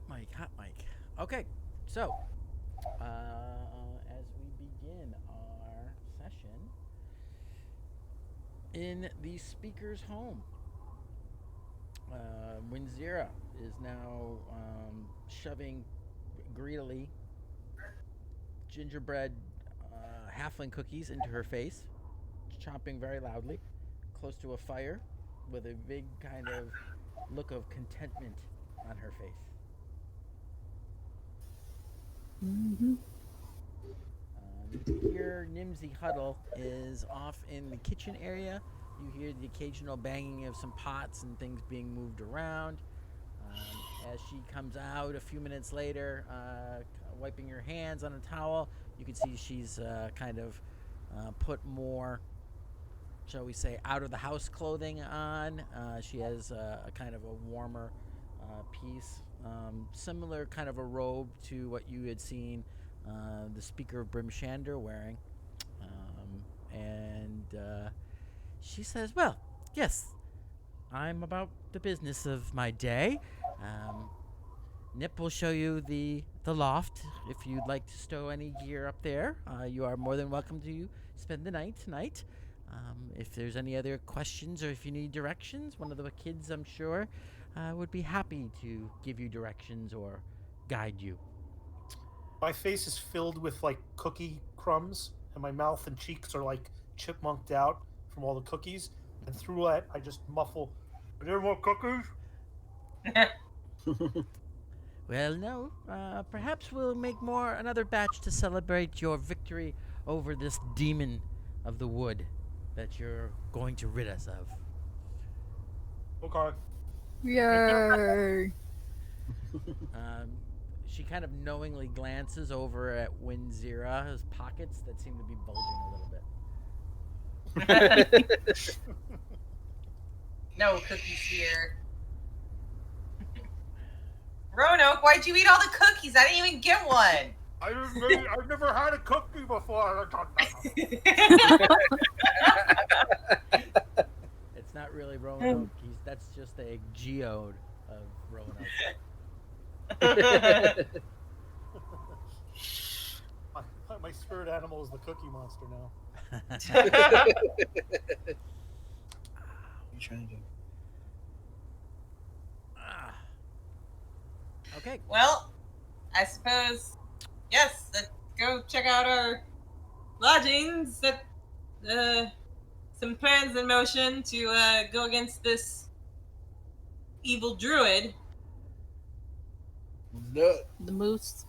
hot mic. Okay, so as we begin our session in the speaker's home, Winzira is now shoving greedily gingerbread halfling cookies into her face, chomping very loudly, close to a fire, with a big kind of look of contentment on her face. Mm-hmm. You hear Nimsy Huddle is off in the kitchen area. You hear the occasional banging of some pots and things being moved around. As she comes out a few minutes later, wiping her hands on a towel, you can see she's kind of put more, shall we say, out of the house clothing on. She has a kind of a warmer piece, similar kind of a robe to what you had seen the Speaker of Brimshander wearing. And she says, "Well, yes, I'm about the business of my day. Um, Nip will show you the loft if you'd like to stow any gear up there. You are more than welcome to spend the night tonight. If there's any other questions or if you need directions, one of the kids, I'm sure, would be happy to give you directions or guide you." My face is filled with like cookie crumbs, and my mouth and cheeks are like chipmunked out from all the cookies. And through that, I just muffle, "Are there more cookies?" Well, no. Perhaps we'll make another batch to celebrate your victory over this demon of the wood that you're going to rid us of. Okay. Yay! Um, she kind of knowingly glances over at Winzira's pockets that seem to be bulging a little bit. No cookies here. Roanoke, why'd you eat all the cookies? I didn't even get one. I've never had a cookie before. It's not really Roanoke. That's just a geode of Roanoke. My spirit animal is the cookie monster now. You trying to? Okay. Well, I suppose, yes, let's go check out our lodgings. Set some plans in motion to go against this evil druid. The moose.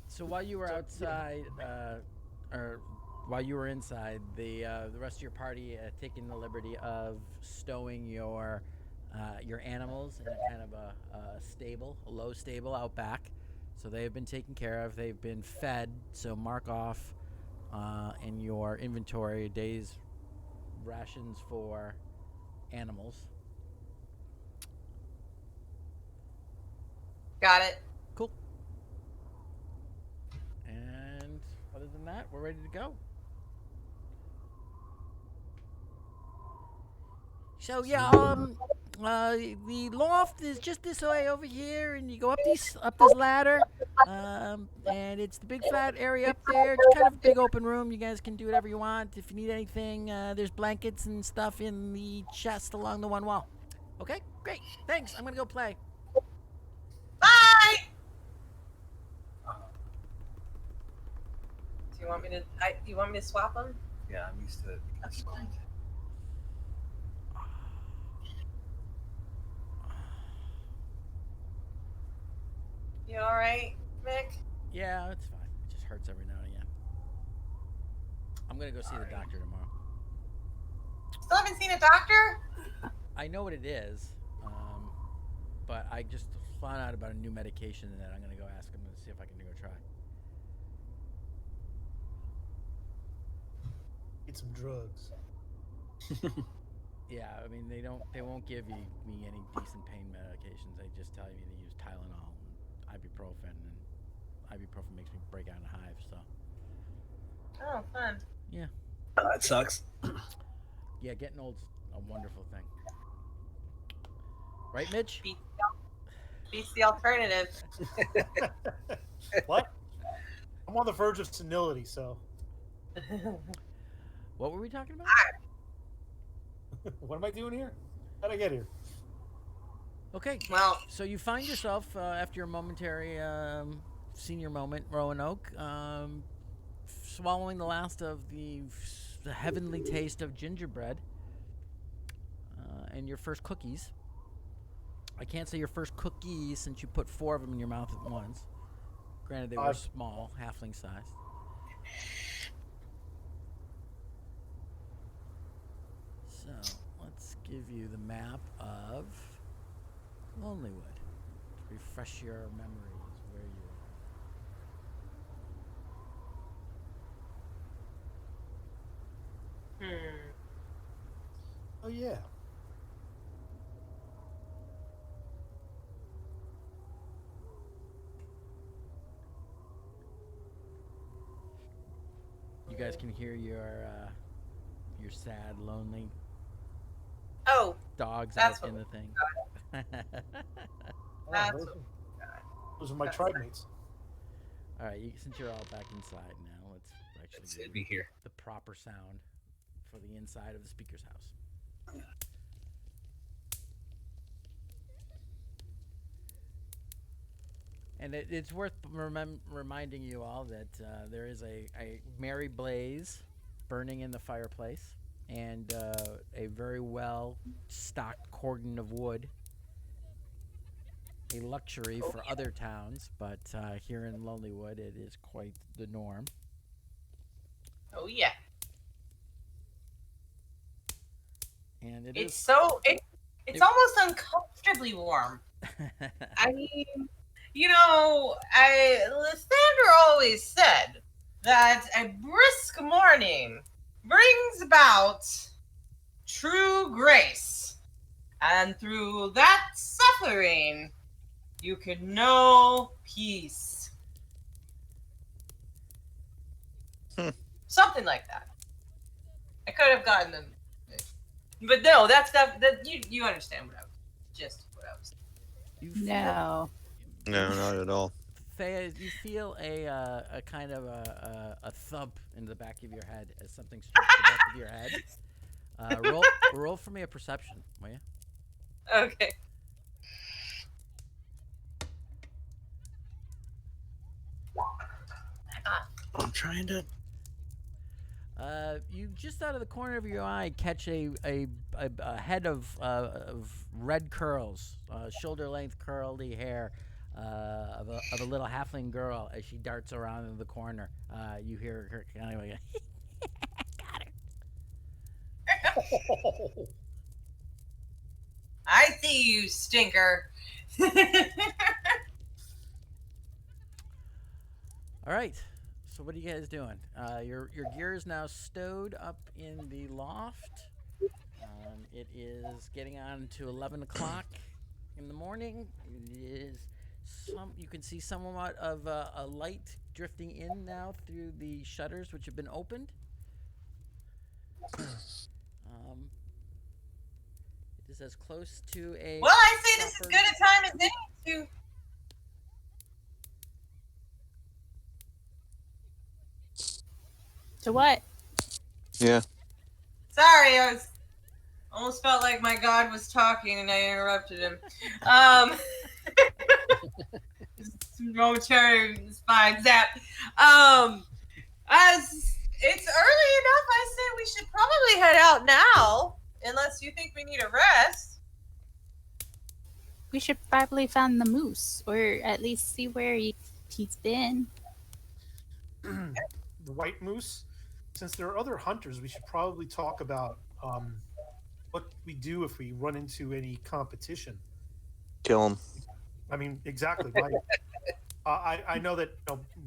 So while you were outside, or while you were inside, the rest of your party taking the liberty of stowing your animals in a kind of a stable, a low stable out back. So they have been taken care of. They've been fed. So mark off in your inventory a day's rations for animals. Got it. Cool. And other than that, we're ready to go. So yeah, the loft is just this way over here, and you go up this ladder, and it's the big flat area up there. It's kind of a big open room. You guys can do whatever you want. If you need anything, there's blankets and stuff in the chest along the one wall. Okay, great. Thanks. I'm gonna go play. Bye. Do you want me to? You want me to swap them? Yeah, I'm used to it. That's fine. You all right, Mick? Yeah, it's fine. It just hurts every now and again. I'm gonna go see the doctor tomorrow. Still haven't seen a doctor? I know what it is, but I just found out about a new medication that I'm gonna go ask him to see if I can go try. Eat some drugs. Yeah, I mean they won't give me any decent pain medications. They just tell you to use Tylenol and ibuprofen, and ibuprofen makes me break out in hives. So Oh, fun. yeah, That sucks. yeah, getting old's a wonderful thing, right, Mitch? beats the alternative. What? I'm on the verge of senility, so What were we talking about? what am I doing here? How'd I get here? Okay. Well, So you find yourself after your momentary senior moment, Roanoke, swallowing the last of the heavenly taste of gingerbread and your first cookies. I can't say your first cookies since you put 4 of them in your mouth at once. Granted, they were small, halfling sized. So let's give you the map of Lonelywood to refresh your memories where you are. Oh yeah. You guys can hear your sad, lonely oh, dogs That's out in what the thing. that's Those are my tribe mates. All right, since you're all back inside now, let's actually It's give be here. the proper sound for the inside of the speaker's house. And it's worth reminding you all that there is a merry blaze burning in the fireplace and a very well stocked cordon of wood. A luxury for other towns, but here in Lonelywood, it is quite the norm. Oh yeah. And It's almost uncomfortably warm. I mean, Lysander always said that a brisk morning brings about true grace, and through that suffering, you can know peace. Something like that. I could have gotten them, but no, that's that you understand what I was. No. No, not at all. Thea, you feel a kind of a thump in the back of your head as something strikes the back of your head. Roll for me a perception, will you? Okay. I'm trying to. You just out of the corner of your eye catch a head of red curls, shoulder length curly hair of a little halfling girl as she darts around in the corner. You hear her kind of like, got her. I see you, stinker. All right. So what are you guys doing? Your gear is now stowed up in the loft. It is getting on to 11 o'clock in the morning. It is you can see somewhat of a light drifting in now through the shutters which have been opened. It is as close to a. Well, I say this is good a time as any to. To what? Yeah. Sorry, I almost felt like my god was talking and I interrupted him. Momentary spine zap. As it's early enough, I say we should probably head out now, unless you think we need a rest. We should probably find the moose, or at least see where he's been. The white moose. Since there are other hunters, we should probably talk about what we do if we run into any competition. Kill him. I mean, exactly. I know that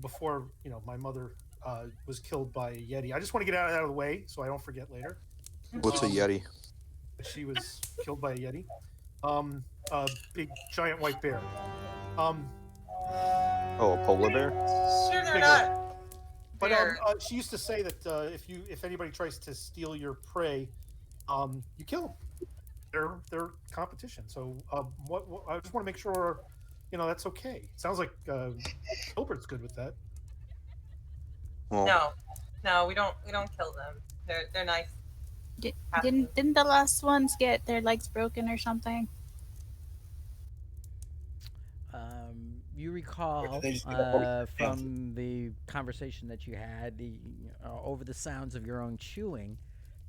before my mother was killed by a yeti. I just want to get out of the way so I don't forget later. What's a yeti? She was killed by a yeti. A big giant white bear. Oh, a polar bear? Sure, they're Big not. But Bear. she used to say that if anybody tries to steal your prey, you kill them. They're competition. So I just want to make sure that's okay. Sounds like Gilbert's good with that. Well, No, we don't kill them. They're nice. Didn't the last ones get their legs broken or something? You recall They just get a- from the conversation that you had over the sounds of your own chewing,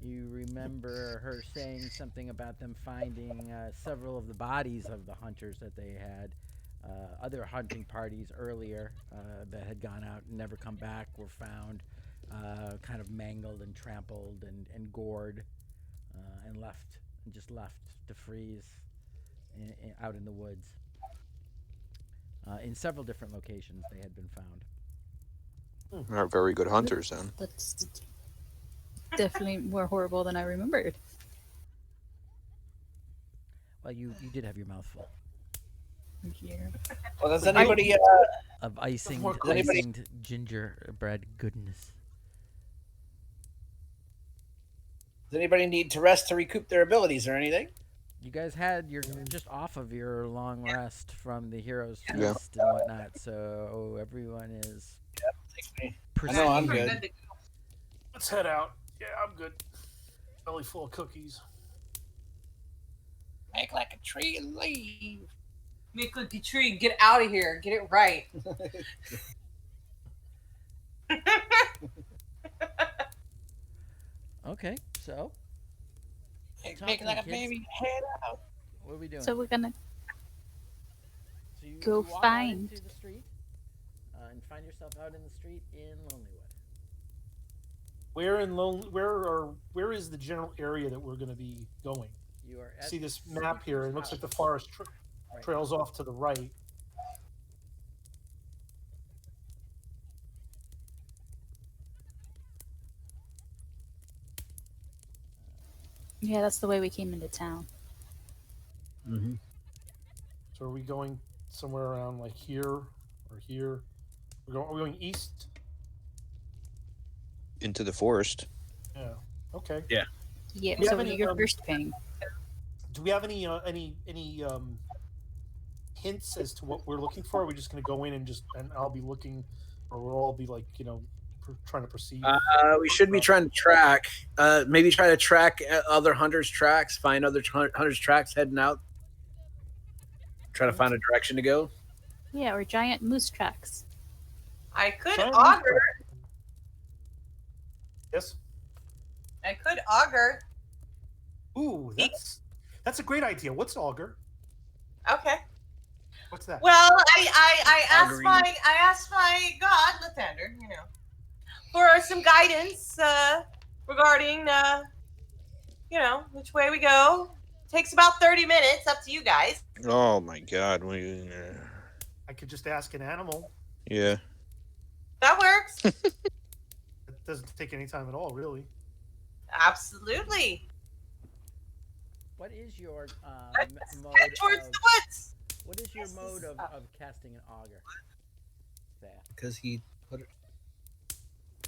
you remember her saying something about them finding several of the bodies of the hunters that they had. Other hunting parties earlier that had gone out and never come back were found kind of mangled and trampled and gored and just left to freeze out in the woods. In several different locations, they had been found. they're very good hunters then. That's definitely more horrible than I remembered. Well, you did have your mouth full Yeah. Well, does anybody of icinged Does gingerbread goodness. need to rest to recoup their abilities or anything? You guys you're just off of your long rest from the hero's feast Yeah. and whatnot, so everyone is I know I'm proceeding. good. Let's head out. Yeah, I'm good. Belly full of cookies. Make like a tree and leave. Make like a tree. Get out of here. Get it right. Okay, so Make like a kids. baby. Head out. what are we doing? So we're gonna So you go walk out find- into the street and find yourself out in the street in Lonelywood. Where is the general area that we're going to be going? You are at See this the map here. It looks like the forest Right. trails off to the right. Yeah, that's the way we came into town. Mm-hmm. So are we going somewhere around like here or here? Are we going east? Into the forest. Yeah. Okay. Yeah, Do you so have any, your first ping. Do we have any hints as to what we're looking for? Are we just going to go in and I'll be looking, or we'll all be like trying to proceed? We should be trying to track. Maybe try to track other hunters' tracks. Find other hunters' tracks heading out. Try to find a direction to go. Yeah, or giant moose tracks. I could Giant augur. Yes. I could augur. Ooh, that's a great idea. What's augur? Okay. What's that? Well, I asked Augury. I asked my god, Lathander, for some guidance regarding which way we go. Takes about 30 minutes. Up to you guys. Oh my God. I could just ask an animal. Yeah. That works. It doesn't take any time at all, really. Absolutely. What is your Let's mode head towards of, the woods. what is your mode of casting an augur? There. Because he put it.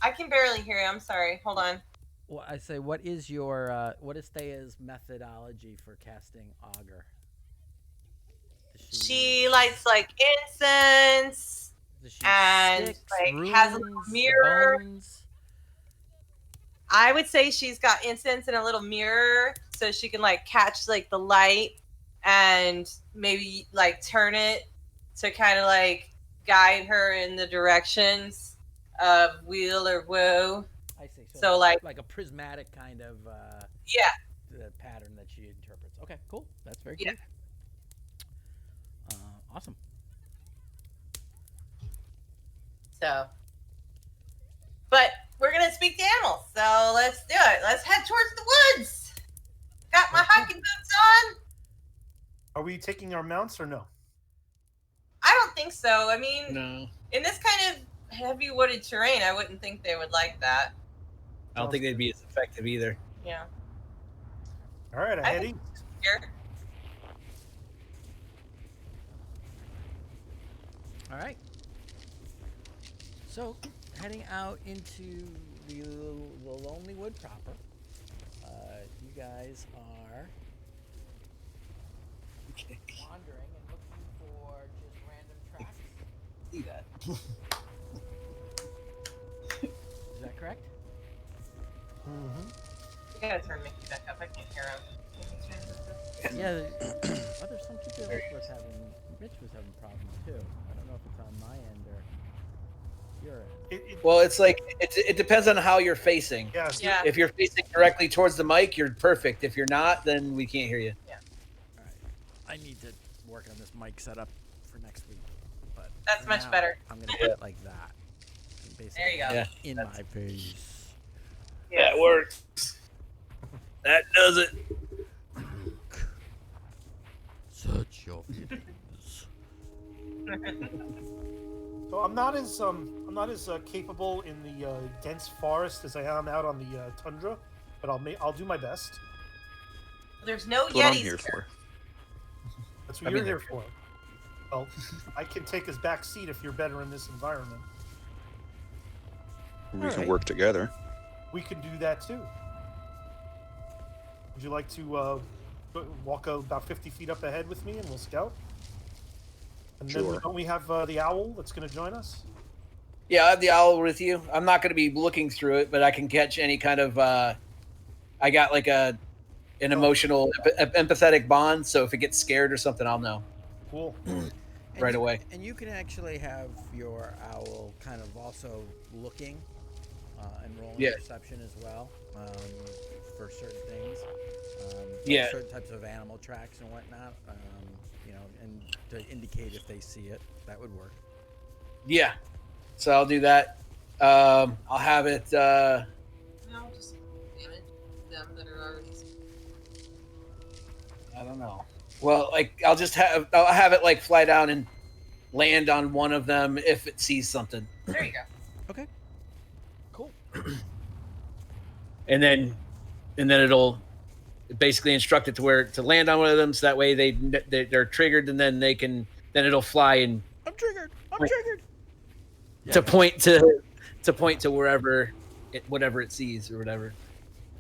I can barely hear you. I'm sorry. Hold on. Well, I say, what is Thea's methodology for casting augur? Does She lights like incense. does she and, sticks, like, has a little runes, mirror. bones? I would say she's got incense and a little mirror so she can like catch like the light and maybe like turn it to kind of like guide her in the directions of weal or woe. I see. So, like a prismatic kind of yeah. pattern that she interprets. Okay, cool. That's very Yeah. cool. Awesome. So, but we're gonna speak to animals, so let's do it. Let's head towards the woods. Got my hiking boots on. Are we taking our mounts or no? I don't think so. I mean, No, in this kind of heavy wooded terrain, I wouldn't think they would like that. I don't think they'd be as effective either. Yeah. All right, I I head think- east. Here. All right. So, heading out into the Lonely Wood proper, you guys are wandering and looking for just See that? Is that correct? Mm-hmm. You gotta turn Mickey back up. I can't hear him. Yeah. There's some people was having. Mitch was having problems too. I don't know if it's on my end or your end. Well, it's like it depends on how you're facing. Yeah. Yeah. If you're facing directly towards the mic, you're perfect. If you're not, then we can't hear you. All right. I need to work on this mic setup for next week. But That's for much now, better. I'm gonna put it like that. And basically There you go. Yeah. in my face. That works. That does it. Such your feelings. So I'm not as capable in the dense forest as I am out on the tundra, but I'll do my best. There's no That's what I'm Yetis here for. That's what I mean, you're here for. Well, I can take his back seat if you're better in this environment. We All can right. work together. We can do that too. Would you like to walk about 50 feet up ahead with me and we'll scout? And then Sure. don't we have the owl that's going to join us? Yeah, I have the owl with you. I'm not going to be looking through it, but I can catch any kind of. I got like an emotional, empathetic bond. So if it gets scared or something, I'll know Cool. right away. And you can actually have your owl kind of also looking and rolling Yeah. perception as well for certain things. Yeah. Certain types of animal tracks and whatnot. And to indicate if they see it, that would work. Yeah, so I'll do that. I'll have it. No, just damage them that are already. I don't know. Well, like I'll have it like fly down and land on one of them if it sees something, There you go. Okay. Cool. and then it'll basically instruct it to land on one of them, so that way they're triggered, and then it'll fly and I'm triggered. I'm Wait. triggered. to point to whatever it sees or whatever.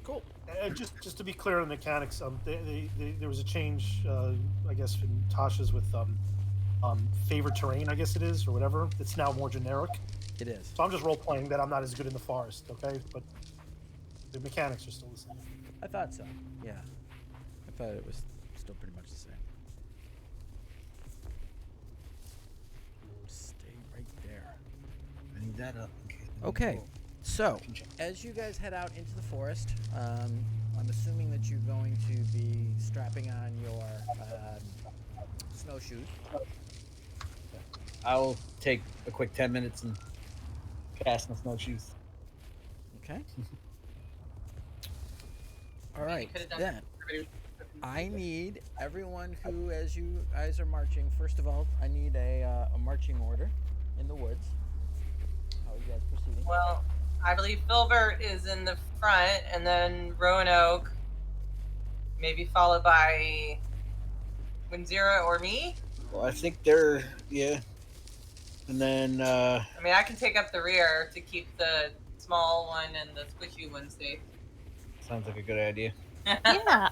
Cool. And just to be clear on the mechanics, there was a change, I guess, in Tasha's with favored terrain, I guess it is, or whatever. It's now more generic. It is. So I'm just role playing that I'm not as good in the forest, okay? But the mechanics are still the same. I thought so. Yeah. I thought it was still pretty much the same. Stay right there. I need that up. Okay. So, as you guys head out into the forest, I'm assuming that you're going to be strapping on your snowshoes. I'll take a quick 10 minutes and cast my snowshoes. Okay. All right. could've done Then I need everyone who, as you guys are marching. First of all, I need a marching order in the woods. How are you guys proceeding? Well, I believe Filbert is in the front, and then Roanoke, maybe followed by Winzira or me. Well, I think they're and then I mean, I can take up the rear to keep the small one and the squishy one safe. sounds like a good idea. Yeah.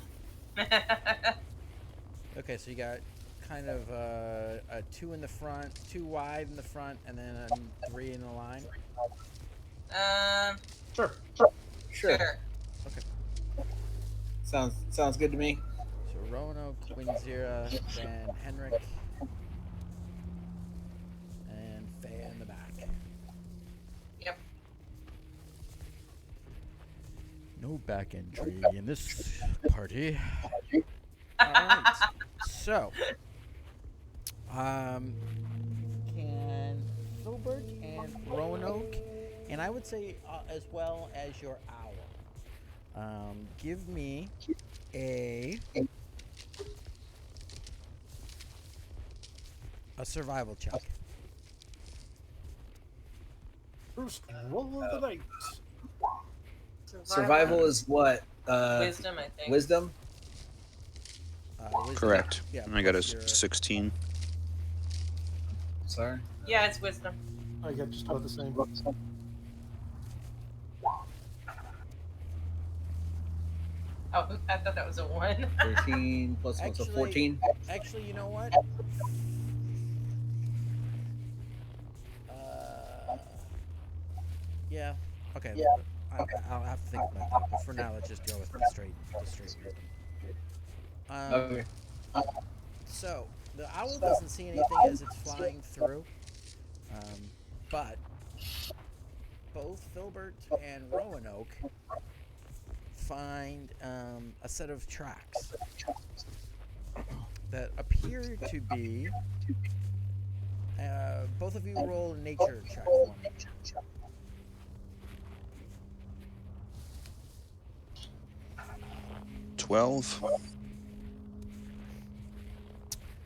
Okay, so you got kind of a 2 in the front, 2 wide in the front, and then a 3 in the line. Sure. Sure. Sounds good to me. So Roanoke, Winzira, then Henrik, and Faya in the back. Yep. No back entry in this party. All right. So, can Filbert and Roanoke, and I would say as well as your owl, give me a survival check. First roll of the night. Survival is what? Wisdom, I think. Wisdom? Wisdom. Correct. Yeah, And I got a plus your- 16. Sorry. Yeah, it's wisdom. I got just about the same. Oh, I thought that was a 1. 13 plus 1, so Actually- 14. Actually, you know what? Yeah. Okay. I'll have to think about that. But for now, let's just go with the straight wisdom. Okay. So the owl doesn't see anything as it's flying through, but both Filbert and Roanoke find a set of tracks that appear to be. Both of you roll nature check for me. $12.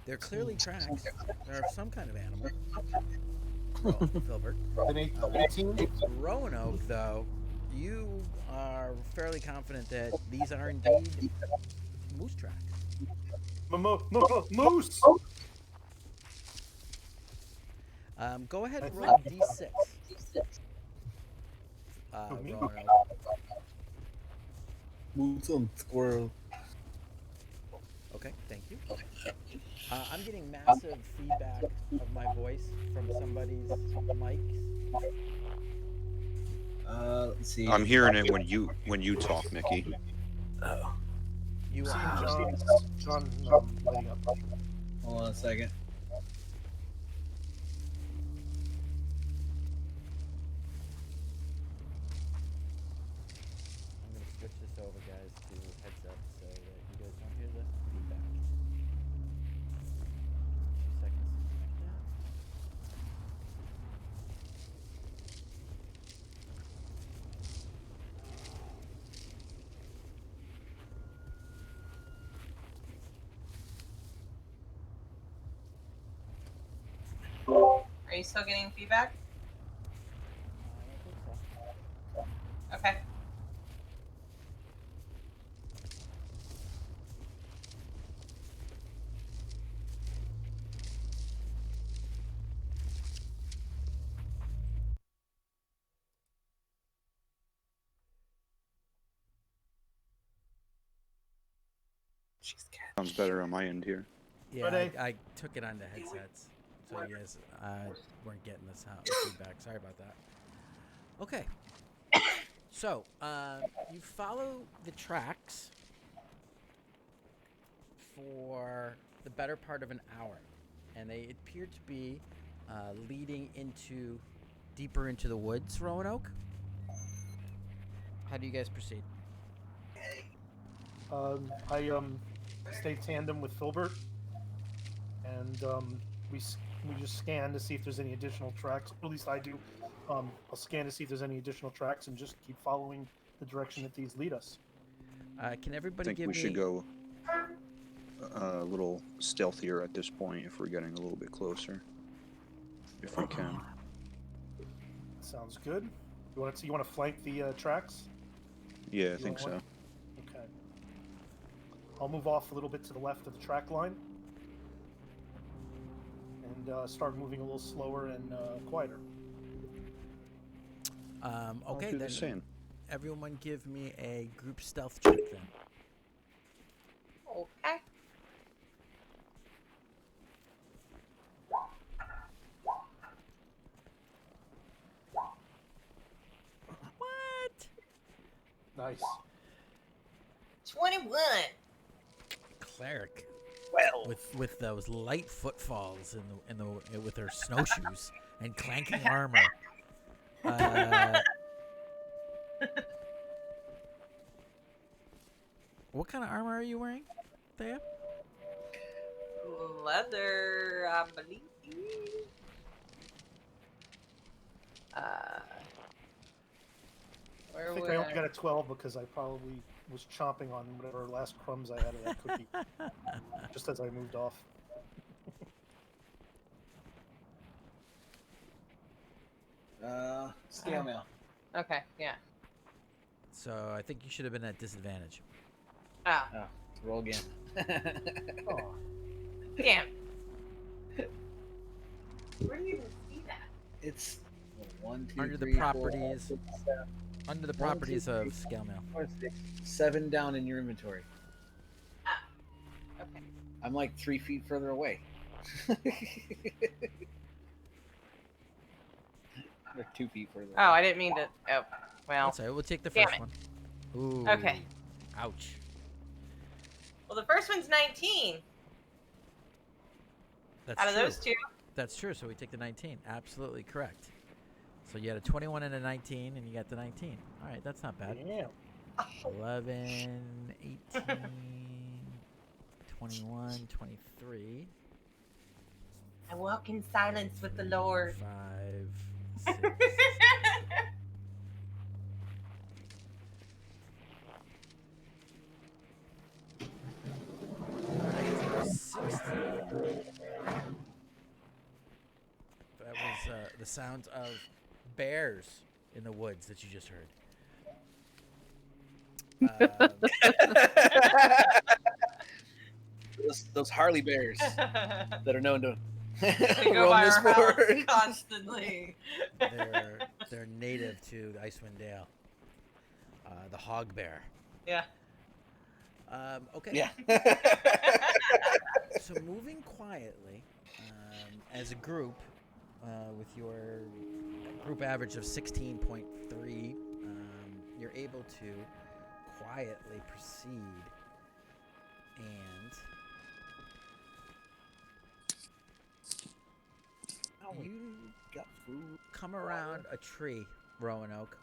They're clearly tracks. They're some kind of animal. Filbert. An 18. Roanoke, though, you are fairly confident that these are indeed moose tracks. Moose. Go ahead and roll a d6. Me? Roanoke. Move some squirrel. Okay, thank you. I'm getting massive feedback of my voice from somebody's mics. Let's see. I'm hearing it when you talk, Mickey. Oh, You Seeing are. John lighting up. hold on a second. I'm going to switch this over, guys, to headset so that you guys don't hear the feedback. 2 seconds. Like that. Are you still getting feedback? I don't think so. Okay. Sounds better on my end here. Yeah, Ready? I took it onto headsets, so you guys weren't getting the sound feedback. Sorry about that. Okay. So, you follow the tracks for the better part of an hour, and they appear to be leading deeper into the woods, Roanoke. How do you guys proceed? I stay tandem with Filbert, and we just scan to see if there's any additional tracks. Or at least I do. I'll scan to see if there's any additional tracks, and just keep following the direction that these lead us. Can I everybody think give we me? should go a little stealthier at this point if we're getting a little bit closer. If we can. Sounds good. You want to flank the tracks? Yeah, I think so. Okay. I'll move off a little bit to the left of the track line, and start moving a little slower and quieter. Okay, I'll do then the same. everyone give me a group stealth check then. Okay. What? Nice. 21. Cleric Well, with those light footfalls with her snowshoes and clanking armor. What kind of armor are you wearing, Thea? Leather, I believe. Where I think would I only got a 12 because I probably was chomping on whatever last crumbs I had of that cookie just as I moved off. scale mail. Okay, yeah. So I think you should have been at disadvantage. Oh, Oh, roll again. Oh, damn. Where do you even see that? It's 1, 2, Under the 3, 4, properties- 5, 6, 7, Under the 1, 2, properties 3, of scale mail. 4, 6, 7 down in your inventory. Okay. I'm like 3 feet further away. They're 2 feet further. Oh, I didn't mean to. Oh, well. That's all right. We'll take the Damn first it. one. Ooh. Okay. Ouch. Well, the first one's 19 That's out of true. those two. That's true. So we take the 19. Absolutely correct. So you had a 21 and a 19, and you got the 19. All right, that's not bad. Yeah. 11, 18, 21, 23, I walk in silence with the Lord. 5, 6. Alright, 16. That was the sounds of bears in the woods that you just heard. Those Harley Bears that are known to They go roam by this our house forward. constantly. they're native to Icewind Dale. The hog bear. Yeah. Okay. Yeah. So moving quietly, as a group, with your group average of 16.3, you're able to quietly proceed and you Got food. come around a tree, Roanoke,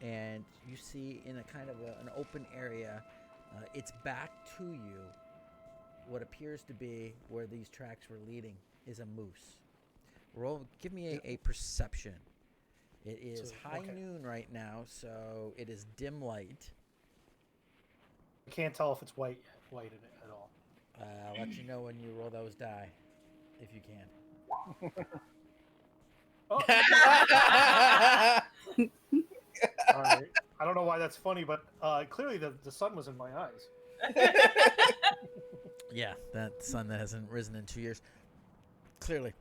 and you see in a kind of an open area, it's back to you. What appears to be where these tracks were leading is a moose. Roll. Give me a perception. It is So, high okay. noon right now, so it is dim light. I can't tell if it's white in it at all. I'll let you know when you roll those die, if you can. Oh, all right. I don't know why that's funny, but clearly the sun was in my eyes. Yeah, that sun that hasn't risen in 2 years. Clearly.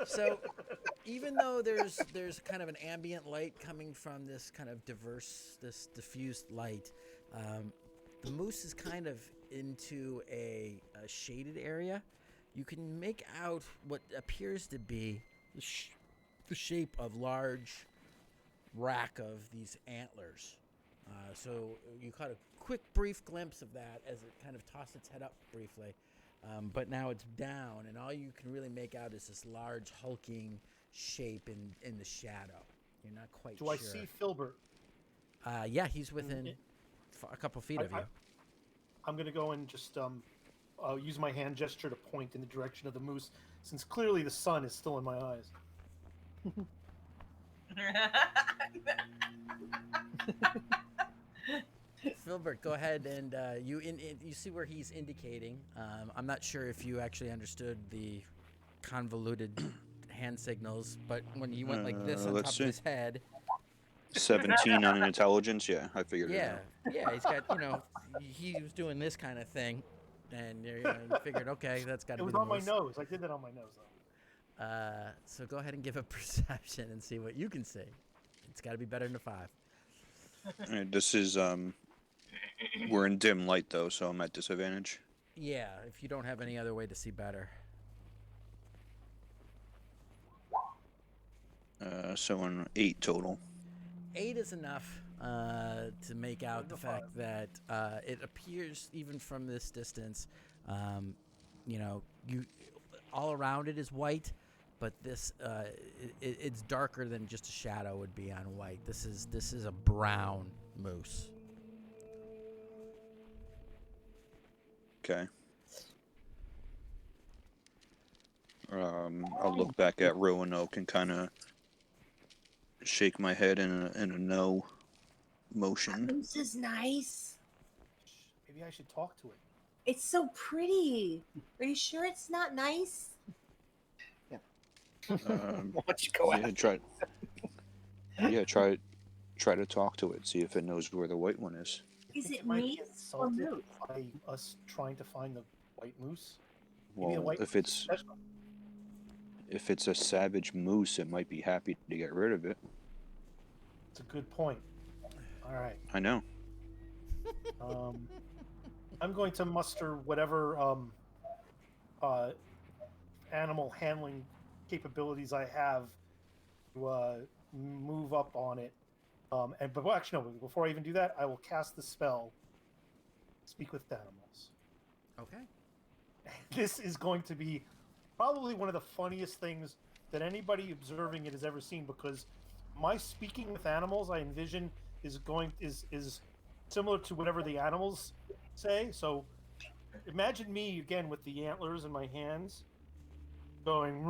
So, even though there's kind of an ambient light coming from this kind of this diffused light, the moose is kind of into a shaded area. You can make out what appears to be the shape of large rack of these antlers. So you caught a quick, brief glimpse of that as it kind of tossed its head up briefly. But now it's down, and all you can really make out is this large, hulking shape in the shadow. You're not quite Do sure. I see Filbert? Yeah, he's within a couple feet of you. I'm gonna go and just use my hand gesture to point in the direction of the moose, since clearly the sun is still in my eyes. Filbert, go ahead and you see where he's indicating. I'm not sure if you actually understood the convoluted hand signals, but when he went like this on let's top of his head, 17 on intelligence. Yeah, I figured it out. yeah, he's got he was doing this kind of thing, and you figured, okay, that's got to It be was the on my moose. nose. I did that on my nose, though. So go ahead and give a perception and see what you can see. It's got to be better than a 5. All right, this is we're in dim light though, so I'm at disadvantage. Yeah, if you don't have any other way to see better. So an 8 total. 8 is enough to make out the fact that it appears, even from this distance, you all around it is white, but this it's darker than just a shadow would be on white. This is a brown moose. Okay. I'll look back at Roanoke and kind of shake my head in a no motion. Moose is nice. Maybe I should talk to it. It's so pretty. Are you sure it's not nice? Um, Why don't you go yeah, out? try to talk to it. See if it knows where the white one is. Is Think it might be meat or insulted moose? by us trying to find the white moose? Maybe the Well, white if moose it's is special. if it's a savage moose, it might be happy to get rid of it. It's a good point. All right. I know. I'm going to muster whatever animal handling capabilities I have to move up on it. Well, actually, no. Before I even do that, I will cast the spell. Speak with animals. Okay. This is going to be probably one of the funniest things that anybody observing it has ever seen, because my speaking with animals, I envision, is similar to whatever the animals say. So imagine me again with the antlers in my hands, going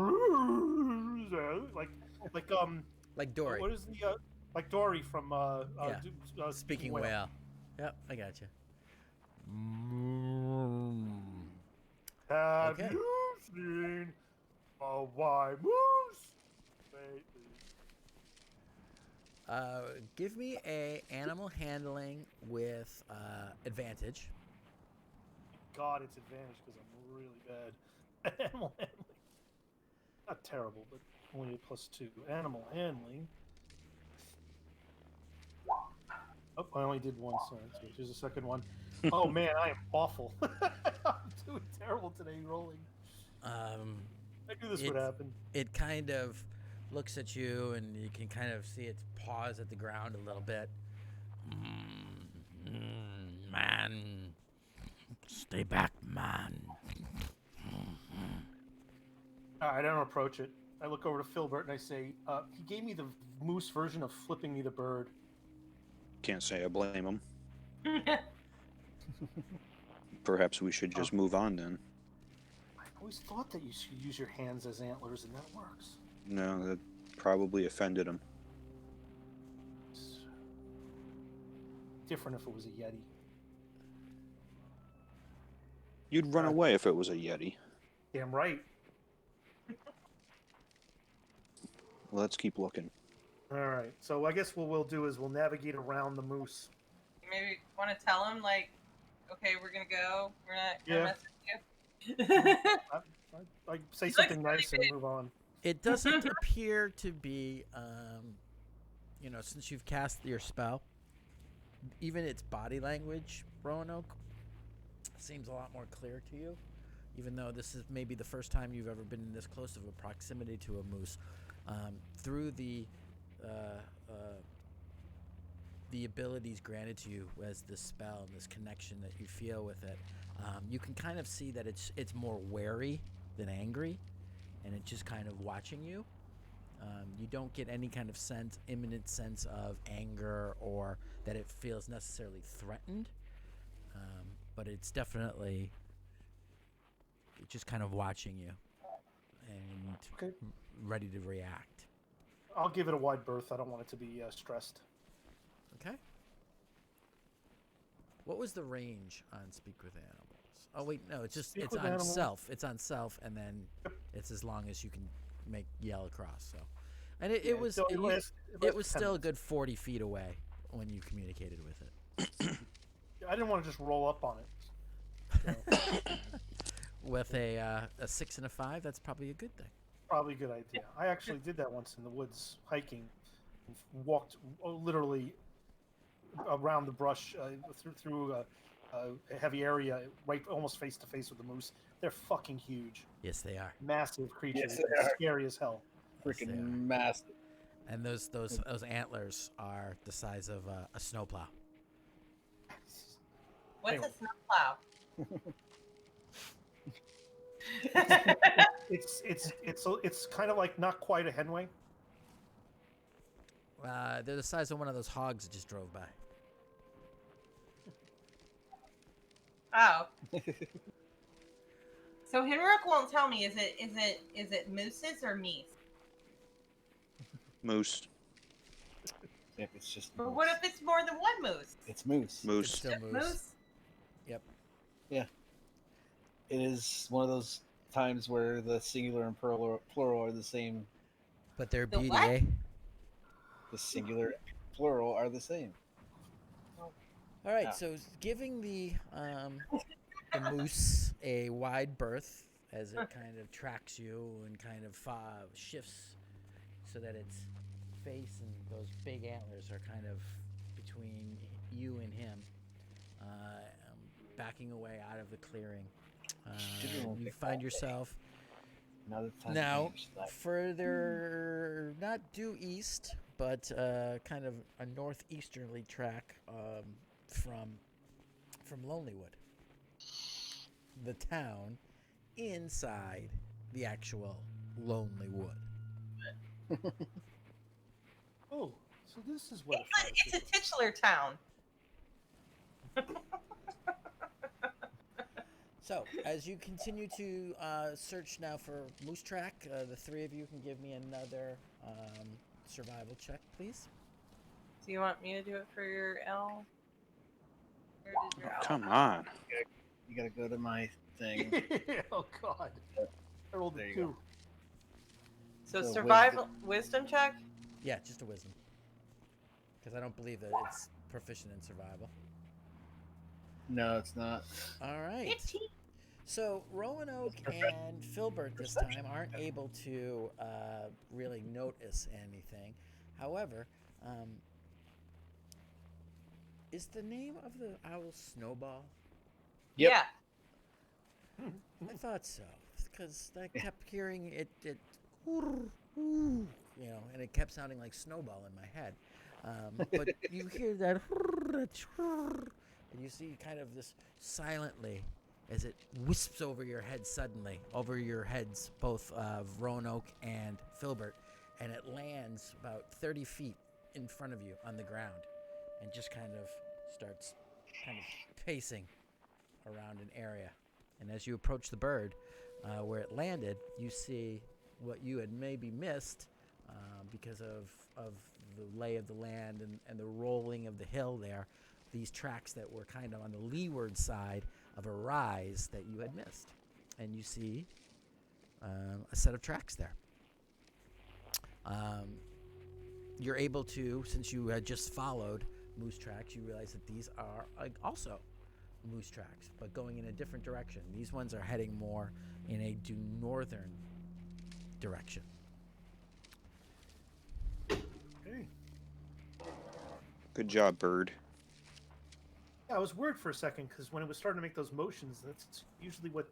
Like Dory. what is the like Dory from Yeah. Speaking whale. Yep, I got you. Have Okay. you seen a white moose lately? Give me a animal handling with advantage. God, it's advantage because I'm really bad at animal handling. Not terrible, but only a +2. Animal handling. Oh, I only did one, sorry. So here's the second one. Oh man, I am awful. I'm doing terrible today rolling. I knew this would happen. It kind of looks at you, and you can kind of see its paws at the ground a little bit. Man, stay back, man. I don't approach it. I look over to Filbert and I say, he gave me the moose version of flipping me the bird. Can't say I blame him. Perhaps we should just move on then. I always thought that you should use your hands as antlers, and that works. No, that probably offended him. It's different if it was a Yeti. You'd run away if it was a Yeti. Damn right. Let's keep looking. All right. So I guess what we'll do is we'll navigate around the moose. Maybe want to tell him, like, okay, we're gonna go. We're not gonna Yeah. mess with you. I say He something looks nice and pretty move on. It doesn't appear to be, since you've cast your spell, even its body language, Roanoke, seems a lot more clear to you. Even though this is maybe the first time you've ever been in this close of a proximity to a moose, through the abilities granted to you as this spell and this connection that you feel with it, you can kind of see that it's more wary than angry, and it's just kind of watching you. You don't get any kind of imminent sense of anger or that it feels necessarily threatened, but it's definitely just kind of watching you and Okay. ready to react. I'll give it a wide berth. I don't want it to be stressed. Okay. What was the range on Speak with Animals? Oh wait, no, it's Speak on with Animals. self. It's on self, and then it's as long as you can yell across. So, and it was so it, it lasts- it it lasts was 10 still a minutes. good 40 feet away when you communicated with it. I didn't want to just roll up on it. With a 6 and a 5, that's probably a good thing. Probably a good idea. I actually did that once in the woods hiking, and walked literally around the brush through a heavy area, right almost face to face with the moose. They're fucking huge, Yes, they are. massive creatures, Yes, they are. scary as hell. Freaking they are. massive. And those antlers are the size of a snowplow. What's Anyway. a snowplow? It's kind of like not quite a Henway. They're the size of one of those hogs that just drove by. Oh. So Henrik won't tell me. Is it mooses or meese? Moose. If it's just But moose. what if it's more than one moose? It's moose. It's Moose. still Just moose. Yep. It is one of those times where the singular and plural are the same. But they're The beauty, what? eh? The singular and plural are the same. All right, Yeah. so giving the moose a wide berth as it kind of tracks you and kind of shifts so that its face and those big antlers are kind of between you and him, backing away out of the clearing. You find yourself Another 10 Now, inch, like- further, not due east, but kind of a northeasterly track from Lonelywood, the town inside the actual Lonely Wood. Oh, so this is where the But fire it's a pit titular town. So, as you continue to search now for Moose Track, the three of you can give me another survival check, please. Do you want me to do it for your L? Or did your L? Come on. You gotta go to my thing. was. Oh God. I rolled There a you 2. go. So So survival wisdom check? Yeah, just a wisdom. Because I don't believe that it's proficient in survival. No, it's not. All right. 15. So Roanoke and Filbert this time aren't able to really notice anything. However, is the name of the owl Snowball? Yep. Yeah. I thought so, because I kept hearing it, and it kept sounding like Snowball in my head. But you hear that, and you see kind of this silently as it wisps over your head suddenly, over your heads, both of Roanoke and Filbert, and it lands about 30 feet in front of you on the ground, and just kind of starts kind of pacing around an area. And as you approach the bird, where it landed, you see what you had maybe missed because of the lay of the land and the rolling of the hill there, these tracks that were kind of on the leeward side of a rise that you had missed. And you see a set of tracks there. You're able to, since you had just followed moose tracks, you realize that these are also moose tracks, but going in a different direction. These ones are heading more in a due northern direction. Okay. Good job, bird. Yeah, I was worried for a second because when it was starting to make those motions, that's usually what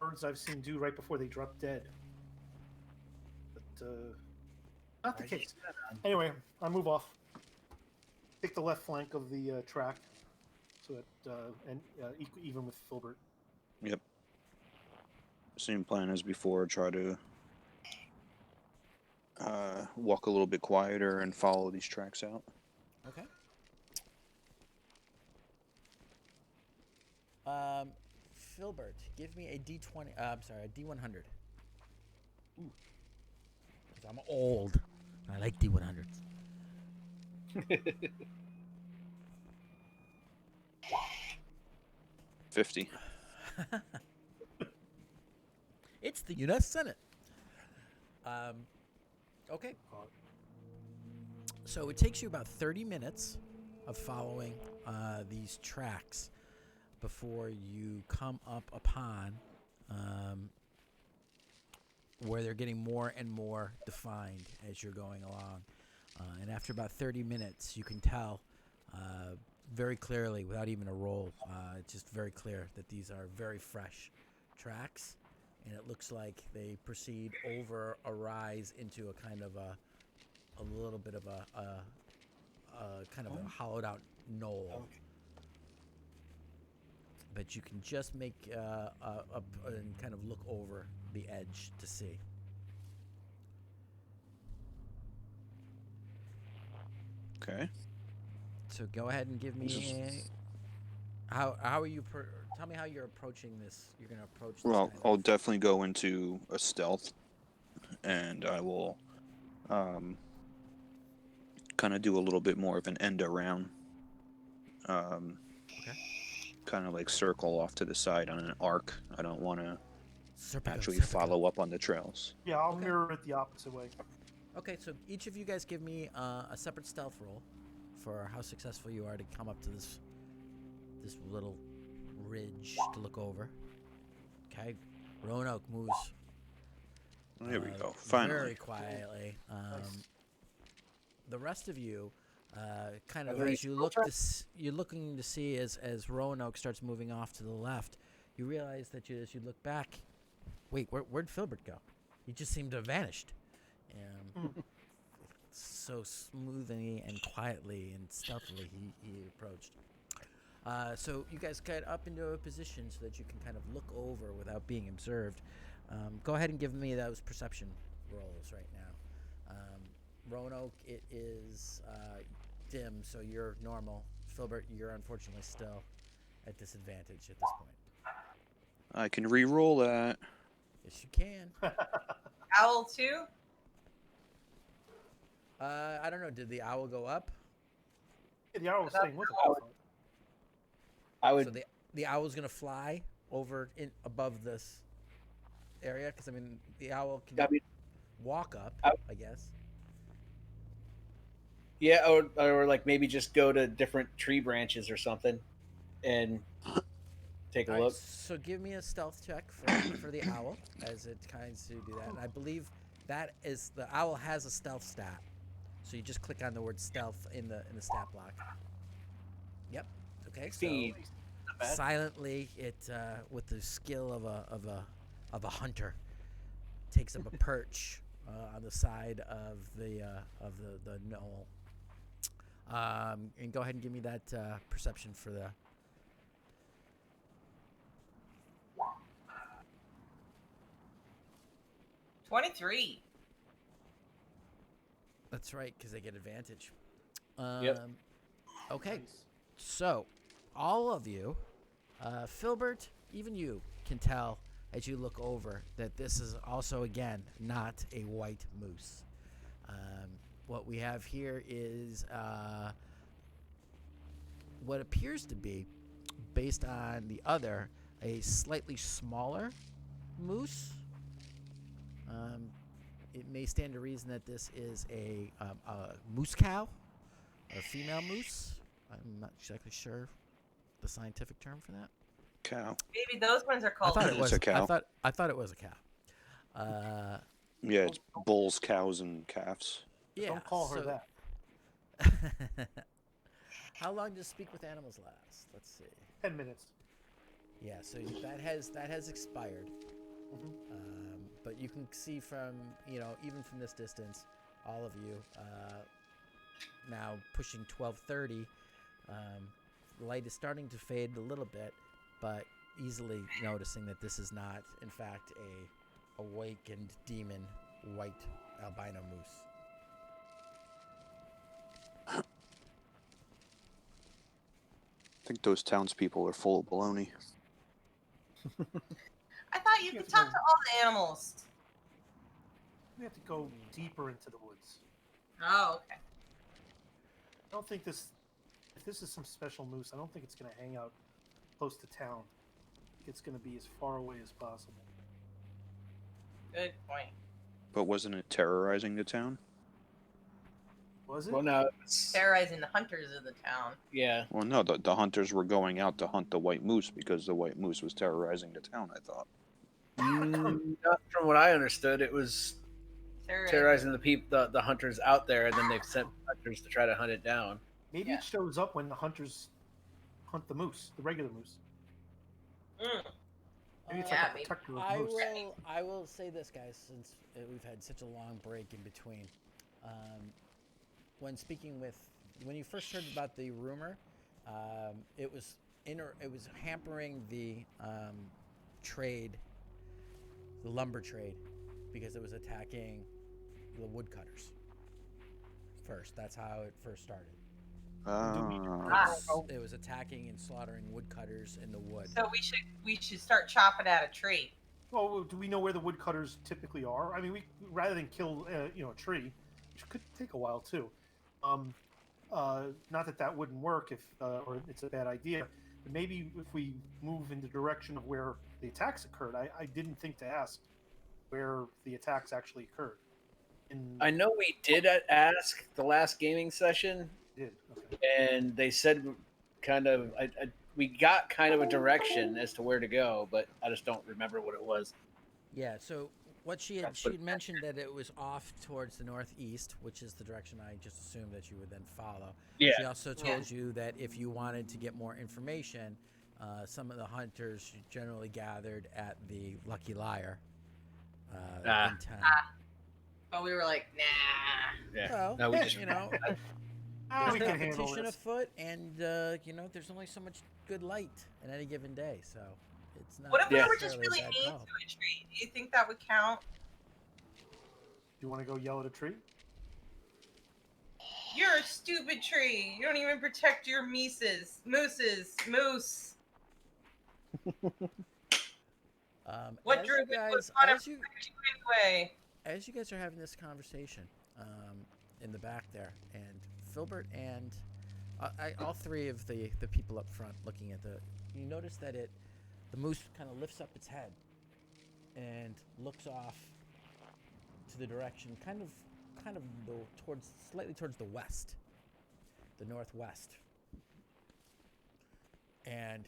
birds I've seen do right before they drop dead. But not the case. Anyway, I move off. Take the left flank of the track, so it even with Filbert. Yep. Same plan as before. Try to walk a little bit quieter and follow these tracks out. Okay. Filbert, give me a D20. I'm sorry, a D100. Ooh. 'Cause I'm old. I like D100s. 50. It's the U.S. Senate. Okay. So it takes you about 30 minutes of following these tracks before you come up upon where they're getting more and more defined as you're going along. And after about 30 minutes, you can tell very clearly, without even a roll, it's just very clear that these are very fresh tracks. And it looks like they proceed over a rise into a kind of a little bit of a kind of a hollowed out knoll. But you can just make and kind of look over the edge to see. Okay. So go ahead and give me how are you? Tell me how you're approaching this. You're gonna approach this. Well, kind I'll of- definitely go into a stealth, and I will kind of do a little bit more of an end around. Okay. Kind of like circle off to the side on an arc. I don't want to Serpico, actually Serpico. follow up on the trails. Yeah, I'll Okay. mirror it the opposite way. Okay, so each of you guys give me a separate stealth roll for how successful you are to come up to this little ridge to look over. Okay, Roanoke moves. There we go. Finally. Very quietly. The rest of you, kind of Are they as you look, tracks? you're looking to see as Roanoke starts moving off to the left, you realize that as you look back, wait, where'd Filbert go? he just seemed to have vanished. So smoothly and quietly and stealthily he approached. So you guys get up into a position so that you can kind of look over without being observed. Go ahead and give me those perception rolls right now. Roanoke, it is dim, so you're normal. Filbert, you're unfortunately still at disadvantage at this point. I can re-roll that. Yes, you can. Owl too? I don't know. Did the owl go up? Yeah, the owl was staying with I us. would- I would. So the owl's gonna fly over in above this area because I mean the owl can I mean, walk up, I- I guess. yeah, or like maybe just go to different tree branches or something, and take a All right, look. so give me a stealth check for the owl as it kinds to do that. And I believe that is the owl has a stealth stat, so you just click on the word stealth in the stat block. Yep. Okay. So 16. Not bad. silently, it with the skill of a hunter, takes up a perch on the side of the knoll. And go ahead and give me that perception for the. 23. That's right, because they get advantage. Yep. Okay, so all of you, Filbert, even you can tell as you look over that this is also again not a white moose. What we have here is what appears to be, based on the other, a slightly smaller moose. It may stand to reason that this is a moose cow, a female moose. I'm not exactly sure the scientific term for that. Cow. Maybe those ones are I called. thought it It's was a cow. I thought it was a cow. Yeah, it's bulls, cows, and calves. Yeah. Don't call her so- that. How long does Speak with Animals last? Let's see. 10 minutes. Yeah, so that has expired. But you can see from even from this distance, all of you now pushing 12:30. The light is starting to fade a little bit, but easily noticing that this is not, in fact, a awakened demon white albino moose. I think those townspeople are full of baloney. I thought you could talk to all the animals. We have to go deeper into the woods. Oh, okay. I don't think this. If this is some special moose, I don't think it's going to hang out close to town. I think it's going to be as far away as possible. Good point. But wasn't it terrorizing the town? Was it? Well, no, it's, Terrorizing the hunters of the town. yeah. Well, no, the hunters were going out to hunt the white moose because the white moose was terrorizing the town, I thought. Not from what I understood. It was terrorizing the hunters out there, and then they've sent hunters to try to hunt it down. Maybe Yeah. it shows up when the hunters hunt the moose, the regular moose. Mm. Maybe it's Yeah, like a maybe. protector of I moose. I will say this, guys, since we've had such a long break in between. When you first heard about the rumor, it was hampering the trade, the lumber trade, because it was attacking the woodcutters. First, that's how it first started. Ah, It was attacking and slaughtering woodcutters in the wood. So we should start chopping at a tree. Well, do we know where the woodcutters typically are? I mean, we rather than kill a tree, which could take a while too. Not that wouldn't work if or it's a bad idea. But maybe if we move in the direction of where the attacks occurred, I didn't think to ask where the attacks actually occurred. I know we did ask the last gaming session, Did okay. and they said kind of we got kind of a direction as to where to go, but I just don't remember what it was. Yeah, so what she had mentioned that it was off towards the northeast, which is the direction I just assumed that you would then follow. Yeah. She also told you that if you wanted to get more information, some of the hunters generally gathered at the Lucky Liar in town. But we were like, nah. Yeah. Well, No, we just you know, We there's can handle competition this. afoot, and you know, there's only so much good light in any given day, so it's not What if we Yeah. were just necessarily really a bad mean call. to a tree? Do you think that would count? Do you want to go yell at a tree? You're a stupid tree. You don't even protect your moose. What As druid you would guys, want to as you protect you anyway? as you guys are having this conversation in the back there, and Filbert and all three of the people up front looking at you notice that the moose kind of lifts up its head and looks off to the direction, kind of slightly towards the west, the northwest, and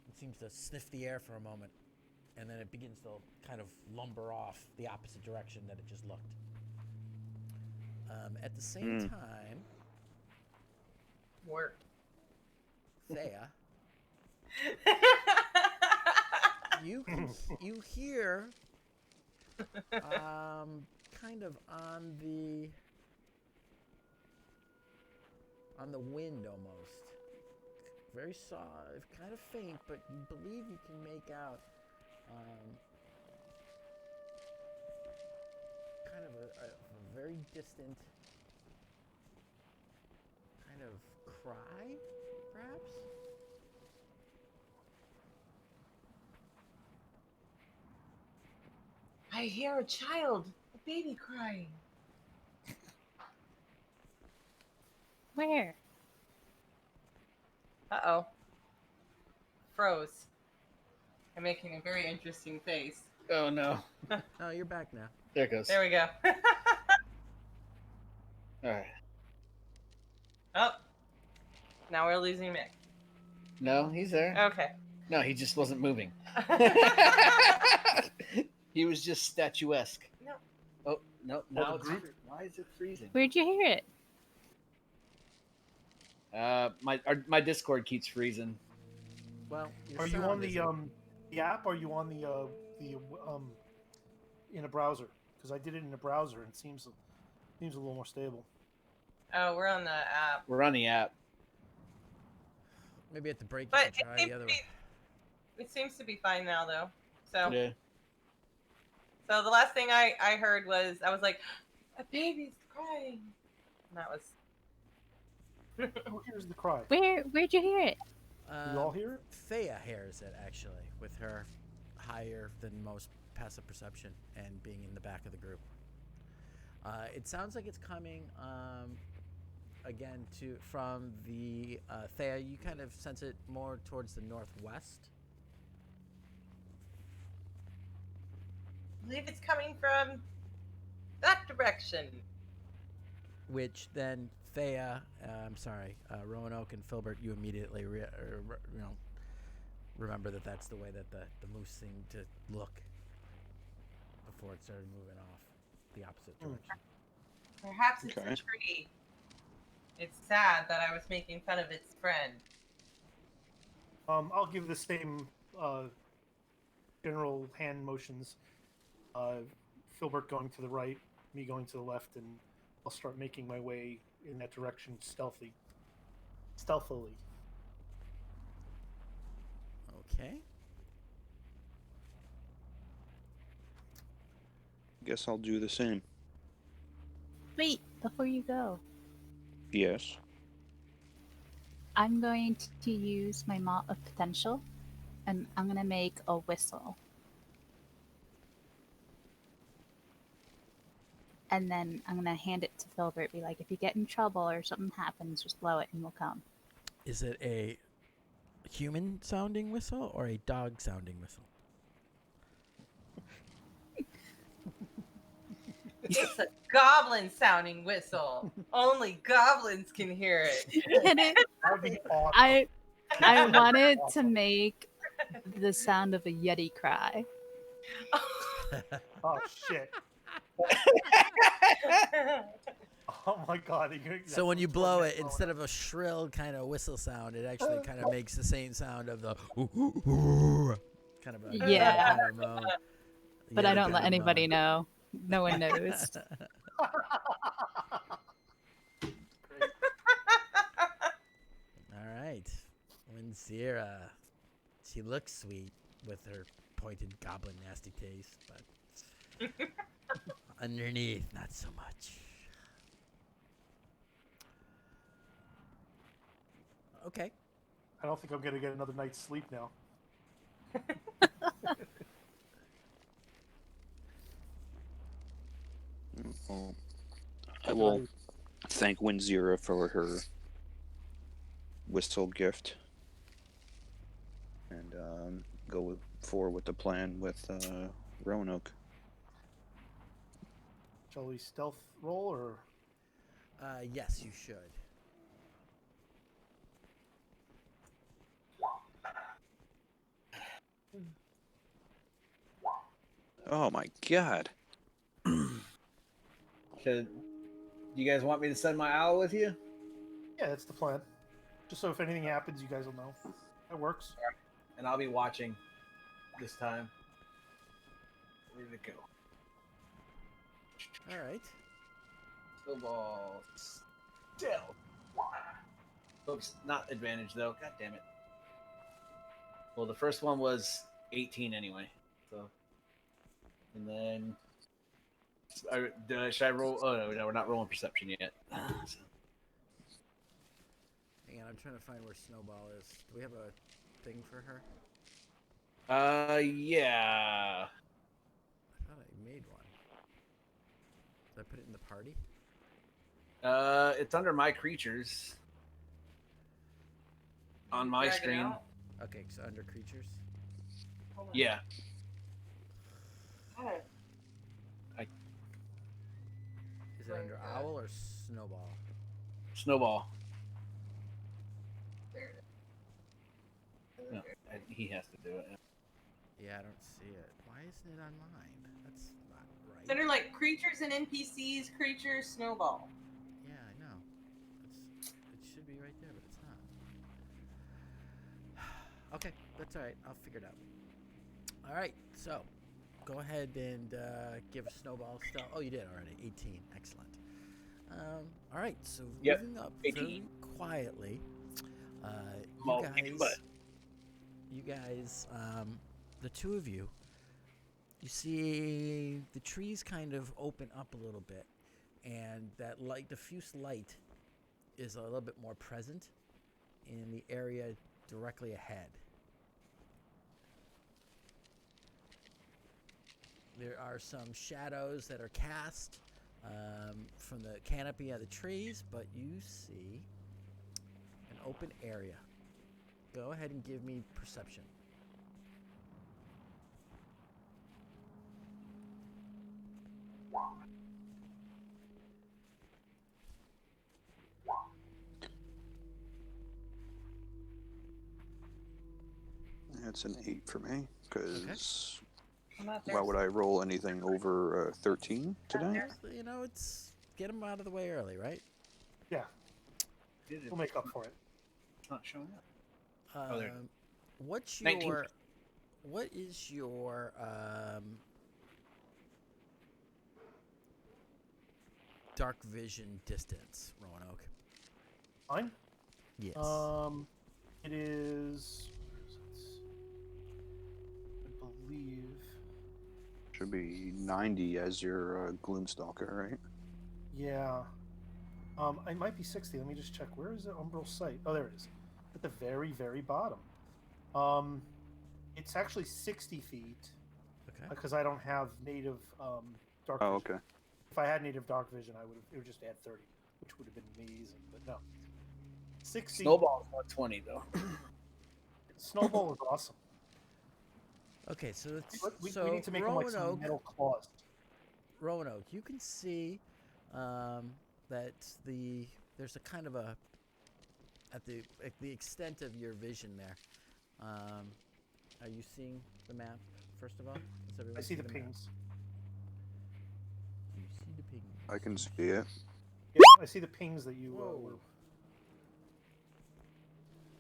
it seems to sniff the air for a moment, and then it begins to kind of lumber off the opposite direction that it just looked. At the same time, Work. Thea, you hear kind of on the wind almost, very soft, kind of faint, but you believe you can make out kind of a very distant kind of cry, perhaps. I hear a child, a baby crying. Where? Uh-oh. Froze. I'm making a very interesting face. Oh no. Oh, you're back now. There it goes. There we go. All right. Oh. Now we're losing Mick. No, he's there. Okay. No, he just wasn't moving. He was just statuesque. No. Oh no! Now the it's group- why is it freezing? Where'd you hear it? My Discord keeps freezing. Well, your Are you sound on the isn't. the app? Or are you on the in a browser? Because I did it in a browser and it seems a little more stable. Oh, we're on the app. We're on the app. Maybe at the break you But can try the other way. it seems to be fine now, though. So, Yeah. so the last thing I heard was, I was like, a baby's crying. And that was... Who hears the cry? Where'd you hear it? You all hear it? Thea hears it actually, with her higher than most passive perception and being in the back of the group. It sounds like it's coming again from the Thea. You kind of sense it more towards the northwest. I believe it's coming from that direction. Which then Thea, Roanoke and Filbert, you immediately remember that that's the way that the moose seemed to look before it started moving off the opposite direction. Perhaps it's Okay. a tree. It's sad that I was making fun of its friend. I'll give the same general hand motions. Filbert going to the right, me going to the left, and I'll start making my way in that direction stealthily. Okay. Guess I'll do the same. Wait, before you go, Yes. I'm going to use my Malt of Potential, and I'm going to make a whistle. And then I'm going to hand it to Filbert, be like, if you get in trouble or something happens, just blow it and we'll come. Is it a human sounding whistle or a dog sounding whistle? It's a goblin sounding whistle. Only goblins can hear it. Get it? That would be awesome. I wanted to make the sound of a Yeti cry. Oh shit! Oh my god! So when you blow it, instead of a shrill kind of whistle sound, it actually kind of makes the same sound of the kind of a Yeah. kind of moan. but Yeah, I they don't let gotta anybody know. No one knows. All right. Winsira. She looks sweet with her pointed goblin nasty taste, but underneath, not so much. Okay. I don't think I'm gonna get another night's sleep now. Well, I will thank Winzira for her whistle gift, and go forward with the plan with Roanoke. Shall we stealth roll or? Yes, you should. Oh my god! Do you guys want me to send my owl with you? Yeah, that's the plan. Just so if anything happens, you guys will know. That works. And I'll be watching this time. Where did it go? All right. Snowball. Still. Oops, not advantage though. God damn it. Well, the first one was 18 anyway. So, and then should I roll? Oh no, we're not rolling perception yet. So. Hang on, I'm trying to find where Snowball is. Do we have a thing for her? Yeah. I thought I made one. Did I put it in the party? It's under my creatures on my Drag it screen. out. Okay, so under creatures. Hold on. Yeah. Got it. Is it under owl or Snowball? Snowball. There it is. No, he has to do it. Yeah, I don't see it. Why isn't it on mine? That's not right. It's under like creatures and NPCs, creatures, snowball. Yeah, I know. It should be right there, but it's not. Okay, that's all right. I'll figure it out. All right, so go ahead and give Snowball stealth. Oh, you did already. 18. Excellent. All right, so Yep, moving up 18. very quietly. Small kicking butt. You guys, the two of you, you see the trees kind of open up a little bit, and that light, diffuse light, is a little bit more present in the area directly ahead. There are some shadows that are cast from the canopy of the trees, but you see an open area. Go ahead and give me perception. That's an 8 for me, because I'm not why there. would I roll anything over 13 today? You know, it's get them out of the way early, right? Yeah, we'll make up for it. It's not showing up. Oh, there it is. What's 19. your what is your dark vision distance, Roanoke? Fine. Yes. It is. I believe. Should be 90 as your Gloomstalker, right? Yeah. It might be 60. Let me just check. Where is the umbral site? Oh, there it is. At the very, very bottom. It's actually 60 feet Okay. because I don't have native dark Oh, vision. okay. If I had native dark vision, I would have. It would just add 30, which would have been amazing. But no. 60. Snowball's 120 though. Snowball was awesome. Okay, so it's But we so need to make them like some Roanoke, metal claws. Roanoke, you can see that there's a kind of a at the extent of your vision there. Are you seeing the map first of all? Does everyone I see the map? pings. You see the pings. I can see it. Yeah, I see the pings that you Whoa. were.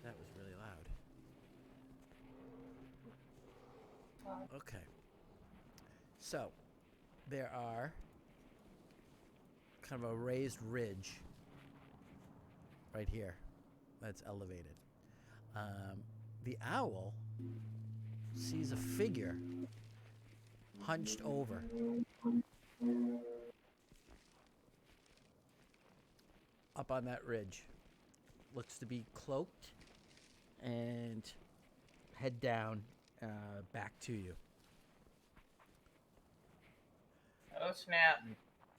That was really loud. Okay. So, there are kind of a raised ridge right here that's elevated. The owl sees a figure hunched over. Up on that ridge. Looks to be cloaked and head down back to you. Oh snap!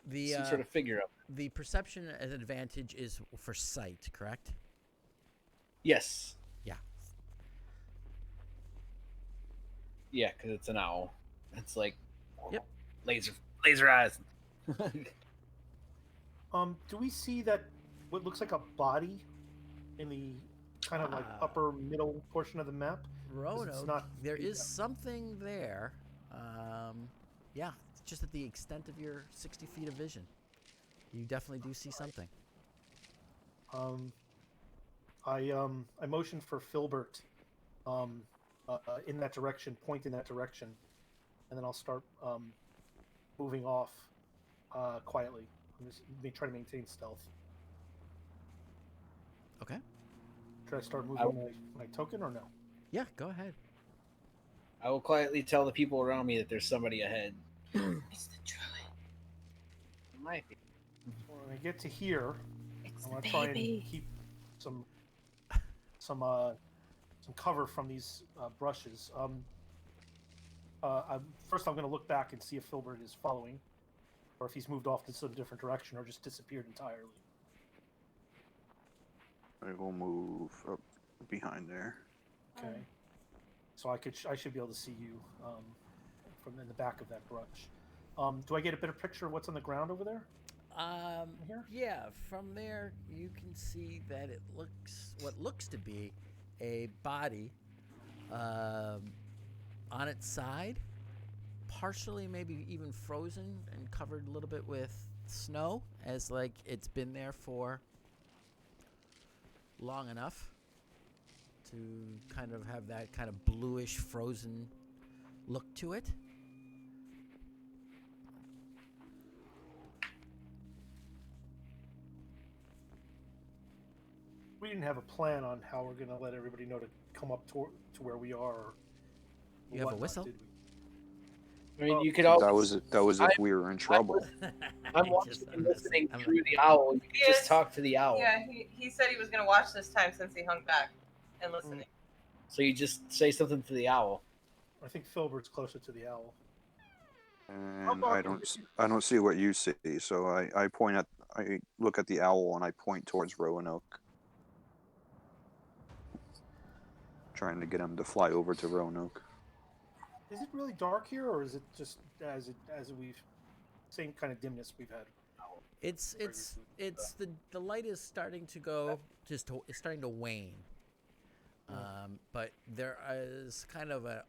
The Some sort of figure up. the perception advantage is for sight, correct? Yes. Yeah. Yeah, because it's an owl. It's like Yep. laser eyes. Do we see that what looks like a body in the kind of like Ah. upper middle portion of the map? Roanoke, not- there is yeah. something there. Yeah, it's just at the extent of your 60 feet of vision. You definitely do see something. I motioned for Filbert in that direction, point in that direction, and then I'll start moving off quietly. I'm just try to maintain stealth. Okay. Should I start moving my token or no? Yeah, go ahead. I will quietly tell the people around me that there's somebody ahead. It's the druid. Might be. When I get to here, It's I'm the gonna try and baby. keep some cover from these brushes. First, I'm going to look back and see if Filbert is following, or if he's moved off to some different direction, or just disappeared entirely. I will move up behind there. Okay. So I should be able to see you from in the back of that brush. Do I get a better picture of what's on the ground over there? Here? Yeah, from there you can see that it looks what looks to be a body on its side, partially maybe even frozen and covered a little bit with snow, as like it's been there for long enough to kind of have that kind of bluish frozen look to it. We didn't have a plan on how we're going to let everybody know to come up to where we are. Or You have a whatnot, whistle? did we? I mean, Oh, you could always. That was if we were in trouble. I'm watching and listening through the owl. You can just Yes. talk to the owl. Yeah, he said he was gonna watch this time since he hung back and listening. So you just say something to the owl. I think Filbert's closer to the owl. And I don't see what you see, so I look at the owl and I point towards Roanoke, trying to get him to fly over to Roanoke. Is it really dark here, or is it just as we've same kind of dimness we've had? It's the light is starting to go it's starting to wane. But there is kind of an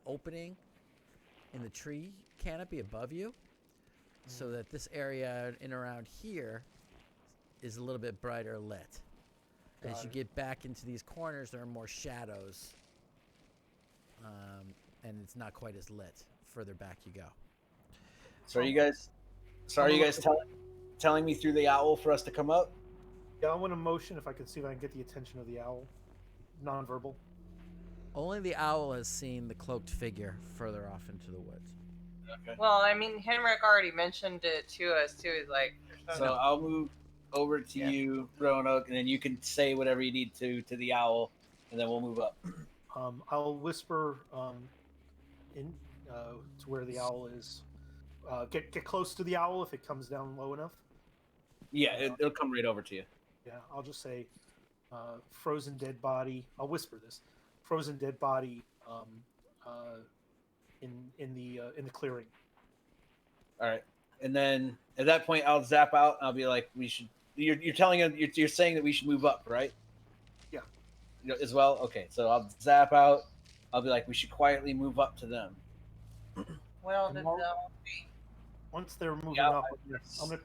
opening in the tree canopy above you, so that this area in around here is a little bit brighter lit. As you get back into these corners, there are more shadows, and it's not quite as lit. Further back you go. So are you guys telling me through the owl for us to come up? Yeah, I want to motion if I can see if I can get the attention of the owl. Non-verbal. Only the owl has seen the cloaked figure further off into the woods. Okay. Well, I mean, Henrik already mentioned it to us too. He's like, So I'll move over to Yeah. you, Roanoke, and then you can say whatever you need to the owl, and then we'll move up. I'll whisper in to where the owl is. Get close to the owl if it comes down low enough. Yeah, it'll come right over to you. Yeah, I'll just say, frozen dead body. I'll whisper this: frozen dead body in the clearing. All right, and then at that point, I'll zap out. And I'll be like, "We should." You're telling him. You're saying that we should move up, right? Yeah. You know, as well. Okay, so I'll zap out. I'll be like, "We should quietly move up to them." well, Tomorrow- Once they're moving Yeah, up, I'm gonna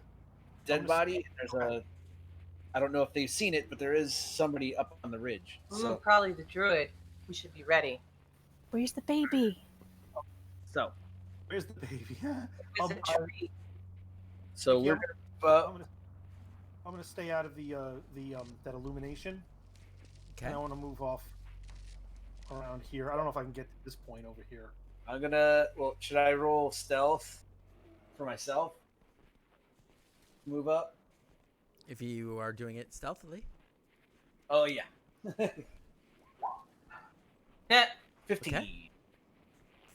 Dead gonna body. There's a. I don't know if they've seen it, but there is somebody up on the ridge. So, probably the druid. We should be ready. Where's the baby? so Where's the baby? It's a tree. So Yeah. we're gonna. I'm gonna stay out of the that illumination, Okay. and I want to move off around here. I don't know if I can get to this point over here. I'm gonna. Well, should I roll stealth for myself? Move up. If you are doing it stealthily. Oh yeah. Yeah. 15. Okay.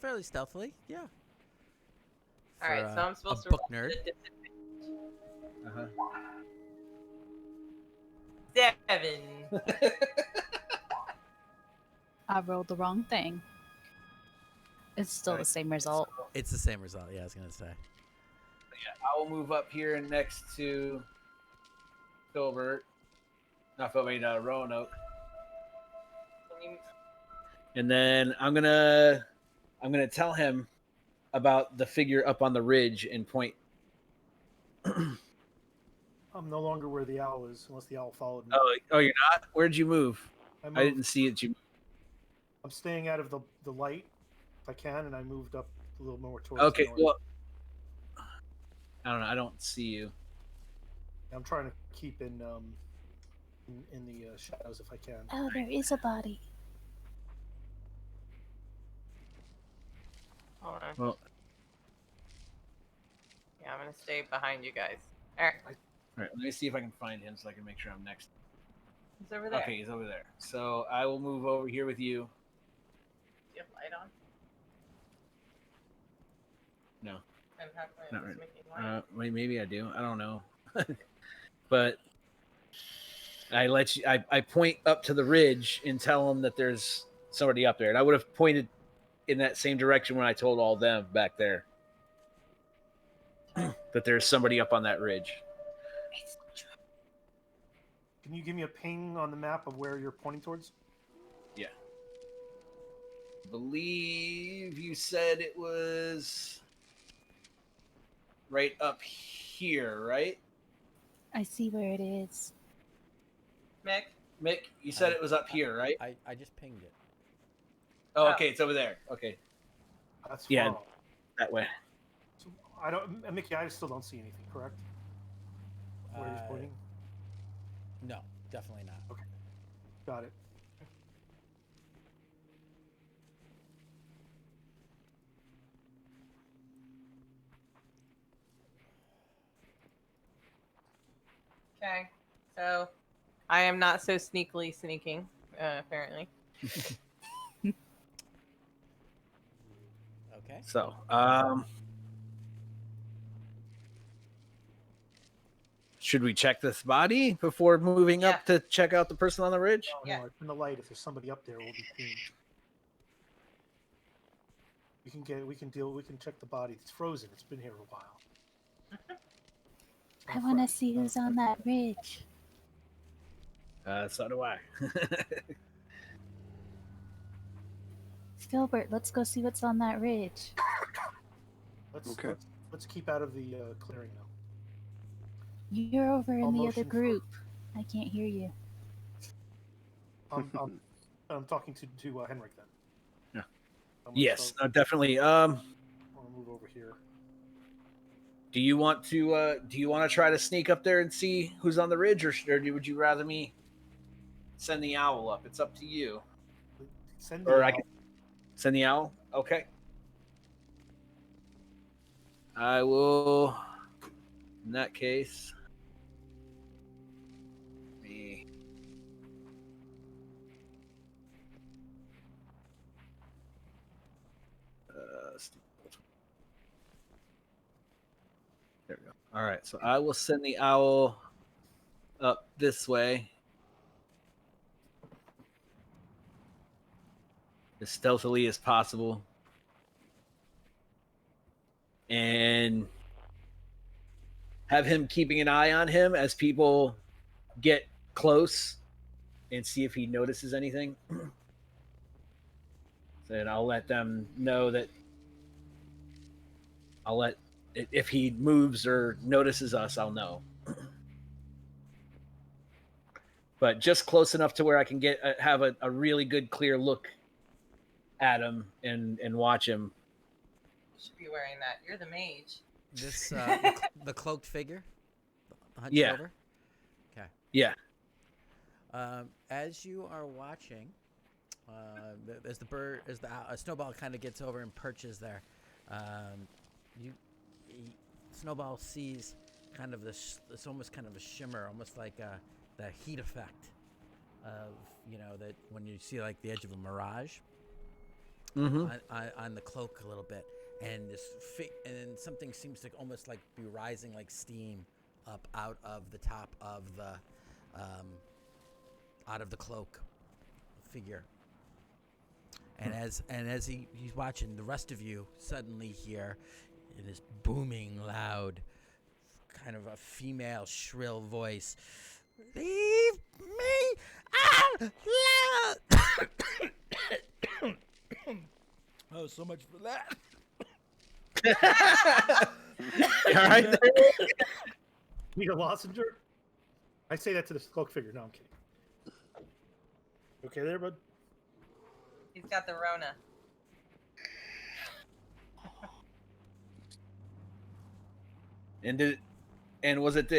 Fairly stealthily, yeah. All right, For so I'm supposed to book roll nerd. Uh-huh. 7. I rolled the wrong thing. It's still the same result. It's the same result, yeah, I was going to say. I will move up here next to Filbert. Not Filbert, Roanoke. And then I'm gonna tell him about the figure up on the ridge and point. I'm no longer where the owl is, unless the owl followed me. Oh, you're not? Where'd you move? I I didn't see it. I'm staying out of the light if I can, and I moved up a little more towards. Okay, the north. well, I don't know. I don't see you. I'm trying to keep in the shadows if I can. Oh, there is a body. Hold on. Well, Yeah, I'm gonna stay behind you guys. All right, all right. Let me see if I can find him so I can make sure I'm next. he's over there. Okay, he's over there. So I will move over here with you. Do you have light on? No. And how come Not it's right. making light? Maybe I do. I don't know. But I point up to the ridge and tell them that there's somebody up there. And I would have pointed in that same direction when I told all them back there that there's somebody up on that ridge. Can you give me a ping on the map of where you're pointing towards? Yeah. I believe you said it was right up here, right? I see where it is. Mick? Mick, you said it was up here, right? I just pinged it. Oh, okay, it's over there. Okay, That's Yeah. far off. that way. So I don't, Mickey. I still don't see anything. Correct? Where he's pointing. No, definitely not. Got it. Okay. So, I am not so sneakily sneaking, apparently. Okay. So, should we check this body before moving up to check out the person on the ridge? Oh, Yeah. no, in the light, if there's somebody up there, we'll be pinged. We can check the body. It's frozen. It's been here a while. I want to see who's on that ridge. So do I. Filbert, let's go see what's on that ridge. Okay. Let's keep out of the clearing now. You're over in I'll the other motion for- group. I can't hear you. I'm talking to Henrik then. Yeah. I'm gonna Yes, start- definitely. I'm gonna move over here. Do you want to try to sneak up there and see who's on the ridge, or would you rather me send the owl up? It's up to you. Send Or the I owl. can send the owl. Okay. I will. In that case, me. There we go. All right, so I will send the owl up this way as stealthily as possible, and have him keeping an eye on him as people get close and see if he notices anything. Then I'll let them know that if he moves or notices us, I'll know. But just close enough to where I can have a really good clear look at him and watch him should be wearing that. You're the mage. This the cloaked figure, hunched Yeah. over. Okay. Yeah. As you are watching, as the Snowball kind of gets over and perches there, Snowball sees kind of this. It's almost kind of a shimmer, almost like the heat effect of that when you see like the edge of a mirage on the cloak a little bit, and and then something seems to almost like be rising like steam up out of the top of the cloak figure. And as he's watching, the rest of you suddenly hear in this booming loud kind of a female shrill voice, "Leave me alone!" Oh, so much for that. All right. Need a lozenge? I say that to the cloak figure. No, I'm kidding. Okay there, bud? He's got the Rona. And was it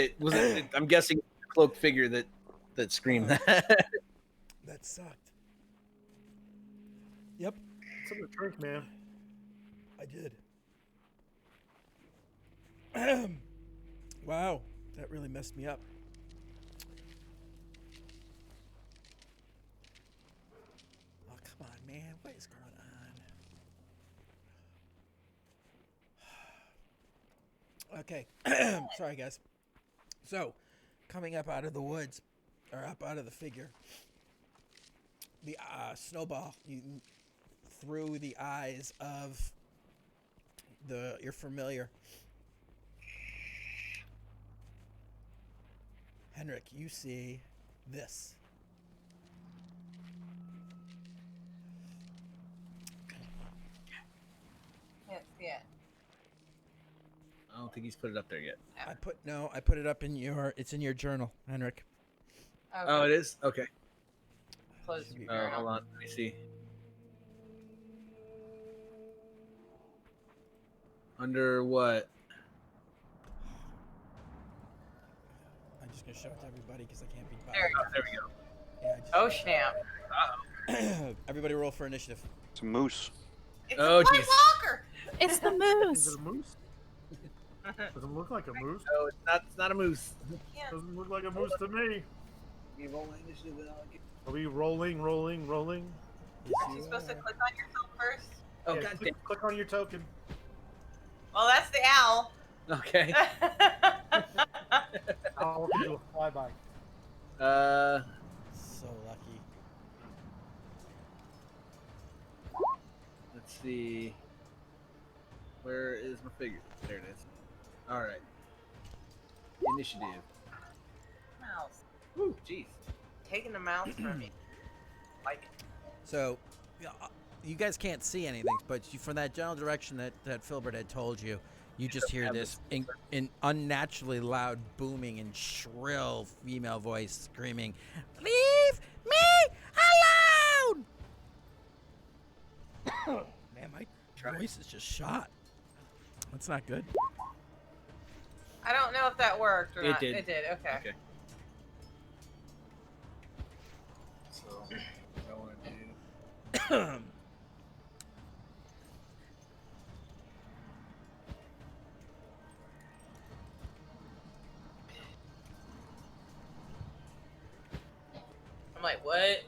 I'm guessing the cloaked figure that screamed that. That sucked. Yep, Something to drink, man. I did. Wow, that really messed me up. Oh, come on, man. What is going on? Okay. Sorry, guys. So, coming up out of the woods, or up out of the figure, the Snowball, through the eyes of your familiar. Henrik, you see this. Can't see it. I don't think he's put it up there yet. I put it up in it's in your journal, Henrik. Okay. Oh, it is? Okay. Close Should your be- journal. Hold on. Let me see. Under what? I'm just gonna show it to everybody because I can't be There bothered. There we go. Yeah, Oh, snap. everybody roll for initiative. It's a moose. It's Oh, a White jeez. Walker! It's the Is moose. it a moose? Doesn't look like a moose. No, it's not a moose. Yeah. Doesn't look like a moose to me. You roll initiative, then I'll get- Are we rolling? Aren't you supposed to click on yourself first? Oh, Yeah, god click on your token. Well, that's the owl. damn. Okay. I'll do a flyby. So lucky. Let's see. Where is my figure? There it is. All right. Initiative. Mouse. Woo, jeez. Taking the mouse from me. Like it. So, you guys can't see anything, but from that general direction that Filbert had told you, you just hear this in unnaturally loud, booming, and shrill female voice screaming, "Leave me alone!" Man, my voice is just shot. That's not good. I don't know if that worked or It not. did. It did. Okay. Okay. So, what I want to do. I'm like, what?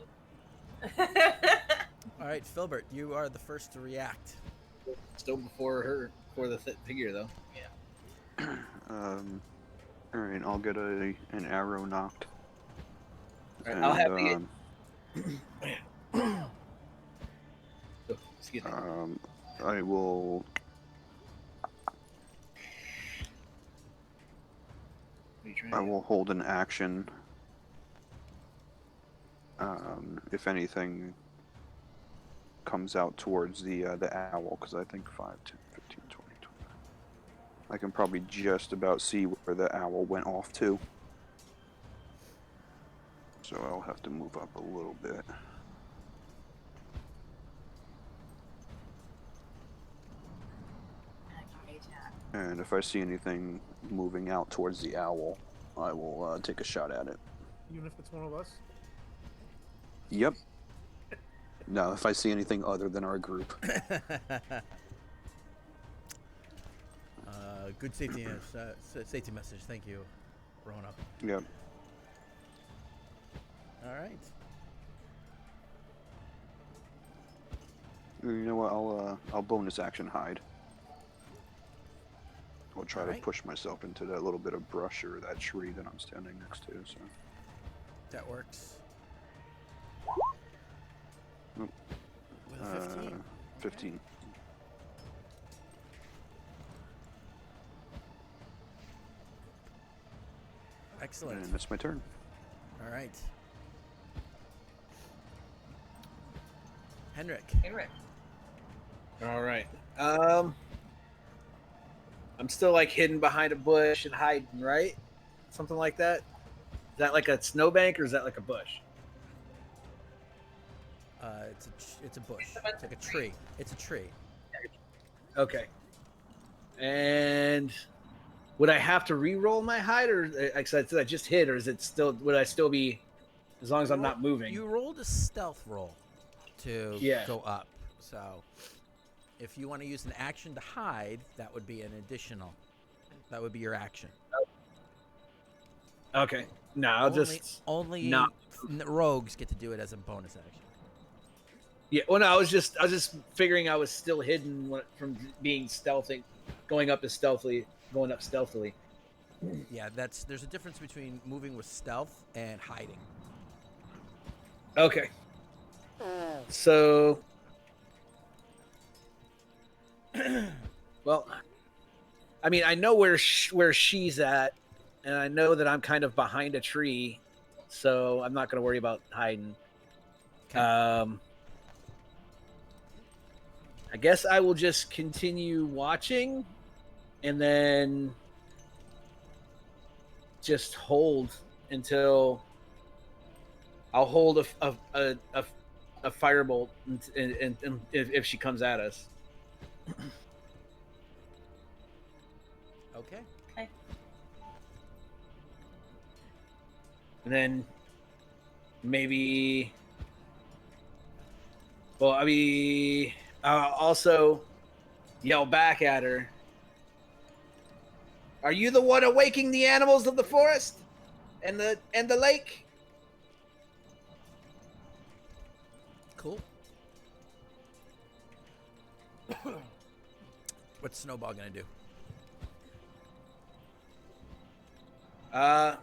All right, Filbert, you are the first to react. Still before the figure though. All right, I'll get an arrow knocked. All right, I'll have And, oh, excuse me. I will. I will hold an action. If anything comes out towards the owl, because I think 5, 10, 15, 20, 25. I can probably just about see where the owl went off to. So I'll have to move up a little bit. And if I see anything moving out towards the owl, I will take a shot at it. Even if it's one of us. Yep. No, if I see anything other than our group. Good safety safety message. Thank you, Rona. Yep. All right. You know what? I'll bonus action hide. I'll try to Alright. push myself into that little bit of brush or that tree that I'm standing next to. So. That works. Nope. With a 15. 15. Excellent. And that's my turn. All right. Henrik. Henrik. All right. I'm still like hidden behind a bush and hiding, right? Something like that. Is that like a snowbank or is that like a bush? It's a bush. It's like a tree. It's a tree. Okay. And would I have to re-roll my hide, or like I said, I just hid, or is it still? Would I still be, as long as I'm not moving? You rolled a stealth roll to go up. So if you want to use an action to hide, that would be an additional. That would be your action. Okay. No, I'll only not. rogues get to do it as a bonus action. Yeah. Well, no, I was just figuring I was still hidden from being stealthy, going up stealthily. Yeah, there's a difference between moving with stealth and hiding. Okay. So, well, I mean, I know where she's at, and I know that I'm kind of behind a tree, so I'm not going to worry about hiding. Okay. I guess I will just continue watching, and then just hold until I'll hold a firebolt, and if she comes at us. Okay. And then maybe, well, I mean, also yell back at her. Are you the one awaking the animals of the forest and the lake? Cool. What's Snowball gonna do? I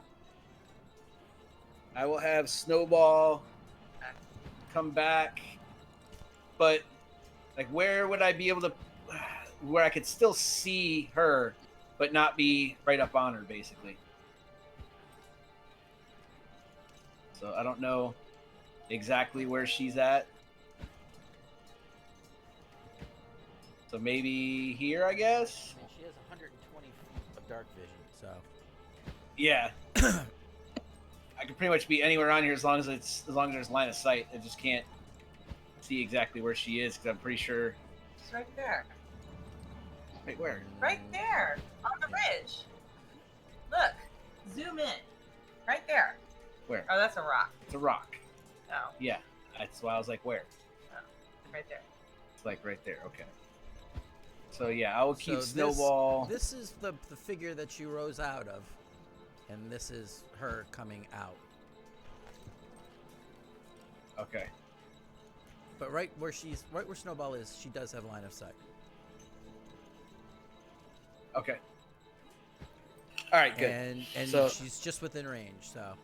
will have Snowball come back, but like, where would I be able to, where I could still see her, but not be right up on her, basically. So I don't know exactly where she's at. So maybe here, I guess. I mean, she has 120 feet of dark vision, so. Yeah. I could pretty much be anywhere on here as long as there's line of sight. I just can't see exactly where she is because I'm pretty sure. She's right there. Wait, where? Right there. On the ridge. Look. Zoom in. Right there. Where? Oh, that's a rock. It's a rock. Oh, Yeah. That's why I was like, where? right there. It's like right there. Okay. So yeah, I will keep So Snowball. This is the figure that she rose out of, and this is her coming out. Okay. But right where Snowball is, she does have line of sight. Okay. All right. Good. And So- she's just within range. So,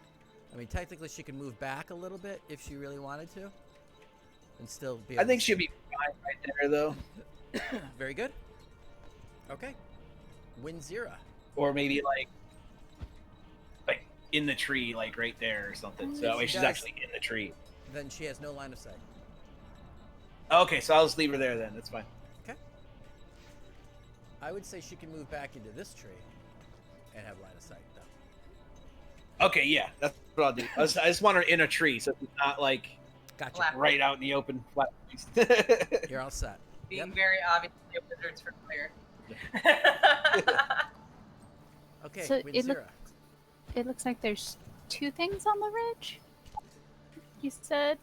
I mean, technically, she can move back a little bit if she really wanted to, and still be. I think she'll be fine right there, though. Very good. Okay. Win-Zera. Or maybe like in the tree, like right there or something. So that way She she's does. actually in the tree. Then she has no line of sight. Okay, so I'll just leave her there then. That's fine. I would say she can move back into this tree and have line of sight, though. Okay, yeah, that's what I'll do. I just want her in a tree, so it's not like Gotcha. Flat. right out in the open. Flat. You're all set. Being Yep. very obviously a wizard's for clear. Okay, So it Winzira. It looks like there's 2 things on the ridge. You said.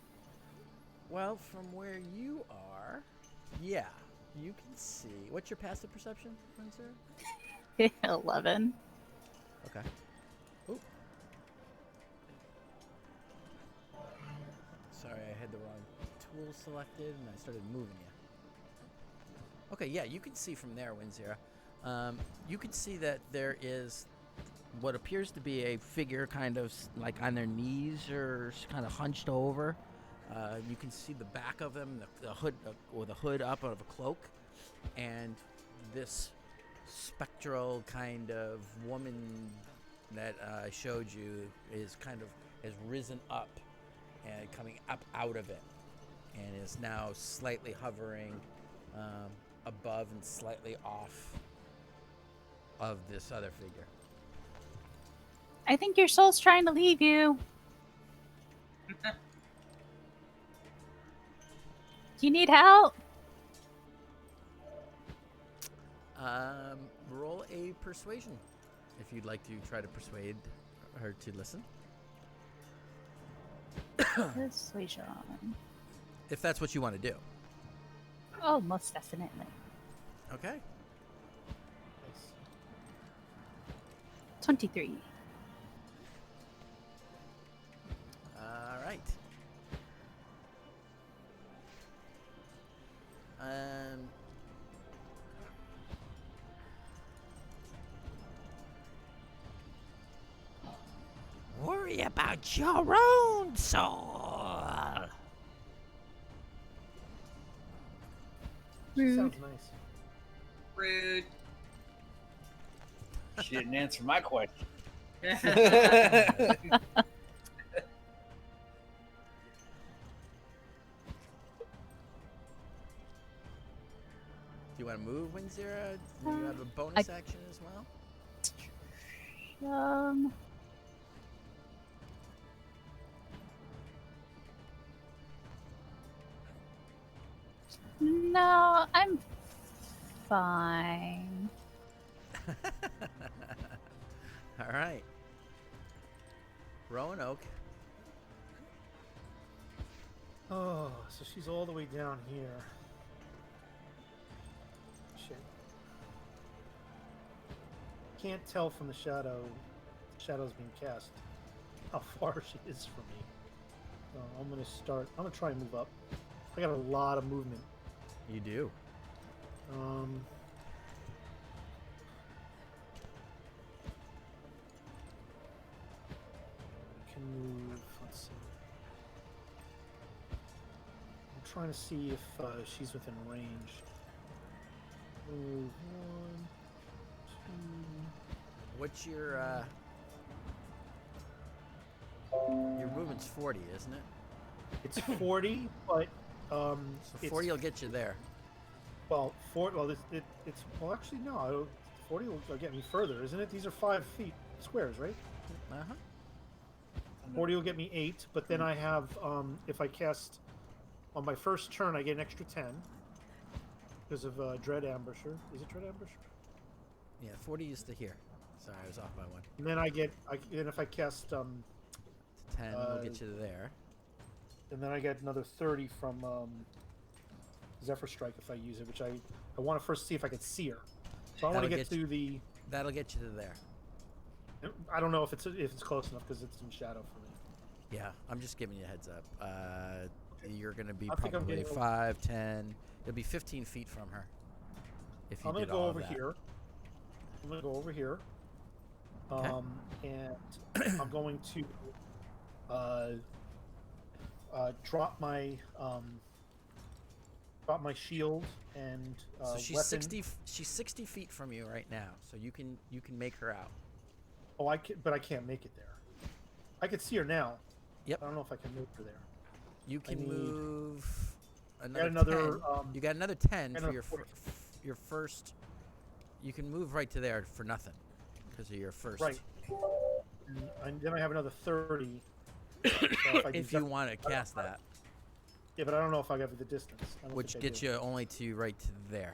Well, from where you are, yeah, you can see. What's your passive perception, Winzira? 11. Okay. Oop. Sorry, I had the wrong tool selected and I started moving you. Okay, yeah, you can see from there, Winzira. You can see that there is what appears to be a figure kind of like on their knees or kind of hunched over. You can see the back of them, the hood, or the hood up out of a cloak, and this spectral kind of woman that I showed you is kind of has risen up and coming up out of it, and is now slightly hovering above and slightly off of this other figure. I think your soul's trying to leave you. Do you need help? Roll a persuasion if you'd like to try to persuade her to listen. Persuasion. If that's what you want to do. Oh, most definitely. Okay. Nice. 23. All right. Worry about your own soul. Sounds nice. Rude. She didn't answer my question. Do you want to move, Winzira? Do you have a bonus action as well? No, I'm fine. All right. Roanoke. Oh, so she's all the way down here. Shit. Can't tell from the shadows being cast, how far she is from me. So I'm gonna try and move up. I got a lot of movement. You do. Can move. Let's see. I'm trying to see if she's within range. Move 1, 2. What's your movement's 40, isn't it? It's 40, but So it's 40 will get you there. well, it's well actually no, 40 will get me further, isn't it? These are 5 feet squares, right? Uh-huh. 40 will get me 8, but then I have if I cast on my first turn, I get an extra 10 because of Dread Ambusher. Is it Dread Ambusher? Yeah, 40 is to here. Sorry, I was off by 1. And then then if I cast 10 will get you to there. and then I get another 30 from Zephyr Strike if I use it, which I want to first see if I can see her. So I want to That'll get get to the. That'll get you to there. I don't know if it's close enough because it's in shadow for me. Yeah, I'm just giving you a heads up. You're going to be I think I'm probably getting 5, 10. You'll be 15 feet from her. If you I'm gonna did go all over of that. here. I'm gonna go over here. Okay. And I'm going to drop my shield and So she's weapon. She's 60 feet from you right now. So you can make her out. Oh, but I can't make it there. I can see her now. Yep. I don't know if I can move her there. You can need- move Got another 10. another. You got another 10 for another your 40. your first. You can move right to there for nothing because of your first. Right. And then I have another 30. So if I If do you want to cast that, Yeah, but I don't know if I have the distance. I don't which think I gets do. you only to right to there.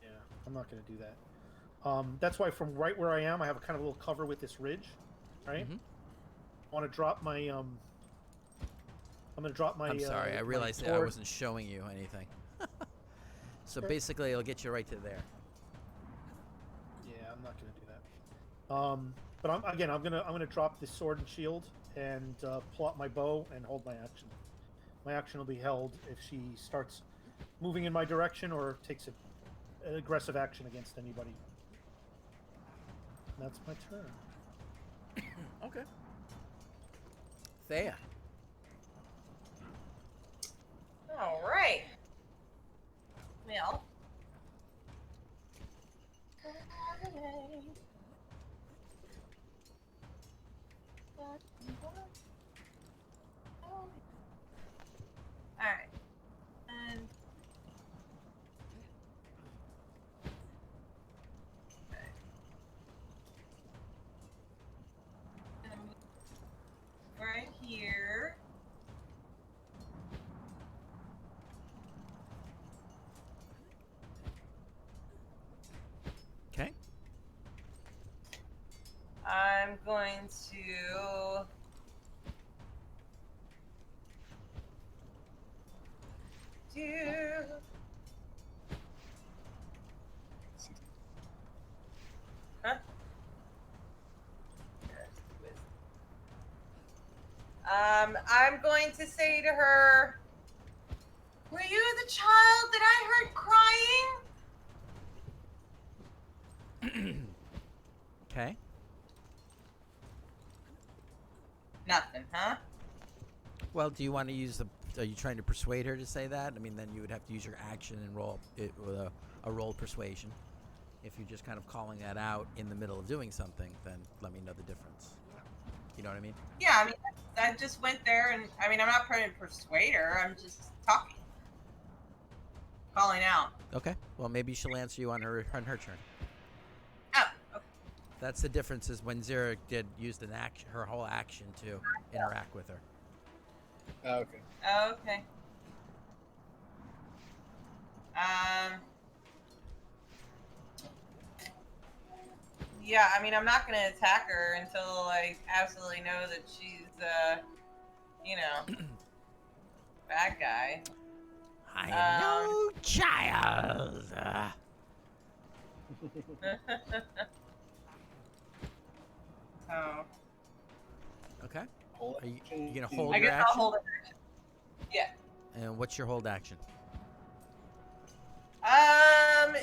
Yeah. I'm not going to do that. That's why from right where I am, I have a kind of little cover with this ridge, right? Mhm. I want to drop my. I'm going to drop my. I'm sorry, I my realized that I sword. wasn't showing you anything. So basically, it'll get you right to there. Yeah, I'm not going to do that. But I'm gonna drop this sword and shield and pull out my bow and hold my action. My action will be held if she starts moving in my direction or takes an aggressive action against anybody. And that's my turn. Okay. Thea. All right. Well. All right. And right here. Okay. I'm going to do. Huh? I'm going to say to her, "Were you the child that I heard crying?" Okay. Nothing, huh? Well, do you want to use the? Are you trying to persuade her to say that? I mean, then you would have to use your action and roll it with a roll persuasion. If you're just kind of calling that out in the middle of doing something, then let me know the difference. You know what I mean? Yeah, I mean, I just went there, and I mean, I'm not trying to persuade her. I'm just talking, calling out. Okay. Well, maybe she'll answer you on her turn. Oh, okay. That's the difference is when Zira did used an action, her whole action to interact with her. Okay. Okay. Yeah, I mean, I'm not gonna attack her until I absolutely know that she's, bad guy. I am no child. So, Okay. Hold Are you action gonna to- hold I your guess action? I'll hold it. Yeah. And what's your hold action?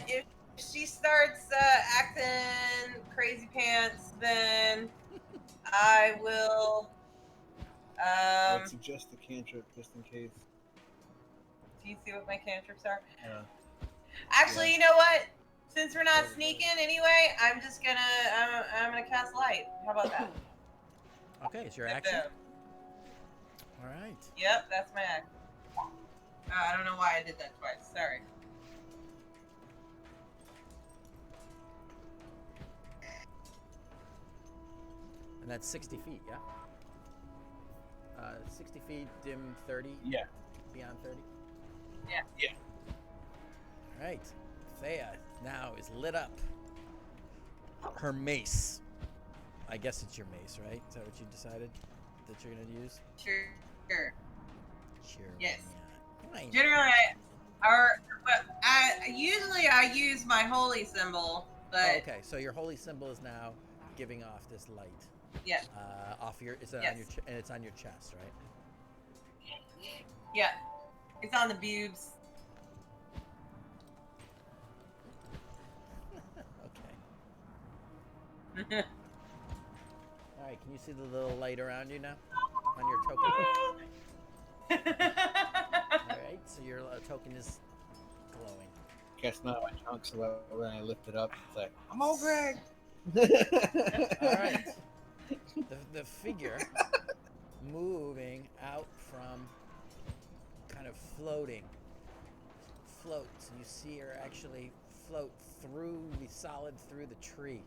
If she starts acting crazy pants, then I will. I would suggest the cantrip just in case. Do you see what my cantrips are? Yeah. Actually, Yeah. you know what? Since we're not sneaking anyway, I'm just gonna I'm gonna cast light. How about that? Okay, it's your action. All right. Yep, that's my action. I don't know why I did that twice. Sorry. And that's 60 feet, yeah? 60 feet, dim 30? Yeah. Beyond 30? Yeah. Yeah. All right. Thea now is lit up. Her mace. I guess it's your mace, right? Is that what you decided that you're going to use? Sure. Sure. Yes. Why not? Generally, usually I use my holy symbol, but Oh, okay, so your holy symbol is now giving off this light. yeah, Off your, is it Yes. on your, and it's on your chest, right? yeah, it's on the boobs. Okay. All right, can you see the little light around you now on your token? All right, so your token is glowing. Guess not my chunks, so when I lift it up, it's like, I'm all Greg. All right. The figure moving out from kind of floats, and you see her actually float through the tree.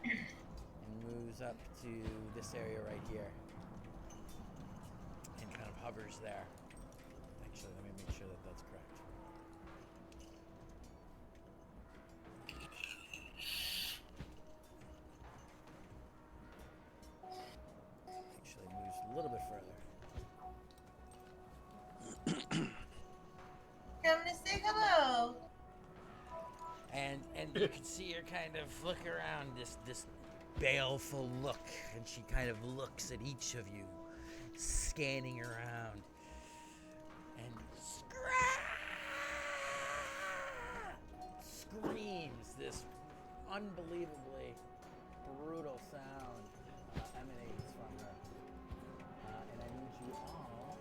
And moves up to this area right here. And kind of hovers there. Actually, let me make sure that that's correct. You can see her kind of look around, this baleful look, and she kind of looks at each of you, scanning around, and screams this unbelievably brutal sound emanates from her. And I need you all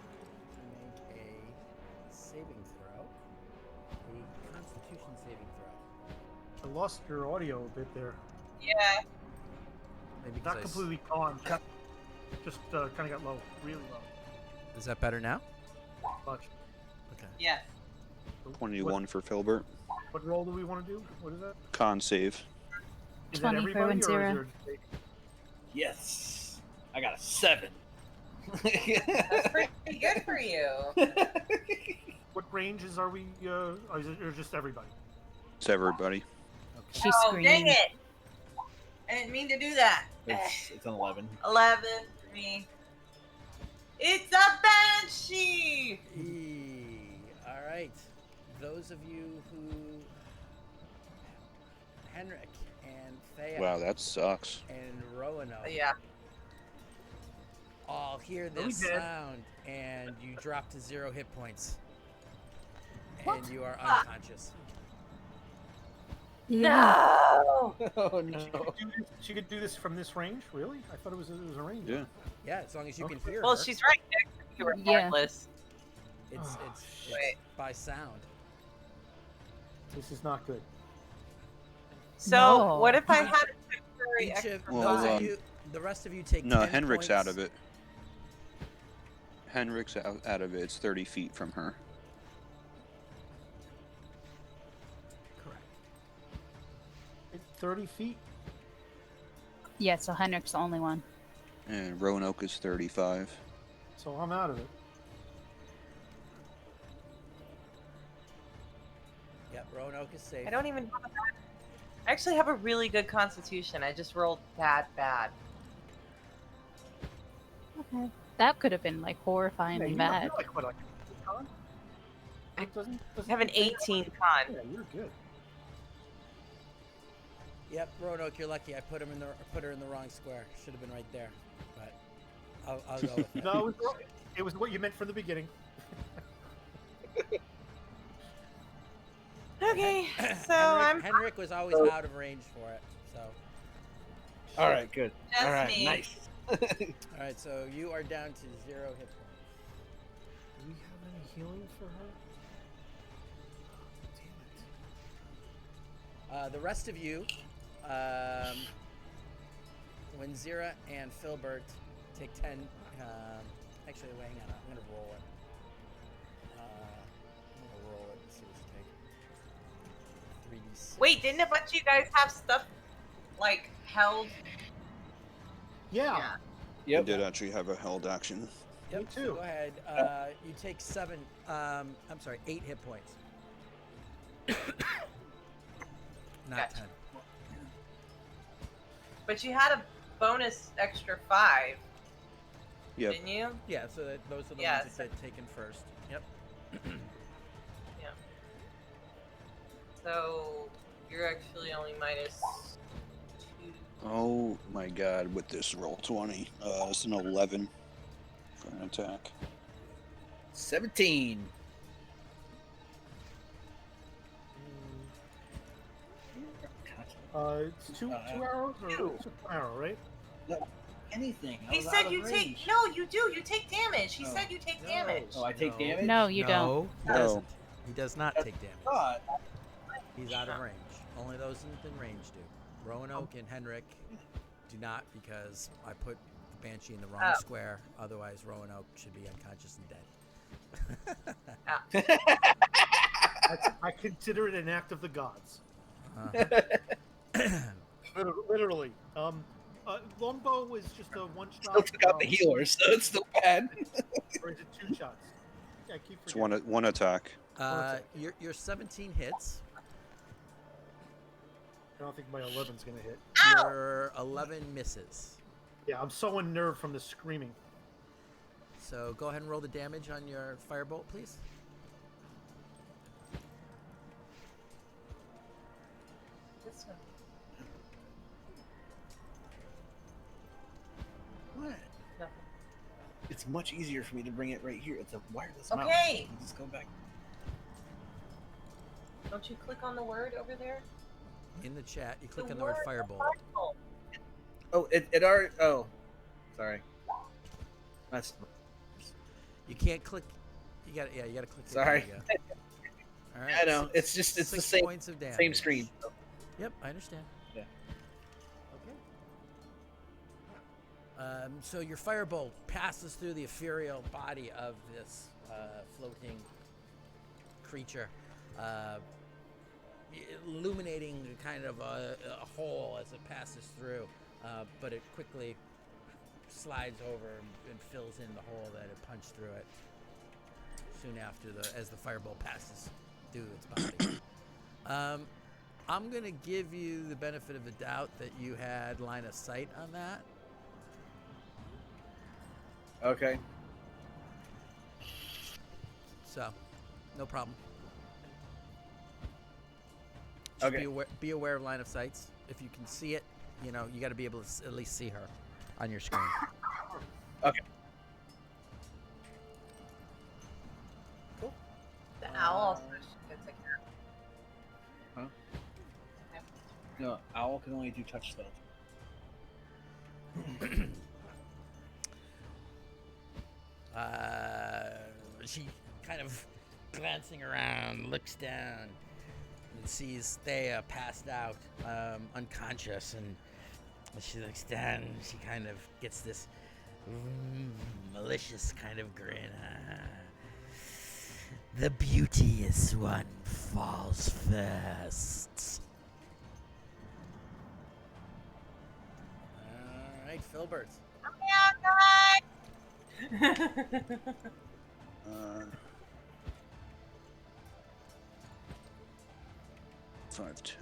to make a saving throw, a Constitution saving throw. I lost your audio a bit there. Yeah. Maybe 'cause Not I s- completely gone. Just kind of got low, really low. Is that better now? Much. Yes. What, 21 for Filbert. what roll do we want to do? What is that? Con save. Is 20 that for everybody, or 10. is there... Yes. I got a 7. That's pretty good for you. What ranges are we? Or just everybody? It's everybody. She Oh, screamed. dang it. I didn't mean to do that. It's an 11. 11 for me. It's a banshee! All right. Those of you who Henrik and Thea Wow, that sucks. and Roanoke Yeah. all hear Are we this dead? sound, and you drop to 0 hit points, What? and you are unconscious. No! Oh no. She could do this from this range, really? I thought it was a range. Yeah. Yeah, as long as you can Okay. hear Well, her. she's right next to you Yeah. regardless. It's Oh, shit. by sound. This is not good. So, No. what if I had a temporary Each extra of Well, those of um, you, the rest of you take No, 10 Henrik's points. out of it. Henrik's out of it. It's 30 feet from her. Correct. 30 feet? Yeah, so Henrik's the only one. And Roanoke is 35. So I'm out of it. Yep, Roanoke is safe. I don't even have I actually have a really good constitution. I just rolled bad. Okay. That could have been like Yeah, horrifyingly you're bad. like what? Con? It doesn't I have an 18 con. Yeah, you're good. Yep, Roanoke, you're lucky. I put her in the wrong square. Should have been right there, but I'll go with it. No, it was what you meant from the beginning. Okay, so I'm Henrik was always out of range for it. So, All right, good. Just All right, me. nice. all right. So you are down to 0 hit points. Do we have any healing for her? Damn it. The rest of you, when Zira and Filbert take 10. Actually, wait, hang on. I'm gonna roll it. I'm gonna roll it and see what you take. 3d6. Wait, didn't a bunch of you guys have stuff like held? Yeah. You Yep. did actually have a held action. Yep. Me So too. go ahead. You take 8 hit points. Not Gotcha. 10. But you had a bonus extra 5, Yep. didn't you? Yeah. So those are the Yeah, ones that get taken first. Yep. So you're actually only minus 2. Oh my god, with this roll 20. It's an 11 for an attack. 17. It's two arrows or two. it's an arrow, right? Anything. I He was out said of you range. take. No, you do. You take damage. He Oh. said you take No. damage. Oh, I take damage? No, you don't. No, he No. doesn't. He does not That's- take damage. God. He's out of range. Only those within range do. Roanoke and Henrik do not, because I put the Banshee in the wrong Oh. square. Otherwise, Roanoke should be unconscious and dead. I consider it an act of the gods. Uh-huh. Literally. Longbow was just a one shot. Still took out the healer, so it's still bad. Or is it 2 shots? I keep It's forgetting. one attack. Your 17 hits. I don't think my 11's gonna hit. Your 11 misses. Yeah, I'm so unnerved from the screaming. So go ahead and roll the damage on your firebolt, please. This this one. What? Nothing. It's much easier for me to bring it right here. It's a wireless mouse. Okay. You just go back. Don't you click on the word over there? In the chat, you click on the word Firebolt. Firebolt. Oh, it already. Oh, sorry. That's. You can't click. You gotta click. it. Sorry. There you go. All right. I know. It's just it's the 6 same points of damage. same screen. Yep, I understand. Yeah. Okay. So your firebolt passes through the ethereal body of this floating creature, illuminating kind of a hole as it passes through, but it quickly slides over and fills in the hole that it punched through it soon after as the firebolt passes through its body. I'm gonna give you the benefit of the doubt that you had line of sight on that. Okay. So, no problem. Just Okay. be aware of line of sights. If you can see it, you got to be able to at least see her on your screen. Okay. Cool. The owl also gets a cat. Huh? No, owl can only do touch spells. She kind of glancing around, looks down, and sees Thea passed out, unconscious, and she looks down and she kind of gets this malicious kind of grin. The beauteous one falls first. All right, Filbert. Yeah, guys. 5, 10.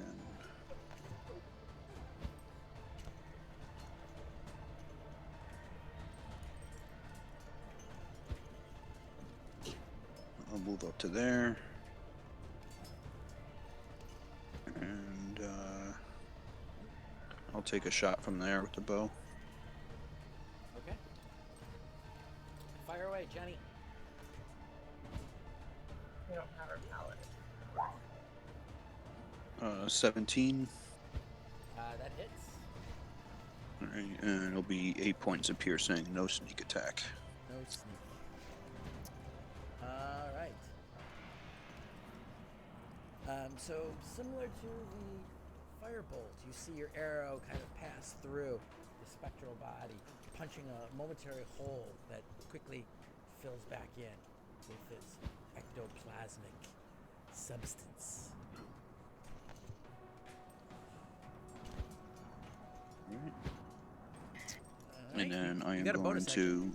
I'll move up to there. And I'll take a shot from there with the bow. Okay. Fire away, Johnny. We don't have our palette. 17. That hits. Alright, and it'll be 8 points of piercing, no sneak attack. No sneak. All right. So similar to the firebolt, you see your arrow kind of pass through the spectral body, punching a momentary hole that quickly fills back in with its ectoplasmic substance. And then I You am got a going bonus to...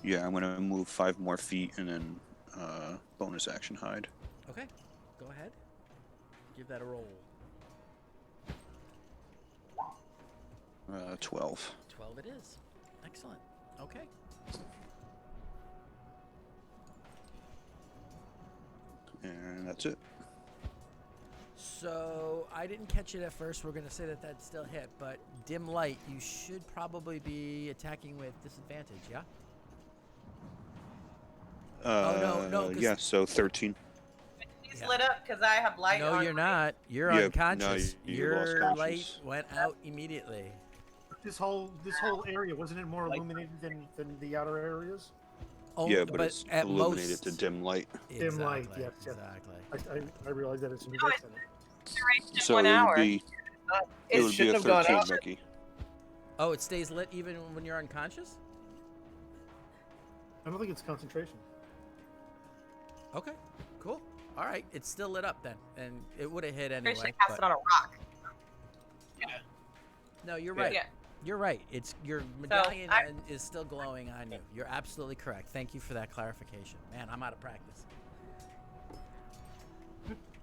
Yeah, I'm going to move 5 more feet and then bonus action hide. Okay, go ahead. Give that a roll. 12. 12 it is. Excellent. Okay. And that's it. So I didn't catch it at first. We're going to say that that still hit, but dim light, you should probably be attacking with disadvantage, yeah? no, 'cause- Yeah, so 13. He's Yeah. lit up because I have light No, on. you're not. You're Yeah, unconscious. no, you lost Your conscious. light went out immediately. This whole area, wasn't it more illuminated than the outer areas? Oh, Yeah, but it's at illuminated most, to dim light. Dim light, Exactly, yes, yes. Exactly. I realize that it's new No, dice in it. Duration So 1 it hour. would be, it It would be shouldn't a have gone 13, out. Becky. Oh, it stays lit even when you're unconscious? I don't think it's concentration. Okay, cool. All right, it's still lit up then, and it would have hit I anyway. should cast it but- on a rock. No, you're Yeah. right. Yeah. You're right. It's your medallion I- is still glowing on you. You're absolutely correct. Thank you for that clarification. Man, I'm out of practice.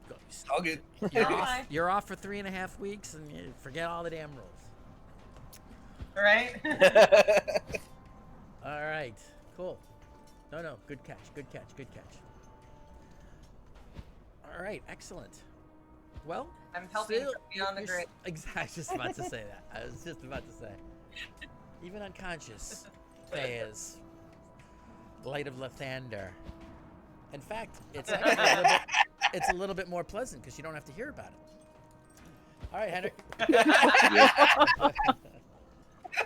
Go. All good. You're Fine. off. You're off for 3.5 weeks, and you forget all the damn rules. Right? All right, cool. No, good catch. Good catch. Good catch. All right, excellent. Well, I'm helping still, from beyond the grid. I was just about to say that. I was just about to say. Even unconscious, Thea's Light of Lathander. In fact, it's actually a little bit more pleasant because you don't have to hear about it. All right, Henrik.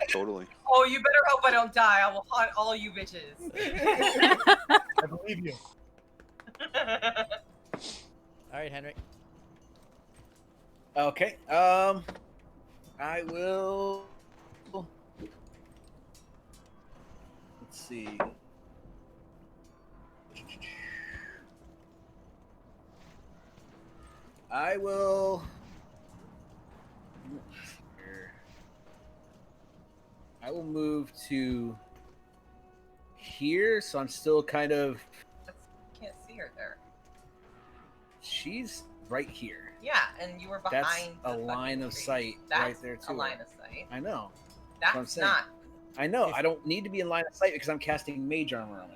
Totally. Oh, you better hope I don't die. I will haunt all you bitches. I believe you. All right, Henrik. Okay. I will. Let's see. I will. I will move to here, so I'm still kind of. Can't see her there. She's right here. Yeah, and you were behind. That's a the line fucking of tree. sight That's right there too. a line of sight. I know. what I'm That's saying. not. I know. I don't need to be in line of sight because I'm casting mage armor on Oh.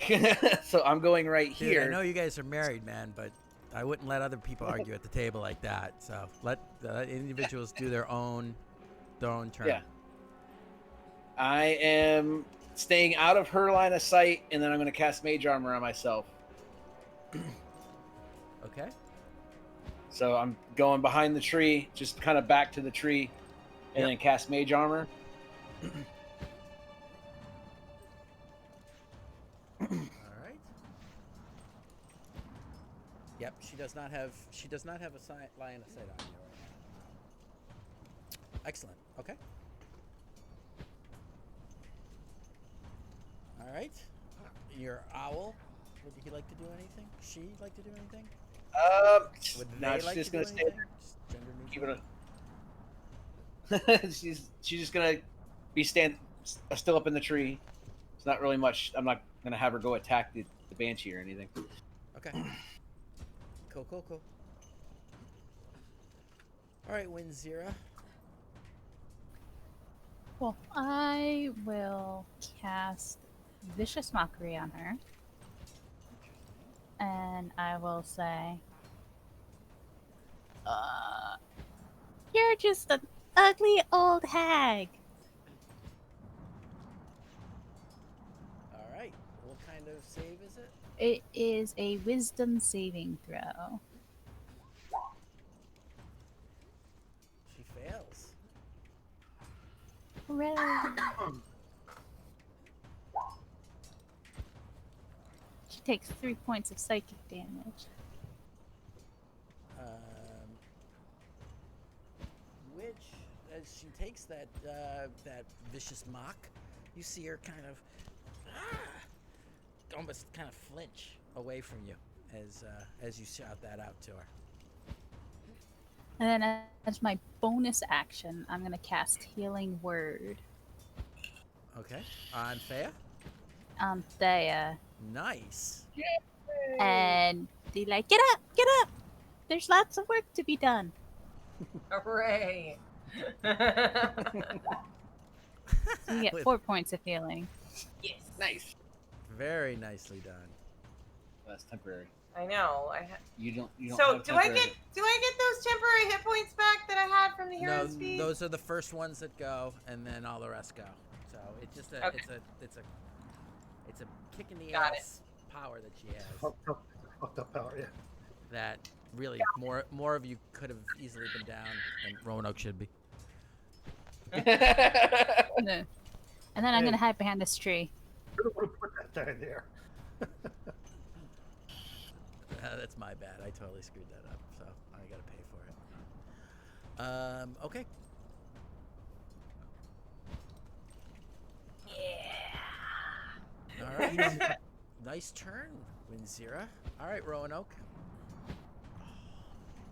myself. So I'm going right Dude, here. I know you guys are married, man, but I wouldn't let other people argue at the table like that. So let the individuals do their own turn. Yeah. I am staying out of her line of sight, and then I'm going to cast mage armor on myself. Okay. So I'm going behind the tree, just kind of back to the tree, and then cast mage armor. All right. Yep, she does not have a line of sight on you right now. Excellent. Okay. All right. Your owl. Would he like to do anything? She like to do anything? Would No, they she's like just to gonna do stay. anything? Just gender Keep neutral? it. She's just gonna be still up in the tree. It's not really much. I'm not gonna have her go attack the banshee or anything. Okay. Cool. All right, Winzira. Well, I will cast Vicious Mockery on her. And I will say, you're just an ugly old hag. All right. What kind of save is it? It is a wisdom saving throw. She fails. Hooray. She takes 3 points of psychic damage. Which, as she takes that vicious mock, you see her kind of almost kind of flinch away from you as you shout that out to her. And then as my bonus action, I'm going to cast Healing Word Okay. On Thea. on Thea. Nice. And be like, get up! There's lots of work to be done. Hooray! So you get With- 4 points of healing. Yes. Nice. Very nicely done. That's temporary. I know. You don't. So have do I temporary. get those temporary hit points back that I had from the No, hero's feed? those are the first ones that go, and then all the rest go. So it's just Okay. it's a kick in the Got it. ass power that she has. Fucked up power, yeah. That really more of you could have easily been down, and Roanoke should be. No. And then I'm going to hide behind this tree. I would have put that down there. That's my bad. I totally screwed that up, so I gotta pay for it. Okay. All right. Nice turn, Winzira. All right, Roanoke.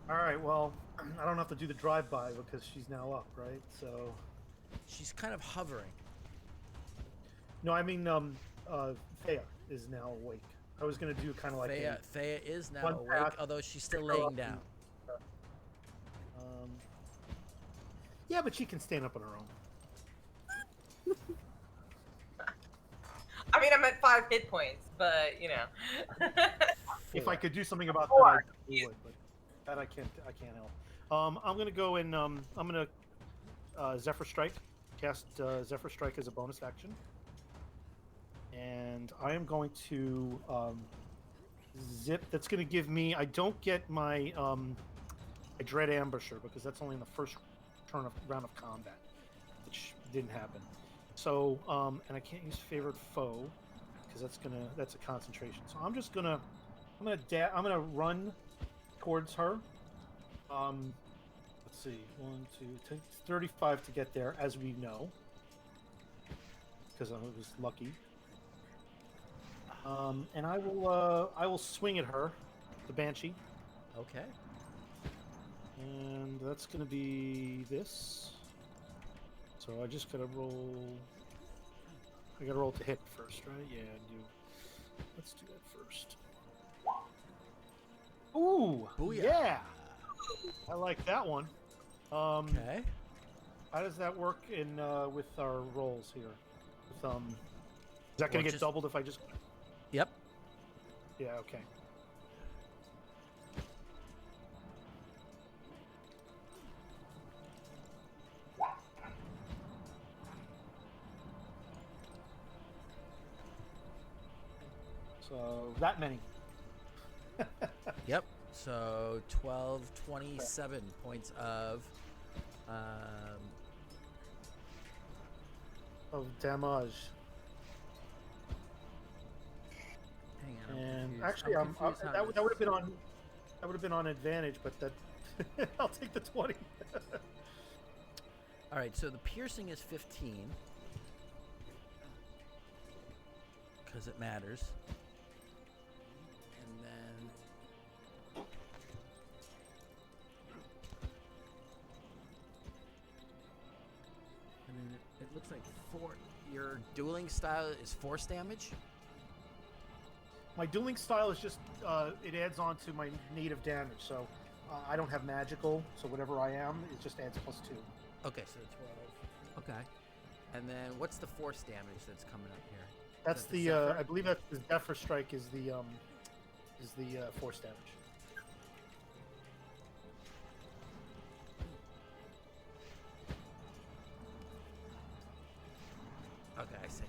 All right, well, I don't have to do the drive-by because she's now up, right? So, She's kind of hovering. no, I mean, Thea is now awake. I was gonna do kind of like Thea is now one awake, path, although she's still pick her laying up down. yeah, but she can stand up on her own. I mean, I'm at 5 hit points, but you know. If I could do something about Four. that, I would. But That I can't help. I'm gonna go and I'm gonna Zephyr Strike, cast Zephyr Strike as a bonus action, and I am going to zip. That's gonna give me. I don't get my I dread ambusher because that's only in the first round of combat, which didn't happen. So and I can't use favorite foe because that's a concentration. So I'm gonna run towards her. Let's see, 1, 2, takes 35 to get there, as we know, because I was lucky. And I will swing at her, the Banshee, Okay. and that's gonna be this. So I just gotta roll. I gotta roll to hit first, right? Yeah, I do. Let's do that first. Ooh, Booyah. yeah, I like that one. Okay. How does that work in with our rolls here? With, is that gonna Well, get just- doubled if I just? Yep. Yeah. Okay. So that many. Yep. So 12, 27 points of Of damage. hang on. I'm And confused. actually, I'm confused how that this- would have been on advantage, but that I'll take the 20. All right, so the piercing is 15 because it matters. And then it looks like your dueling style is force damage. My dueling style is just it adds on to my native damage, so I don't have magical, so whatever I am, it just adds +2. Okay, so 12. Okay. And then what's the force damage that's coming up here? That's that the the Zephyr? I believe that's the Zephyr Strike is the force damage. Okay, I see.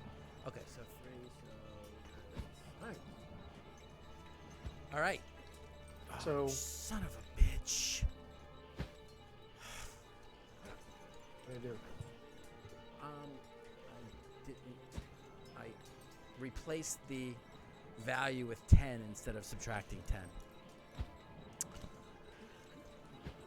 Okay, so 3, so... Alright. Alright. Oh, So- son of a bitch. What do I do? I didn't... I replaced the value with 10 instead of subtracting 10.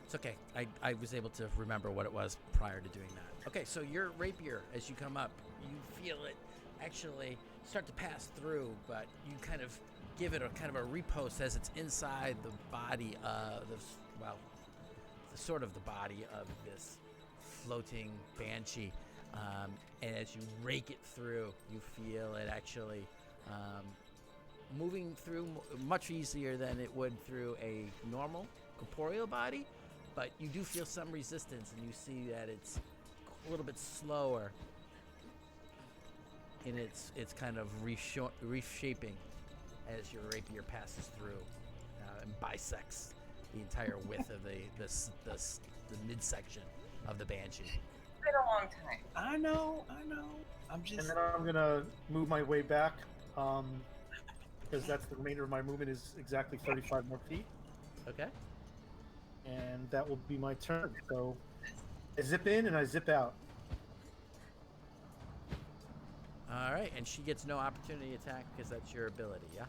It's okay. I was able to remember what it was prior to doing that. Okay, so your rapier, as you come up, you feel it actually start to pass through, but you kind of give it a kind of a riposte as it's inside the body of the sort of the body of this floating banshee. And as you rake it through, you feel it actually moving through much easier than it would through a normal corporeal body. But you do feel some resistance, and you see that it's a little bit slower in its kind of reshaping as your rapier passes through and bisects the entire width of the midsection of the banshee. It's been a long time. I know. I'm just. And then I'm gonna move my way back, because that's the remainder of my movement is exactly 35 more feet, Okay. and that will be my turn. So I zip in and I zip out. All right, and she gets no opportunity attack because that's your ability, yeah?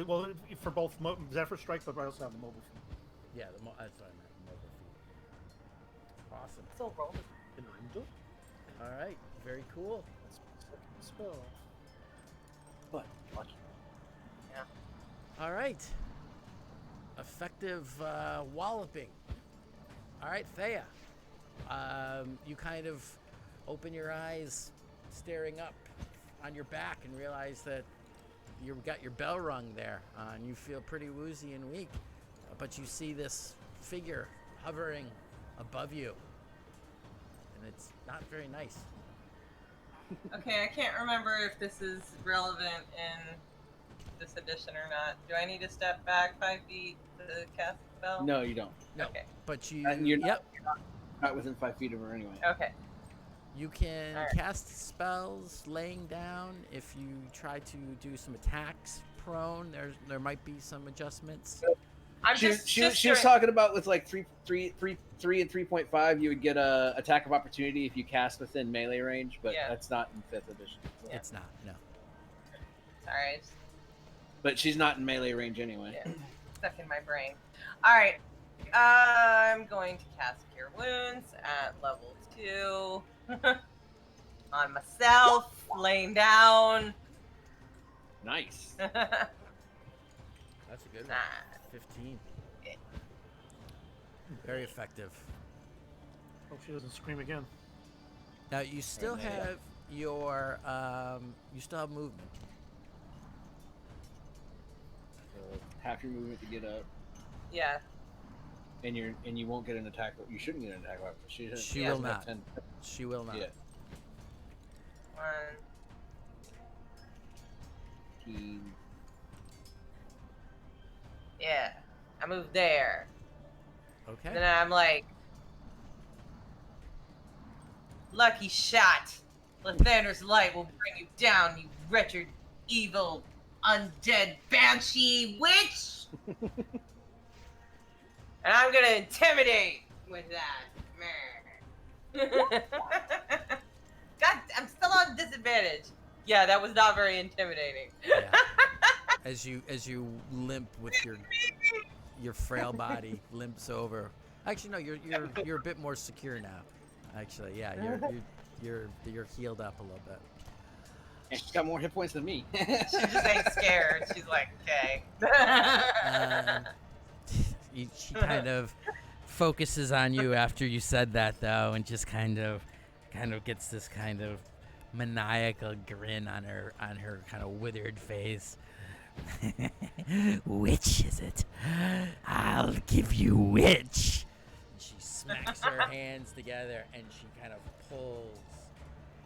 Well, for both Zephyr Strike, but I also have the mobile feat. Yeah, that's what I meant, mobile feet. Awesome. Still roll. And I'm done. All right, very cool. That's my second spell. But lucky. All right. Effective walloping. All right, Thea. You kind of open your eyes, staring up on your back, and realize that you've got your bell rung there, and you feel pretty woozy and weak. But you see this figure hovering above you, and it's not very nice. Okay, I can't remember if this is relevant in this edition or not. Do I need to step back 5 feet to cast spell? No, you don't. No, Okay. but you. And you're Yep. not within 5 feet of her anyway. Okay. You can Alright. cast spells laying down. If you try to do some attacks prone, there might be some adjustments. I'm She was talking about with like 3 and 3.5, you would get a attack of opportunity if you cast within melee range, but Yeah. that's not in 5th edition. Yeah. It's not. No. Sorry, But she's not in melee range anyway. Yeah. Stuck in my brain. All right. I'm going to cast Cure Wounds at level 2 on myself, laying down. Nice. That's a good one. Nah. 15. Very effective. Hope she doesn't scream again. Now you still Right. have your you still have movement. So half your movement to get up, Yeah. and you won't get an attack. You shouldn't get an attack. She She has will no not. 10. She will not. Yeah. 1. 15. Yeah. I moved there. Okay. Then I'm like, lucky shot. Lathander's light will bring you down, you wretched, evil, undead banshee witch. And I'm gonna intimidate with that. God, I'm still on disadvantage. Yeah, that was not very intimidating. Yeah. As you limp with your frail body limps over. Actually, no, you're a bit more secure now. Actually, yeah, you're healed up a little bit. And she's got more hit points than me. She just ain't scared. She's like, okay. She kind of focuses on you after you said that, though, and just kind of gets this kind of maniacal grin on her kind of withered face. Which is it? I'll give you which. And she smacks her hands together and she kind of pulls.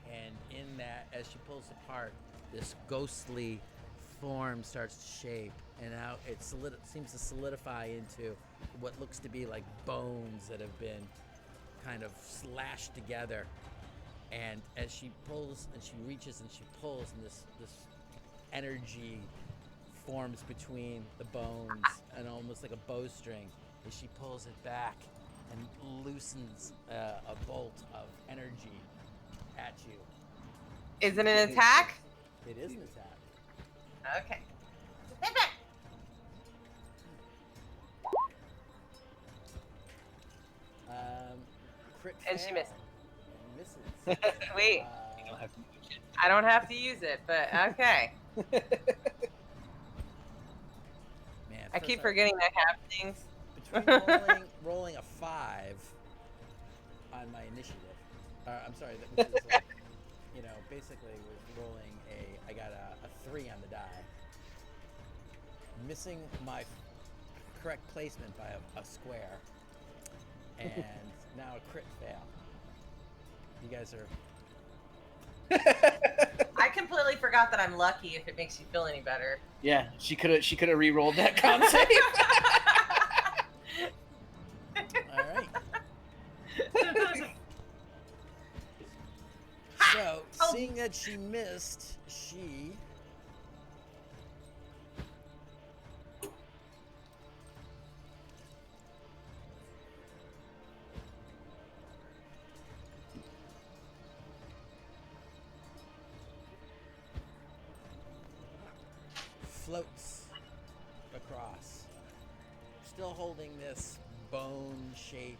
And in that, as she pulls apart, this ghostly form starts to shape. And now it seems to solidify into what looks to be like bones that have been kind of slashed together. And as she pulls and she reaches and she pulls, and this energy forms between the bones and almost like a bowstring as she pulls it back and loosens a bolt of energy at you. Is it an attack? It is an attack. Okay. Crit And she fail. missed. Misses. Wait, You don't have to use it. I don't have to use it, but okay. Man, I first keep forgetting that happenings. Between rolling a 5 on my initiative, I'm sorry, that was like, basically was rolling I got a 3 on the die, missing my correct placement by a square, and now a crit fail. You guys are. I completely forgot that I'm lucky. If it makes you feel any better. Yeah, she could have re-rolled that con save. All right. So, seeing that she missed, she floats across, still holding this bone-shaped,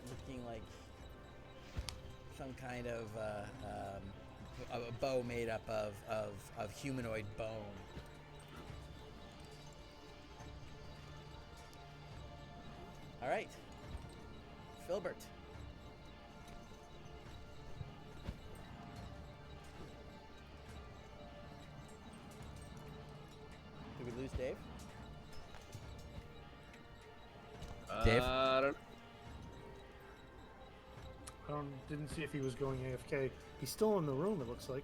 looking like some kind of a bow made up of humanoid bone. All right, Filbert. Did we lose Dave? Dave? Didn't see if he was going AFK. He's still in the room, it looks like.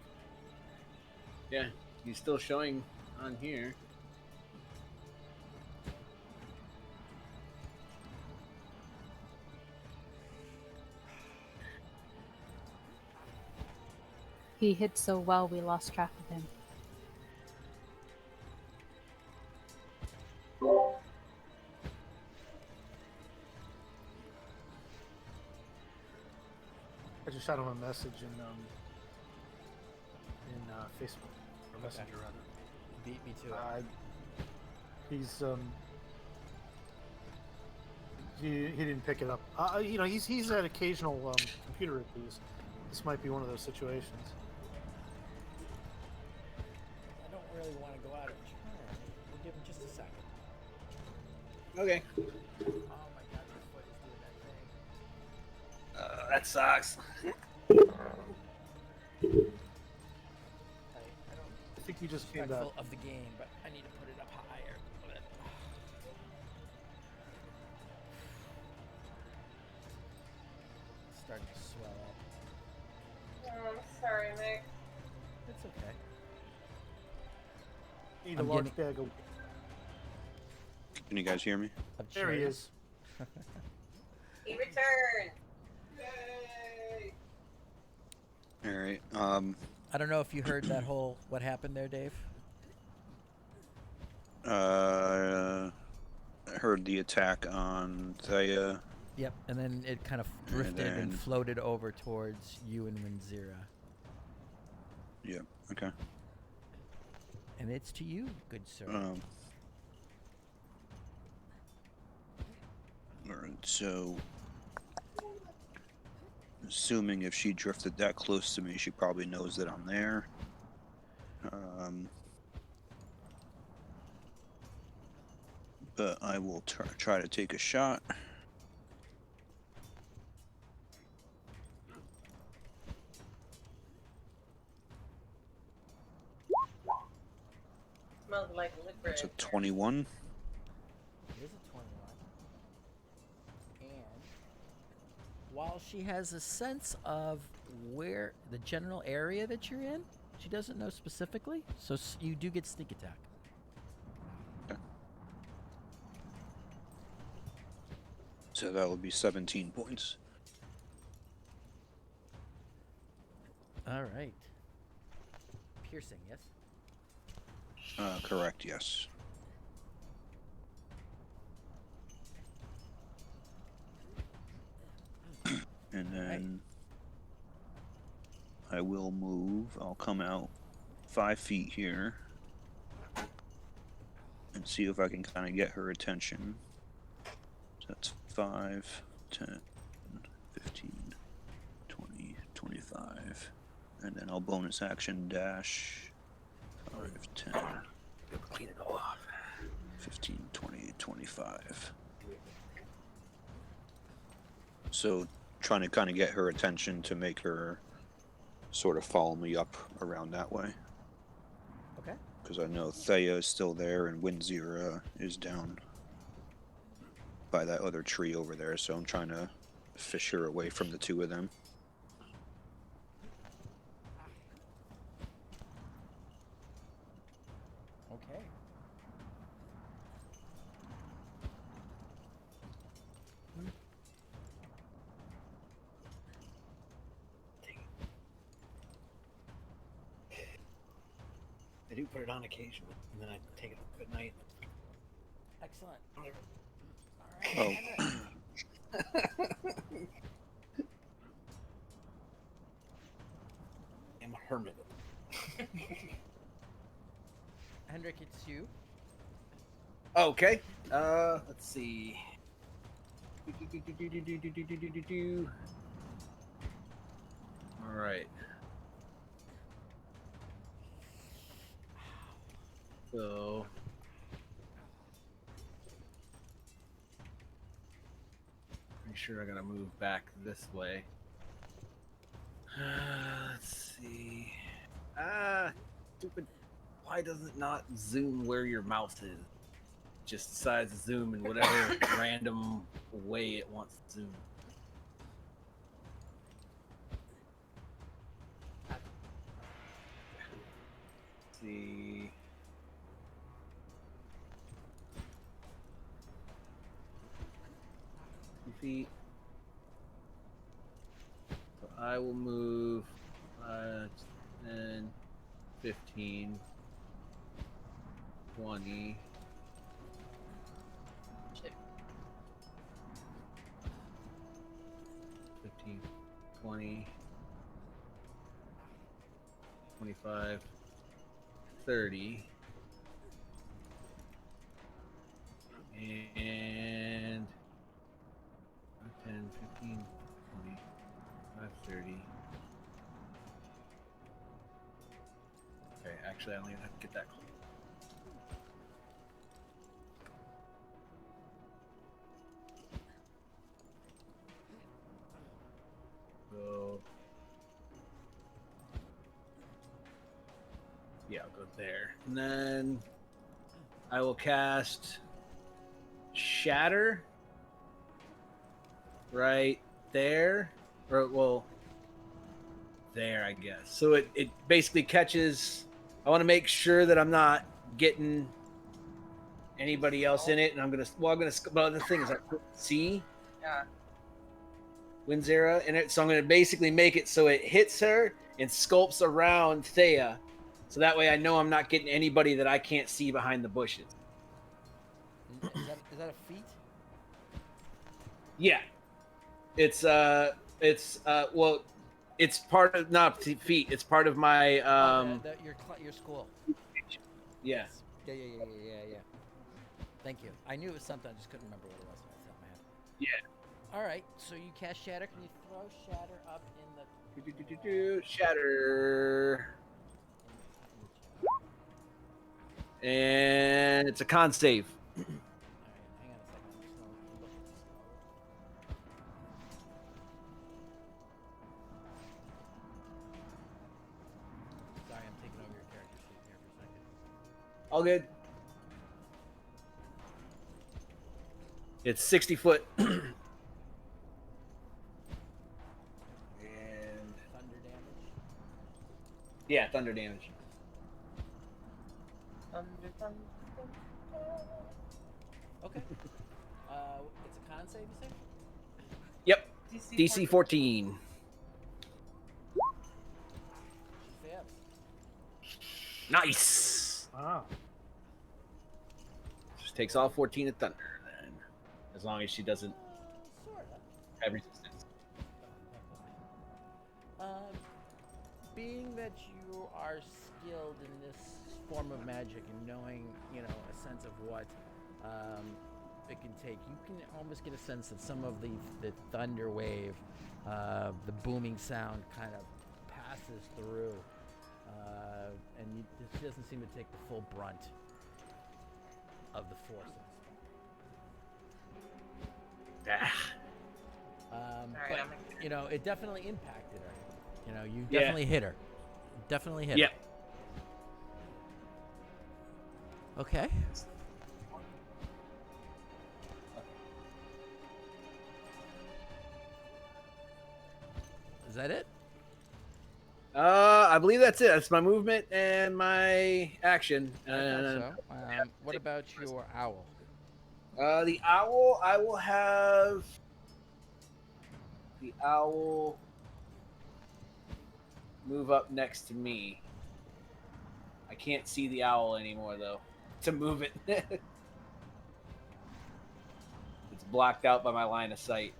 Yeah, he's still showing on here. He hid so well we lost track of him. I just shot him a message in Facebook or Messenger rather. Beat me to it. He's he didn't pick it up. You know, he's had occasional computer issues. This might be one of those situations. I don't really want to go out and turn. We'll give him just a second. Okay. Oh my god, your foot is doing that thing. That sucks. I don't I think he just came back. respectful of the game, but I need to put it up higher. It's starting to swell up. Oh, I'm sorry, Nick. It's okay. Need a I'm large getting- bag of. Can you guys hear me? Of There he cherries. is. He returned. Yay! All right. I don't know if you heard that whole what happened there, Dave. I heard the attack on Thea. Yep, and then it kind of drifted and then- floated over towards you and Winzira. Yep. Okay. And it's to you, good sir. Alright, so assuming if she drifted that close to me, she probably knows that I'm there. But I will try to take a shot. Smells like liquor. That's a in here. 21. It is a 21. And while she has a sense of where the general area that you're in, she doesn't know specifically. So you do get sneak attack. So that will be 17 points. All right. Piercing, yes? Correct, yes. And then I will move. I'll come out 5 feet here and see if I can kind of get her attention. So that's 5, 10, 15, 20, 25. And then I'll bonus action dash 5, 10, Clean it all off. 15, 20, 25. So trying to kind of get her attention to make her sort of follow me up around that way. Okay. Because I know Thea is still there and Winzira is down by that other tree over there, so I'm trying to fish her away from the two of them. Okay. I do put it on occasionally, and then I take it off at night. Excellent. I'm a hermit. Hendrik, it's you. Okay. Let's see. All right. So. Pretty sure I gotta move back this way. Let's see. Stupid. Why does it not zoom where your mouse is? Just decides to zoom in whatever random way it wants to zoom. Let's see. Feet. So I will move 10, 15, 20. Shit. 15, 20, 25, 30. And 10, 15, 20, 25, 30. Okay, actually, I don't even have to get that close. So, yeah, I'll go there. And then I will cast Shatter right there. Or, well, there, I guess. So it basically catches. I want to make sure that I'm not getting anybody else in it. And I'm going to, well, the thing is, I put C. Yeah. Winzera in it, so I'm going to basically make it so it hits her and sculpts around Thea, so that way I know I'm not getting anybody that I can't see behind the bushes. Is that a feat? Yeah, it's well, it's part of not feet. It's part of my your school. yeah. Yeah. Thank you. I knew it was something. I just couldn't remember what it was off the top of my head. Yeah. All right, so you cast Shatter. Can you throw Shatter up in the Shatter? And it's a con save. All right, hang on a second. I'm just gonna look at this code. Sorry, I'm taking over your character sheet here for a second. All good. It's 60 foot. Thunder damage. Yeah, thunder damage. Okay. It's a con save, you say? Yep. DC 14. She fails. Nice. Wow. Just takes all 14 of thunder then. As long as she doesn't Sorta. have resistance. Being that you are skilled in this form of magic and knowing, a sense of what it can take, you can almost get a sense that some of the thunder wave, the booming sound kind of passes through, and it doesn't seem to take the full brunt of the force of the spell. Alright, But it definitely impacted her. You definitely hit her. Definitely hit Yep. her. Okay. Is that it? I believe that's it. That's my movement and my action. I thought so. What about your owl? The owl, I will have the owl move up next to me. I can't see the owl anymore, though, to move it. It's blocked out by my line of sight.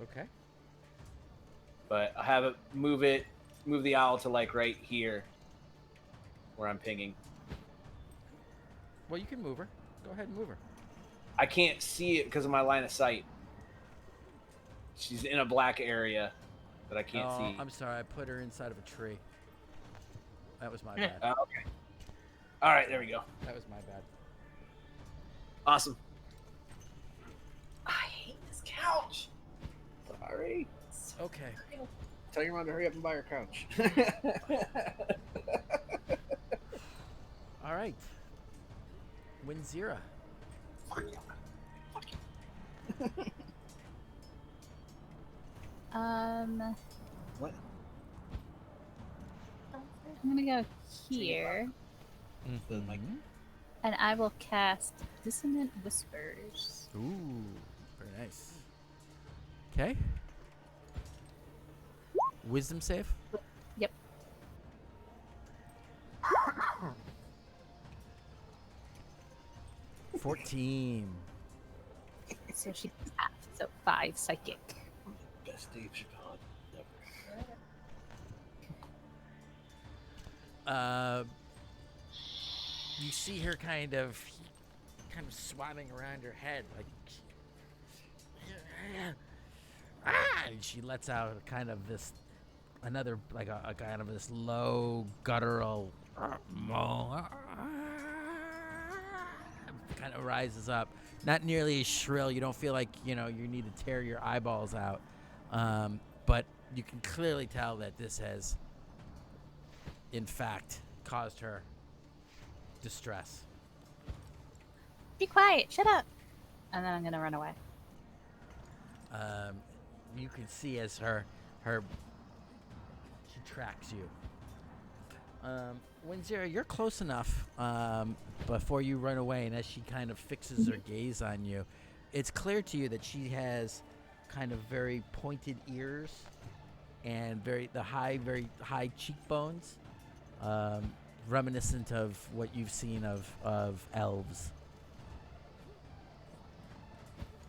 Okay. But I'll have it move the owl to like right here where I'm pinging. Well, you can move her. Go ahead and move her. I can't see it because of my line of sight. She's in a black area that I can't see. I'm sorry. I put her inside of a tree. That was my bad. Okay. All right, there we go. That was my bad. Awesome. I hate this couch. Sorry. Okay. Tell your mom to hurry up and buy her couch. All right. Winzera. What? I'm gonna go here, Mm-hmm. and I will cast Dissonant Whispers. Ooh, very nice. Okay. Wisdom save. Yep. 14. So she does half. So 5 psychic. Best Dave Chappelle ever. You see her kind of swabbing around her head, like, and she lets out kind of this another like a kind of this low guttural moan. Kind of rises up, not nearly as shrill. You don't feel like you need to tear your eyeballs out, but you can clearly tell that this has, in fact, caused her distress. Be quiet. Shut up. And then I'm gonna run away. You can see as she tracks you. Winzira, you're close enough before you run away, and as she kind of fixes her gaze on you, it's clear to you that she has kind of very pointed ears and very high cheekbones, reminiscent of what you've seen of elves.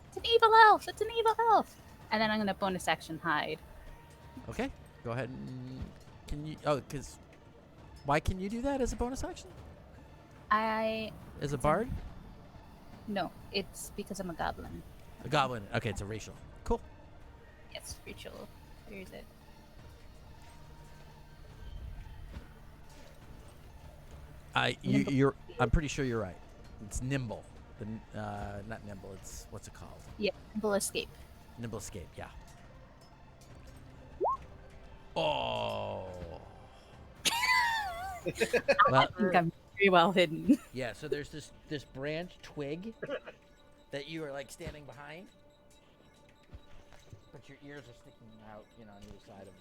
It's an evil elf. It's an evil elf. And then I'm gonna bonus action hide. Okay, go ahead and can you? Oh, because why can you do that as a bonus action? As a bard? No, it's because I'm a goblin. A goblin. Okay, it's a racial. Cool. Yes, Rachel. Where is it? I'm pretty sure you're right. It's nimble. Not nimble. It's what's it called? Yeah, nimble escape. Nimble escape. Yeah. Oh. Well, I think I'm very well hidden. yeah. So there's this branch twig that you are like standing behind, but your ears are sticking out, on either side of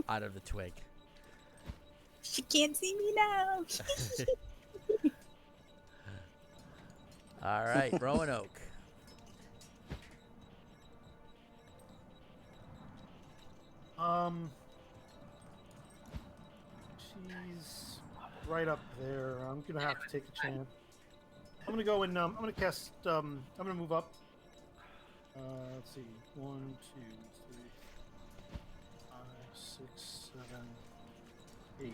out of the twig. She can't see me now. All right, Roanoke. She's right up there. I'm gonna have to take a chance. I'm gonna go and I'm gonna cast. I'm gonna move up. Let's see. 1, 2, 3, 5, 6, 7, 8.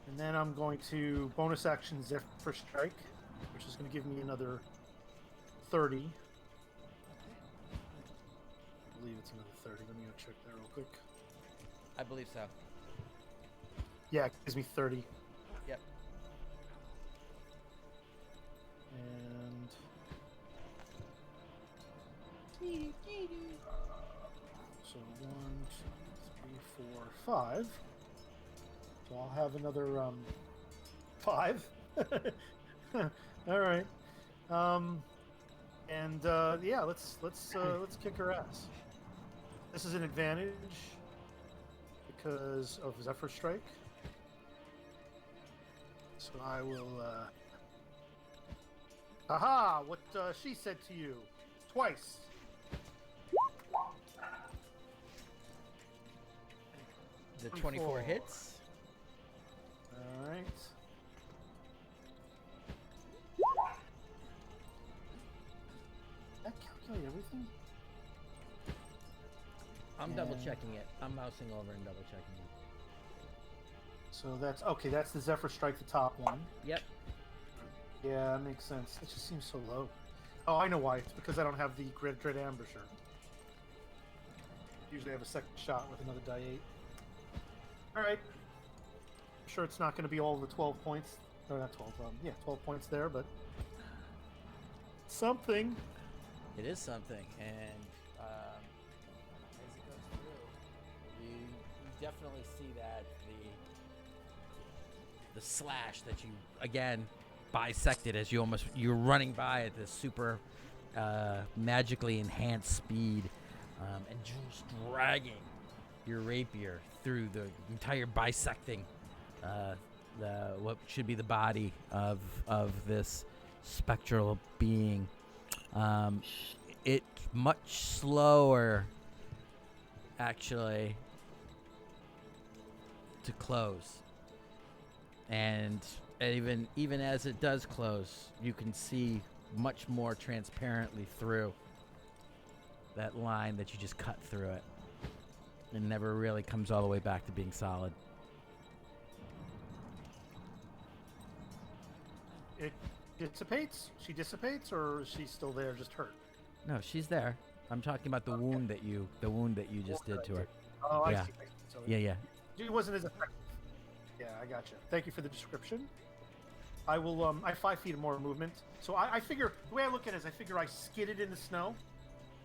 And then I'm going to bonus action Zephyr Strike, which is going to give me another 30. I believe it's another 30. Let me go check that real quick. I believe so. Yeah, it gives me 30. Yep. And so 1, 2, 3, 4, 5. So I'll have another 5. All right. And yeah, let's kick her ass. This is an advantage because of Zephyr Strike. So I will. Aha! What she said to you twice. The 24 hits. All right. That calculate everything? I'm double checking it. I'm mousing over and double checking it. So that's okay. That's the Zephyr Strike, the top one. Yep. Yeah, that makes sense. It just seems so low. Oh, I know why. It's because I don't have the Dread Ambusher. Usually I have a second shot with another die 8. All right. I'm sure it's not going to be all the 12 points. Or not 12. Yeah, 12 points there, but something. It is something, and as it goes through, you definitely see that the slash that you again bisected as you're running by at this super magically enhanced speed, and just dragging your rapier through the entire bisecting what should be the body of this spectral being. It's much slower actually to close. And even as it does close, you can see much more transparently through that line that you just cut through it. It never really comes all the way back to being solid. It dissipates? She dissipates, or is she still there, just hurt? No, she's there. I'm talking about the wound that you just did to her. Oh, Yeah. I see. So Yeah. It wasn't as effective. Yeah, I gotcha. Thank you for the description. I will, I have 5 feet of more movement. So I figure, the way I look at it is I figure I skidded in the snow,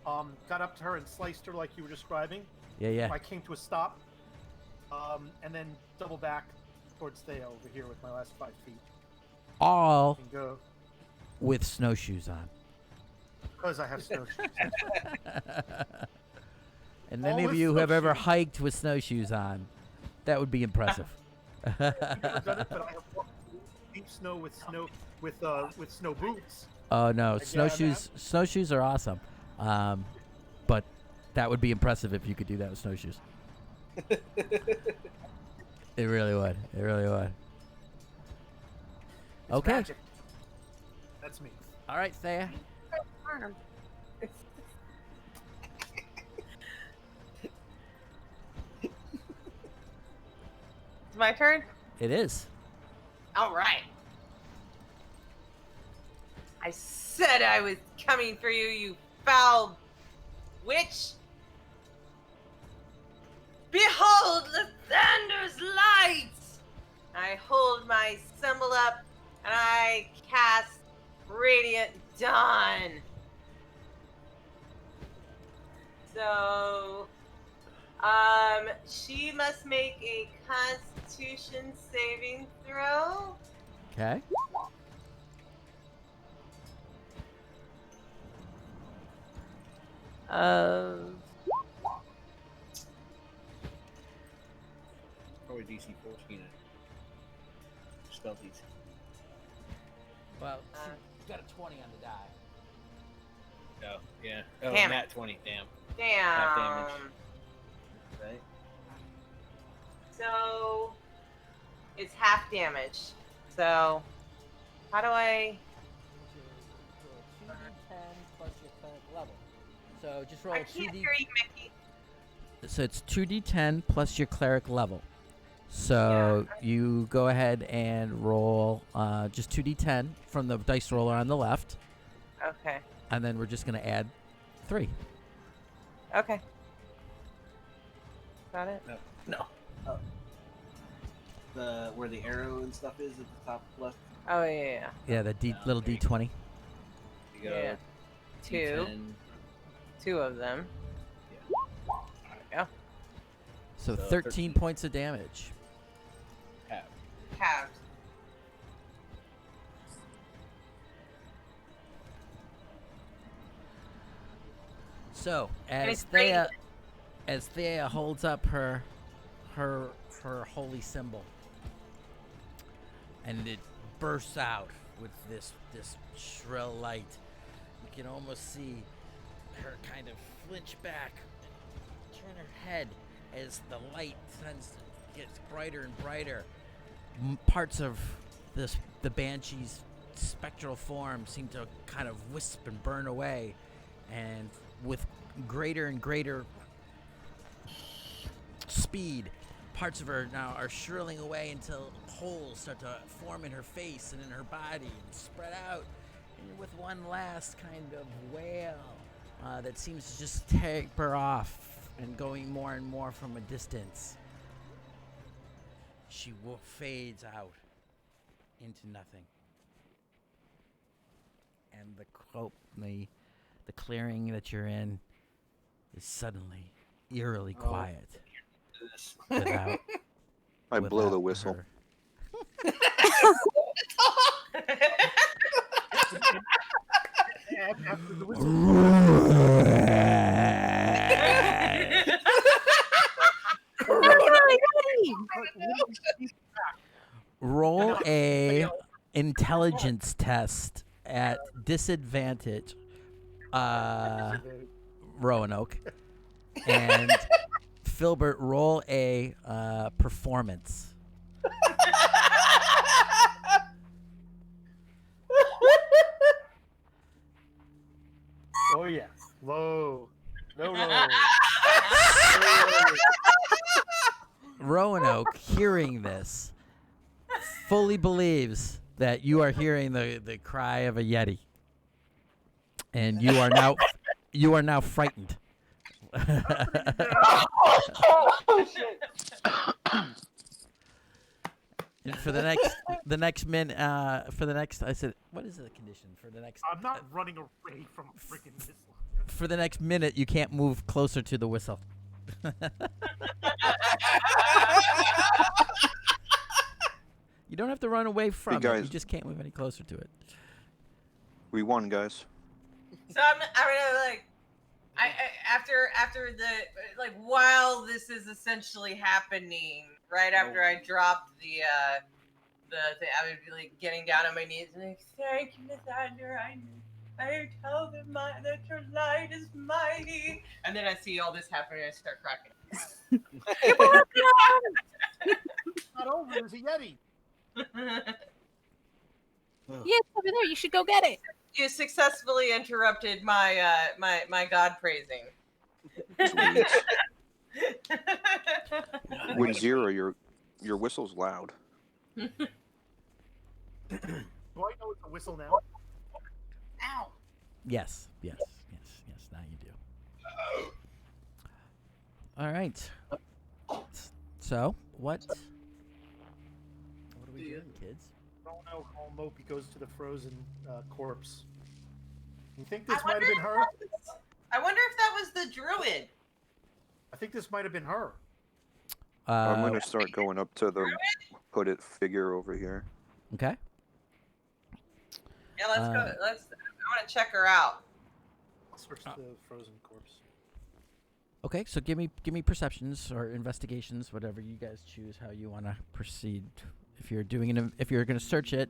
got up to her and sliced her like you were describing. Yeah. I came to a stop, and then double back towards Thea over here with my last 5 feet. All And go, with snowshoes on. because I have snowshoes. And All any of with you who have ever snowshoes. hiked with snowshoes on, that would be impressive. I've never done it, but I have walked through deep snow with snow boots. Oh no, Like, yeah, snowshoes are awesome. But that would be impressive if you could do that with snowshoes. It really would. It's Okay. magic. That's me. All right, Thea. It's my turn. It is. All right. I said I was coming for you, you foul witch. Behold the thunder's light. I hold my symbol up and I cast Radiant Dawn. So, she must make a Constitution saving throw. Okay. Probably DC 14. Spell DC. Well, she's got a 20 on the die. Oh, yeah. Oh, Damn it. nat 20. Damn. Damn. Half damage. Right? So it's half damage. So how do I? 2d10 plus your cleric level. So just roll I can't 2d. hear you, Mickey. So it's 2d10 plus your cleric level. So you go ahead and roll just 2d10 from the dice roller on the left, Okay. and then we're just going to add 3. Okay. Got it. No. Oh. Where the arrow and stuff is at the top left. Oh yeah. Yeah, the little okay. d20. You go Yeah. 2. D10. 2 of them. Yeah. There we go. So So 13 points of damage. Half. Halved. So And as it's Thea holds up her holy symbol, and it bursts out with this shrill light, you can almost see her kind of flinch back, turn her head as the light gets brighter and brighter. Parts of the banshee's spectral form seem to kind of wisp and burn away, and with greater and greater speed, parts of her now are shrilling away until holes start to form in her face and in her body and spread out, and with one last kind of wail that seems to just taper off and going more and more from a distance, she fades out into nothing. And the clearing that you're in is suddenly eerily quiet. Without, I blow the without whistle. her. After the whistle, Roll a intelligence test at disadvantage, Roanoke, and Filbert, roll a performance. Oh yeah. Low. No. Roanoke, hearing this, fully believes that you are hearing the cry of a yeti, and you are now frightened. And for the next minute, I said, what is the condition for the next? I'm not running away from a freaking missile. For the next minute, you can't move closer to the whistle. You don't have to run away from it. You guys. just can't move any closer to it. We won, guys. So I'm gonna like, after the like while this is essentially happening, right after I dropped the I would be like getting down on my knees and like, thank you, Nathaniel. I tell them that your light is mighty, and then I see all this happening and I start cracking. It's not over. There's a Yeti. Yeah, it's over there. You should go get it. You successfully interrupted my my God praising. When Zero, your whistle's loud. Do I know it's a whistle now? Ow. Yes. Now you do. All right. So what are we doing, kids? Roanoke all mopey goes to the frozen corpse. You think this might have been her? I wonder if that was the druid. I think this might have been her. I'm gonna start going up to the hooded figure over here. Okay. Yeah, let's go. I want to check her out. I'll search the frozen corpse. Okay, so give me perceptions or investigations, whatever you guys choose, how you want to proceed. If you're if you're going to search it,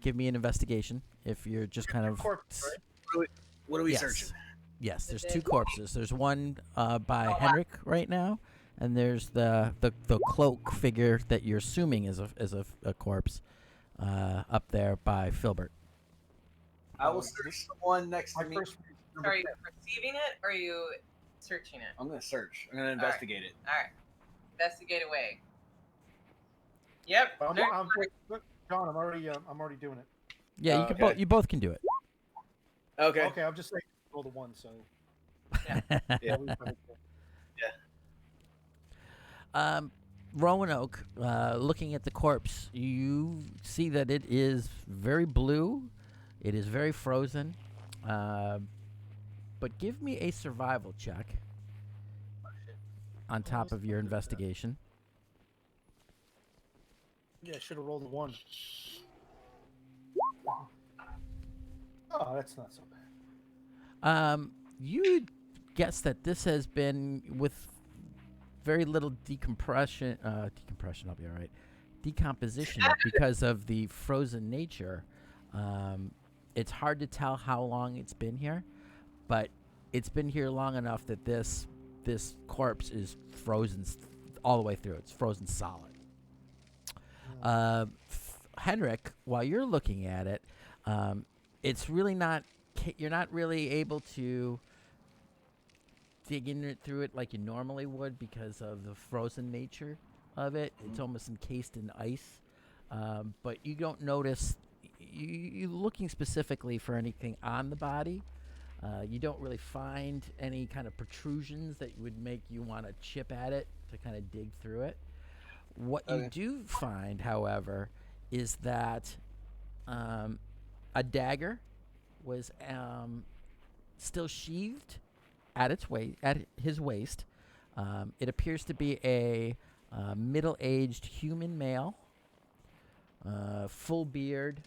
give me an investigation. If you're just kind of Corpse, right? What are we Yes. searching? Yes, there's two corpses. There's one by Henrik right now, and there's the cloak figure that you're assuming is a corpse up there by Filbert. I will search the one next to My me. first Are you perceiving it or are you searching it? I'm gonna search. I'm gonna investigate it. All right. Investigate away. Yep. Look, John, I'm already doing it. Yeah, you Okay. can you both can do it. Okay. Okay, I'm just saying roll the one, so Yeah. we probably can. Roanoke, looking at the corpse, you see that it is very blue. It is very frozen. But give me a survival check on top of your investigation. Yeah, I should have rolled a one. Oh, that's not so bad. You guess that this has been with very little decompression. Decompression, I'll be all right. Decomposition because of the frozen nature. It's hard to tell how long it's been here, but it's been here long enough that this corpse is frozen all the way through. It's frozen solid. Henrik, while you're looking at it, it's really not. You're not really able to dig through it like you normally would because of the frozen nature of it. It's almost encased in ice, but you don't notice. You're looking specifically for anything on the body. You don't really find any kind of protrusions that would make you want to chip at it to kind of dig through it. What you do find, however, is that a dagger was still sheathed at his waist. It appears to be a middle-aged human male, full beard.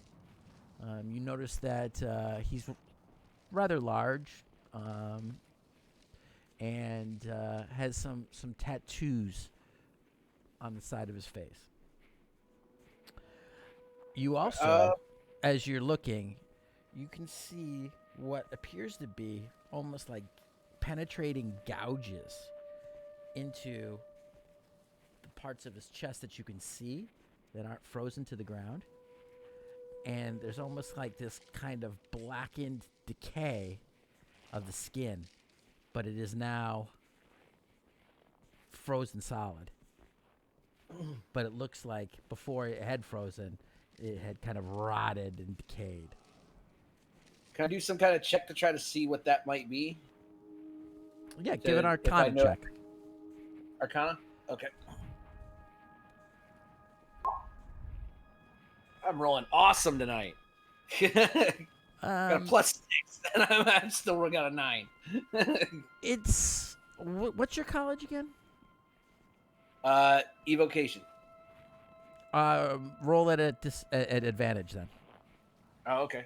You notice that he's rather large and has some tattoos on the side of his face. You also, as you're looking, you can see what appears to be almost like penetrating gouges into the parts of his chest that you can see that aren't frozen to the ground. And there's almost like this kind of blackened decay of the skin, but it is now frozen solid. But it looks like before it had frozen, it had kind of rotted and decayed. Can I do some kind of check to try to see what that might be? Yeah, give an If I Arcana know- check. Arcana? Okay. I'm rolling awesome tonight. Got a +6, and I'm still got a 9. It's what's your college again? Evocation. Roll at at advantage then. Oh, okay.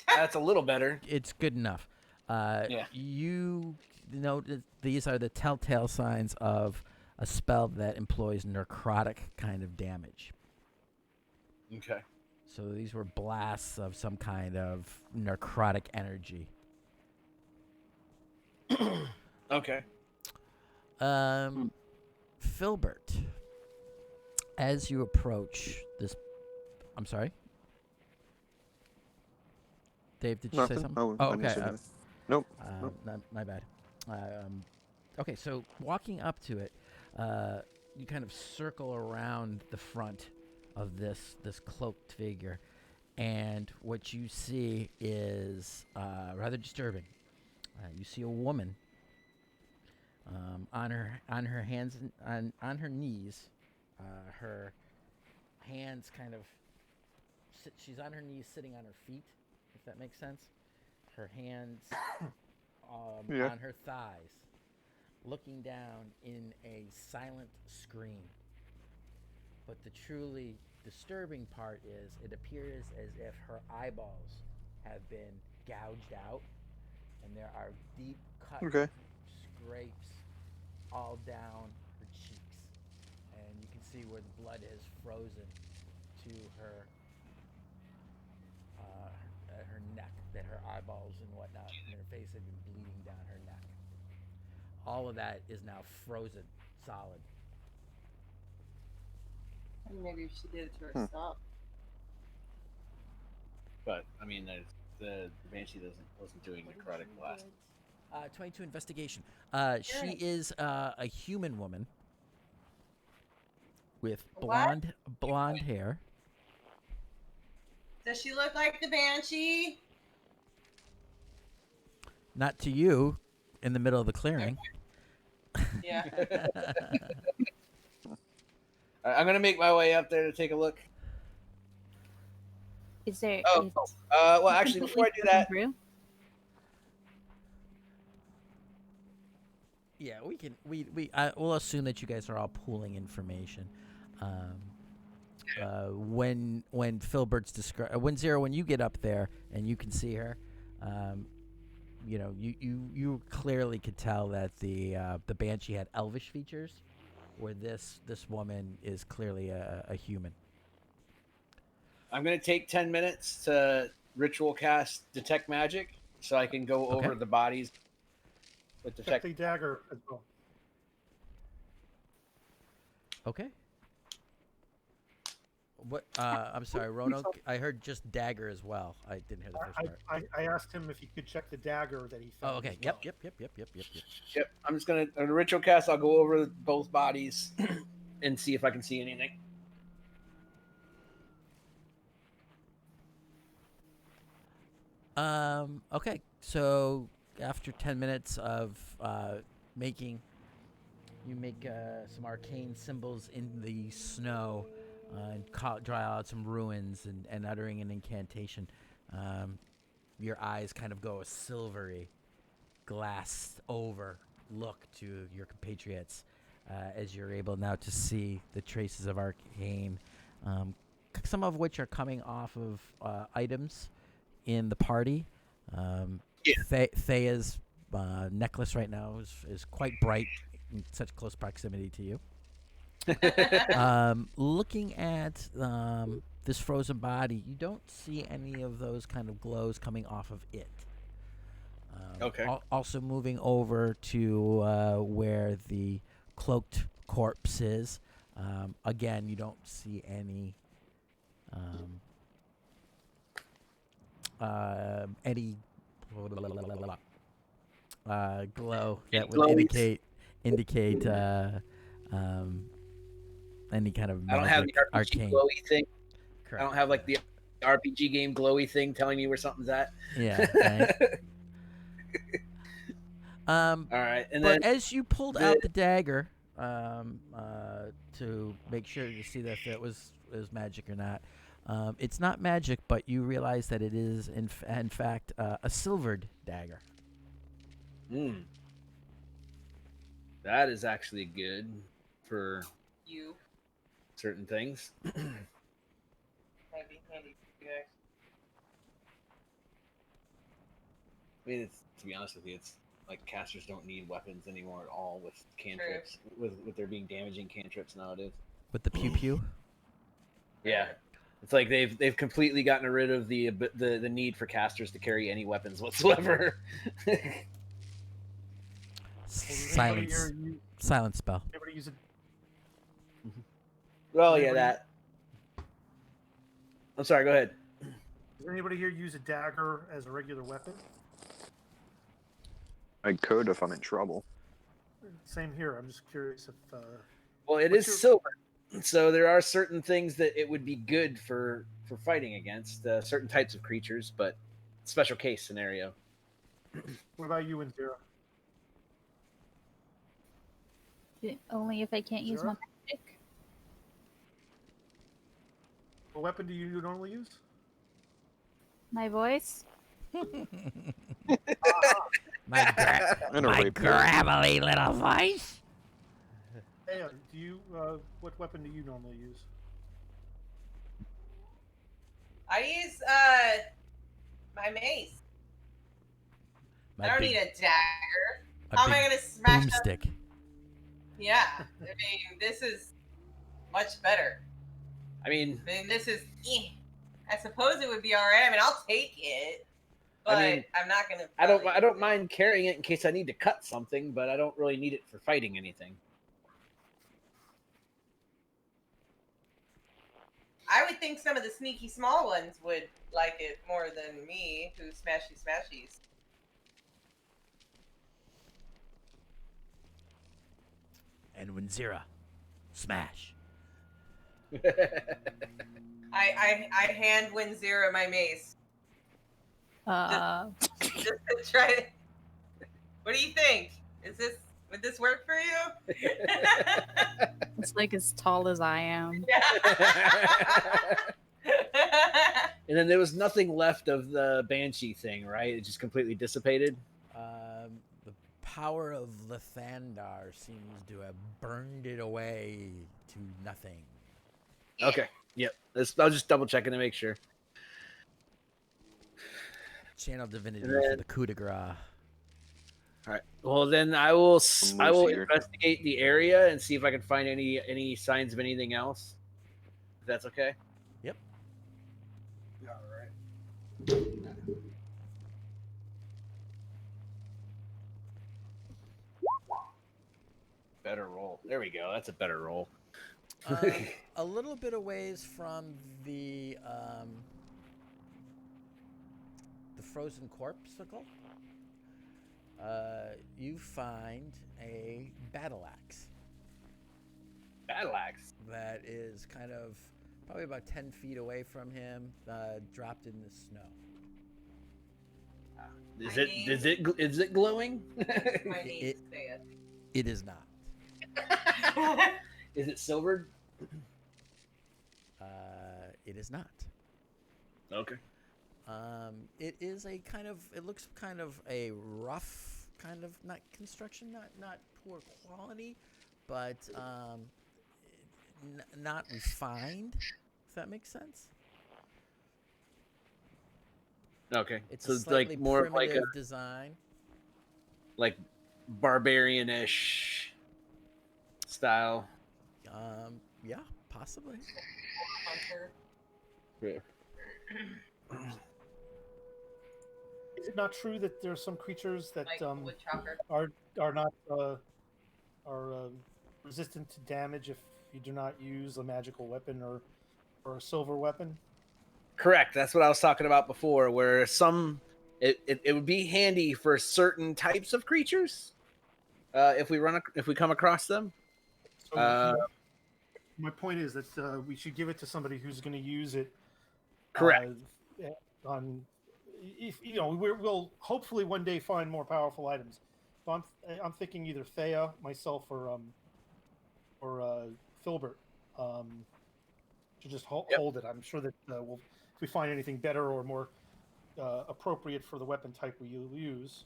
That's a little better. It's good enough. Yeah. You know these are the telltale signs of a spell that employs necrotic kind of damage. Okay. So these were blasts of some kind of necrotic energy. Okay. Filbert, as you approach this, I'm sorry. Dave, did you say Nothing. something? I Oh, didn't okay. say anything. Nope. My bad. Okay, so walking up to it, you kind of circle around the front of this cloaked figure, and what you see is rather disturbing. You see a woman on her hands on her knees, her hands kind of she's on her knees sitting on her feet, if that makes sense. Her hands Yeah. on her thighs, looking down in a silent scream. But the truly disturbing part is it appears as if her eyeballs have been gouged out, and there are deep cut Okay. scrapes all down her cheeks, and you can see where the blood has frozen to her her neck, that her eyeballs and whatnot and her face had been bleeding down her neck. All of that is now frozen solid. Maybe she did it to herself. But I mean, the Banshee wasn't doing necrotic blast. 22 investigation. She is a human woman with blonde hair. Does she look like the Banshee? Not to you, in the middle of the clearing. Yeah. I'm gonna make my way up there to take a look. Is there? Oh, well, actually, before I do that, Through? Yeah, we can. We'll assume that you guys are all pooling information. When Filbert's when you get up there and you can see her, you clearly could tell that the Banshee had elvish features, where this woman is clearly a human. I'm gonna take 10 minutes to ritual cast detect magic, so I can go over the bodies with Check detect. the dagger as well. Okay. What? I'm sorry, Roanoke. I heard just dagger as well. I didn't hear the first part. I asked him if he could check the dagger that he found. Oh, okay. as well. Yep. Yep. I'm just gonna on a ritual cast. I'll go over both bodies and see if I can see anything. Okay. So after 10 minutes of making, you make some arcane symbols in the snow and draw out some ruins and uttering an incantation. Your eyes kind of go a silvery, glassed over look to your compatriots as you're able now to see the traces of arcane, some of which are coming off of items in the party. Thea's necklace right now is quite bright in such close proximity to you. Looking at this frozen body, you don't see any of those kind of glows coming off of it. Okay. Also moving over to where the cloaked corpse is. Again, you don't see any any glow Any that would glowies? indicate any kind of I don't have magic, the RPG arcane. glowy thing. I Correct. don't have like the RPG game glowy thing telling me where something's at. Yeah. Right. All right, and But then as you pulled out the dagger to make sure to see if it was magic or not, it's not magic, but you realize that it is in fact a silvered dagger. That is actually good for You certain things. might be handy. I mean, to be honest with you, it's like casters don't need weapons anymore at all with cantrips, with there being damaging cantrips nowadays. With the pew pew. Yeah, it's like they've completely gotten rid of the need for casters to carry any weapons whatsoever. Silence. Silence spell. Anybody use it? Well, yeah, that. I'm sorry. Go ahead. Does anybody here use a dagger as a regular weapon? I could if I'm in trouble. Same here. I'm just curious if. Well, it is silver, so there are certain things that it would be good for fighting against certain types of creatures, but special case scenario. What about you and Zero? Only if I can't use my magic. What weapon do you normally use? My voice. My gravelly little voice. Hey, do you? What weapon do you normally use? I use my mace. I don't need a dagger. How am I gonna smash up? Boomstick. Yeah, I mean this is much better. I mean, this is. I suppose it would be alright. I mean, I'll take it, but I'm not gonna. I don't mind carrying it in case I need to cut something, but I don't really need it for fighting anything. I would think some of the sneaky small ones would like it more than me, who smashies. And when Zira, smash. I hand Winzira my mace. Just to try it. What do you think? Would this work for you? It's like as tall as I am. And then there was nothing left of the Banshee thing, right? It just completely dissipated. The power of Lathandar seems to have burned it away to nothing. Okay. Yep. I was just double checking to make sure. Channel divinity for the coup de grace. All right. Well, then I will investigate the area and see if I can find any signs of anything else. If that's okay. Yep. All right. Better roll. There we go. That's a better roll. A little bit of ways from the frozen corpsicle, you find a battle axe. Battle axe? That is kind of probably about 10 feet away from him, dropped in the snow. Is it glowing? It is not. Is it silvered? It is not. Okay. It is a kind of. It looks kind of a rough kind of not construction, not poor quality, but not refined. If that makes sense. Okay. It's so a slightly like more like a design, like barbarian-ish style. Yeah, possibly. Yeah. Is it not true that there are some creatures that Like wood chopper. are not resistant to damage if you do not use a magical weapon or a silver weapon? Correct. That's what I was talking about before. Where it would be handy for certain types of creatures if we come across them. So Uh, my point is that we should give it to somebody who's going to use it. Correct. On if you know we'll hopefully one day find more powerful items. So I'm thinking either Thea, myself, or Filbert to just hold it. I'm sure that if we find anything better or more appropriate for the weapon type we use.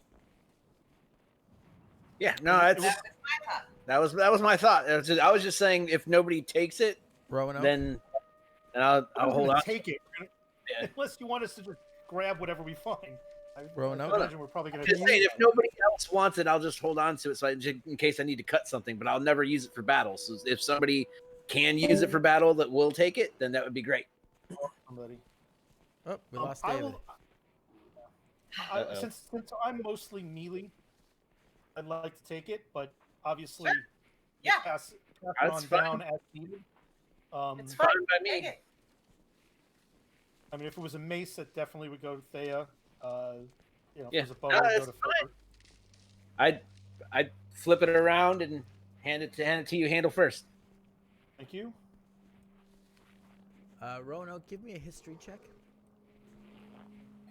Yeah. No, that's That was my thought. that was my thought. I was just saying if nobody takes it, Roanoke? then I'll I'm hold gonna on. take it Yeah. unless you want us to just grab whatever we find. I Roanoke? imagine we're probably going Just saying, if nobody else wants it, I'll just hold on to it in case I need to cut something. But I'll never use it for battle. So if somebody can use it for battle that will take it, then that would be great. somebody. Oh, we lost I David. will, Uh-oh. since I'm mostly melee, I'd like to take it, but obviously, Yeah. pass it That's on fine. down as needed. It's Fine fine. by me. Take it. I mean, if it was a mace, it definitely would go to Thea. If Yeah. it was a bow, No, it would that's go to fine. Filbert. I'd flip it around and hand it to you. Handle first. Thank you. Roanoke, give me a history check.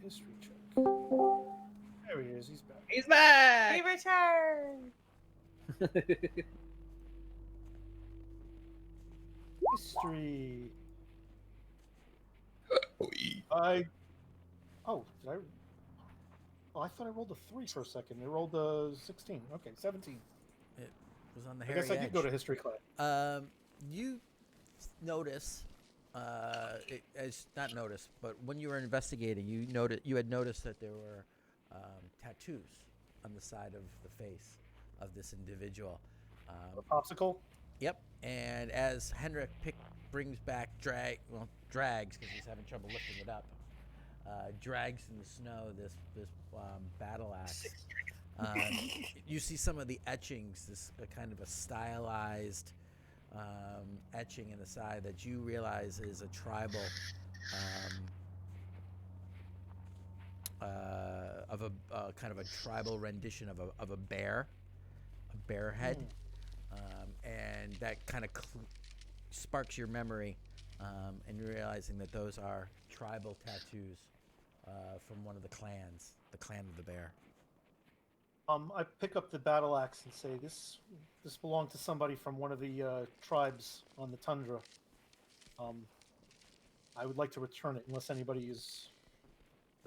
History check. There he is. He's back. He's He back. returned. History. I. Oh, did I? Oh, I thought I rolled a 3 for a second. I rolled a 16. Okay, 17. It was on the I hairy guess I edge. did go to history class. You notice, but when you were investigating, you had noticed that there were tattoos on the side of the face of this individual. A popsicle. Yep. And as Henrik brings back drags because he's having trouble lifting it up, drags in the snow this battle axe. You see some of the etchings, this kind of a stylized etching in the side that you realize is a tribal of a kind of a tribal rendition of a bear head. And that kind of sparks your memory, and you're realizing that those are tribal tattoos from one of the clans, the clan of the bear. I pick up the battle axe and say, "This belonged to somebody from one of the tribes on the tundra. I would like to return it, unless anybody has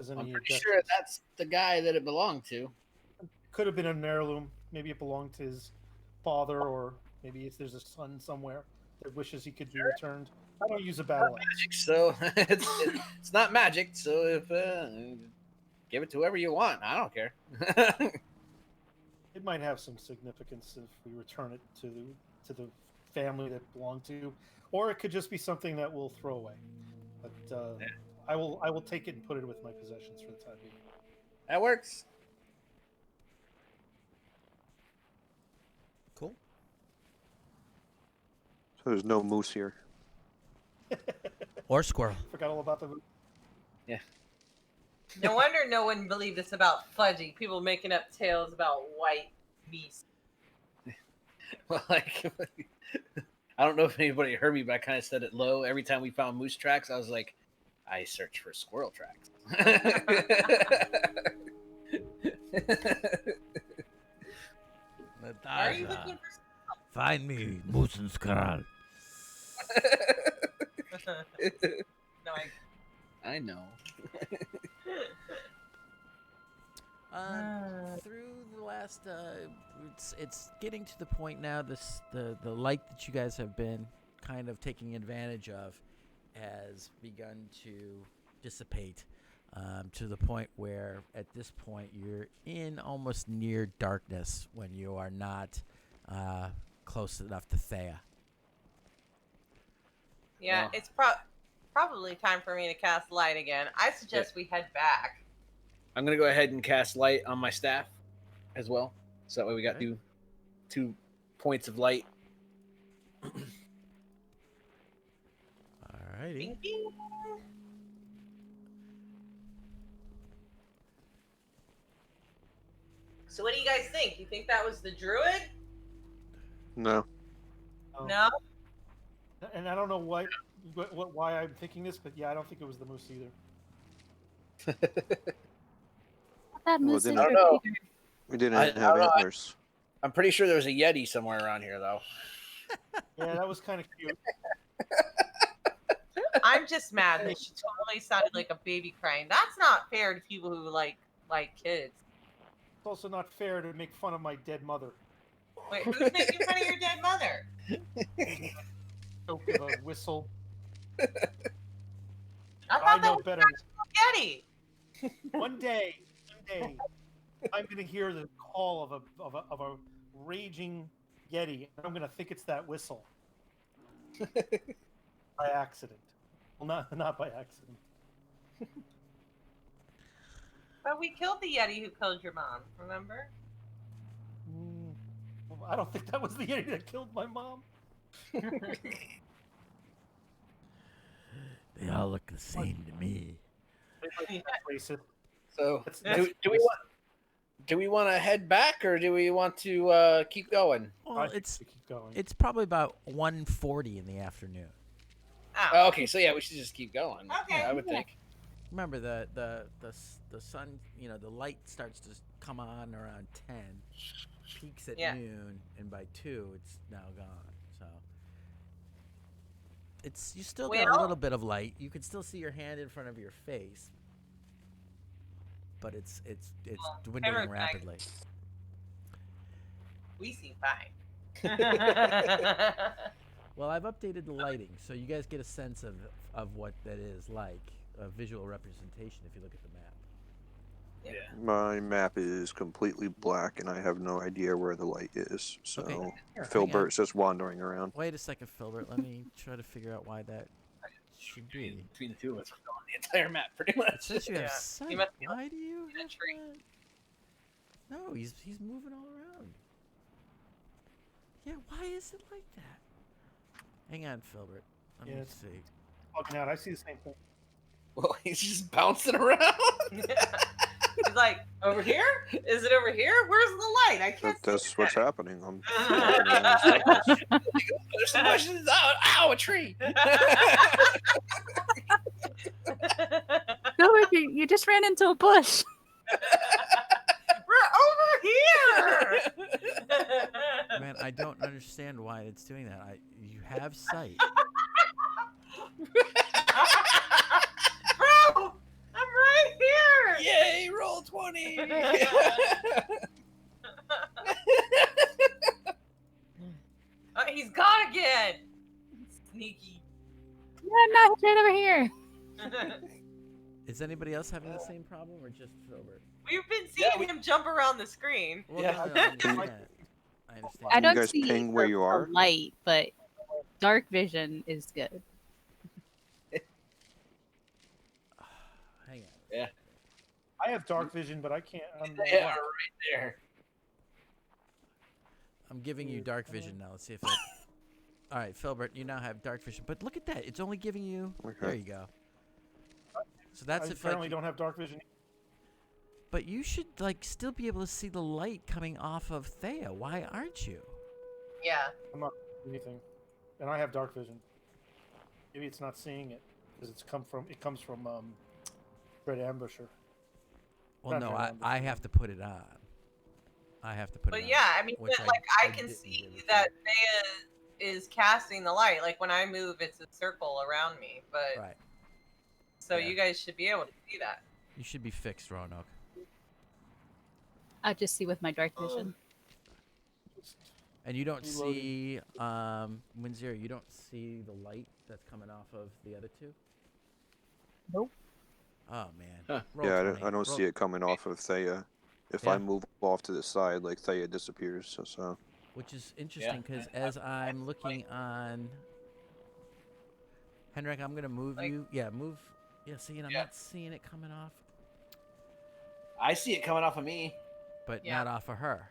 any. I'm pretty objections." sure that's the guy that it belonged to. Could have been an heirloom. Maybe it belonged to his father, or maybe if there's a son somewhere that wishes he could be returned. I don't use a battle axe. Magic, so it's not magic. So if give it to whoever you want, I don't care. It might have some significance if we return it to the family that it belonged to, or it could just be something that we'll throw away. But I will take it and put it with my possessions for the time being. That works. Cool. So there's no moose here. Or squirrel. Forgot all about the. No wonder no one believed us about Fudgy. People making up tales about white beasts. Well, like, I don't know if anybody heard me, but I kind of said it low. Every time we found moose tracks, I was like, I search for squirrel tracks. Are you looking for Find me, moose and squirrel. No, I know. Through the last, it's getting to the point now. The light that you guys have been kind of taking advantage of has begun to dissipate, to the point where at this point you're in almost near darkness when you are not close enough to Thea. Yeah, Well. it's probably time for me to cast light again. I suggest we head back. I'm gonna go ahead and cast light on my staff as well. So that way we got Okay. two points of light. Alrighty. Bing, bing. So what do you guys think? You think that was the druid? No. Um, No? And I don't know why I'm thinking this, but yeah, I don't think it was the moose either. That moose then- is I don't know. bigger. We didn't I have don't know, antlers. I'm pretty sure there was a Yeti somewhere around here, though. Yeah, that was kind of cute. I'm just mad that she totally sounded like a baby crying. That's not fair to people who like kids. It's also not fair to make fun of my dead mother. Wait, who's making fun of your dead mother? Choke of a whistle. I I thought that know was better. spaghetti. One day, I'm gonna hear the call of a raging Yeti, and I'm gonna think it's that whistle. By accident. Well, not by accident. But we killed the Yeti who killed your mom, remember? I don't think that was the Yeti that killed my mom. They all look the same to me. That's racist. So That's- do we want to head back or do we want to keep going? Well, I think it's we keep going. it's probably about 1:40 in the afternoon. Oh. Oh, okay, so yeah, we should just keep going. Okay. Yeah, I would think. Remember the sun, the light starts to come on around 10, peaks at Yeah. noon, and by 2 it's now gone. So you still got a Well- little bit of light. You can still see your hand in front of your face, but it's Well, dwindling Henrik, rapidly. We seem fine. Well, I've updated the lighting, so you guys get a sense of what that is like, a visual representation if you look at the map. Yeah. My map is completely black, and I have no idea where the light is. So Okay. Here, hang on. Filbert's just wandering around. Wait a second, Filbert. Let me try to figure out why that should be. Between the two of us, we're going the entire map pretty It much. says you have Yeah. sight. You must be Why do you in a have tree. that? No, he's moving all around. Yeah, why is it like that? Hang on, Filbert. Let me Yes. see. Fucking out. I see the same thing. Well, he's just bouncing around. He's like, over here? Is it over here? Where's the light? I can't see That's what's happening. I'm There's some questions out. Ow, a tree. Filbert, you just ran into a bush. We're over here! Man, I don't understand why it's doing that. You have sight. Bro! I'm right here! Yay, roll 20. He's gone again! Sneaky. Yeah, no, he's right over here. Is anybody else having the same problem, or just Filbert? We've been seeing him jump around the screen. Well, Yeah. no, I understand. I understand. I you don't guys see ping where you the are? light, but dark vision is good. Hang on. I have dark vision, but I can't. Yeah, right there. I'm giving you dark vision now. Let's see if it. All right, Filbert, you now have dark vision. But look at that. It's only giving you. Okay. There you go. So that's I if apparently like. don't have dark vision. But you should still be able to see the light coming off of Thea. Why aren't you? Yeah. I'm not seeing anything, and I have dark vision. Maybe it's not seeing it because it comes from Red Ambusher. Well, Not no, very I wonderful. have to put it on. I have to put it But on. yeah, I mean, which but, like, I can didn't see give it. that Thea is casting the light. Like, when I move, it's a circle around me. But Right. so Yeah. you guys should be able to see that. You should be fixed, Roanoke. I'll just see with my dark vision. And you don't Reloading. see, Windsor, you don't see the light that's coming off of the other two? Nope. Oh, man. Huh. Roll Yeah, 20. I don't see Roll- it coming off of Thea. If Yeah. I move off to the side, like Thea disappears. So Which is interesting because as I'm looking on. Henrik, I'm going to move Like- you. Yeah, move. Yeah, see, and I'm Yeah. not seeing it coming off. I see it coming off of me. but Yeah. not off of her,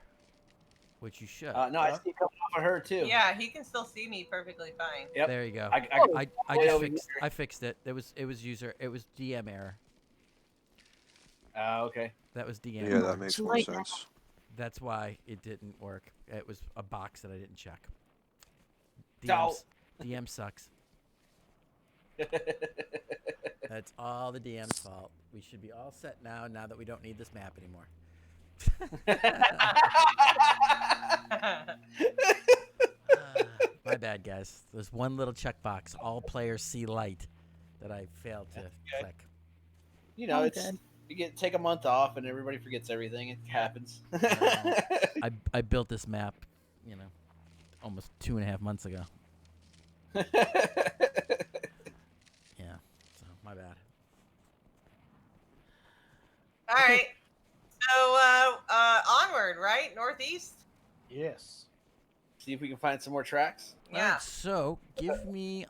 which you should. No, I see it coming off of her too. Yeah, he can still see me perfectly fine. Yep. There you go. I I way just over fixed. here. I fixed it. It was DM error. Okay. That was DM Yeah, error. that makes more Right. sense. That's why it didn't work. It was a box that I didn't check. No. DM sucks. That's all the DM's fault. We should be all set now that we don't need this map anymore. My bad, guys. There's one little checkbox. All players see light that I failed to click. You know, Oh, it's good. you take a month off and everybody forgets everything. It happens. I built this map, almost 2.5 months ago. Yeah, so my bad. All right. So onward, right? Northeast. Yes. See if we can find some more tracks. All Yeah. right, so give me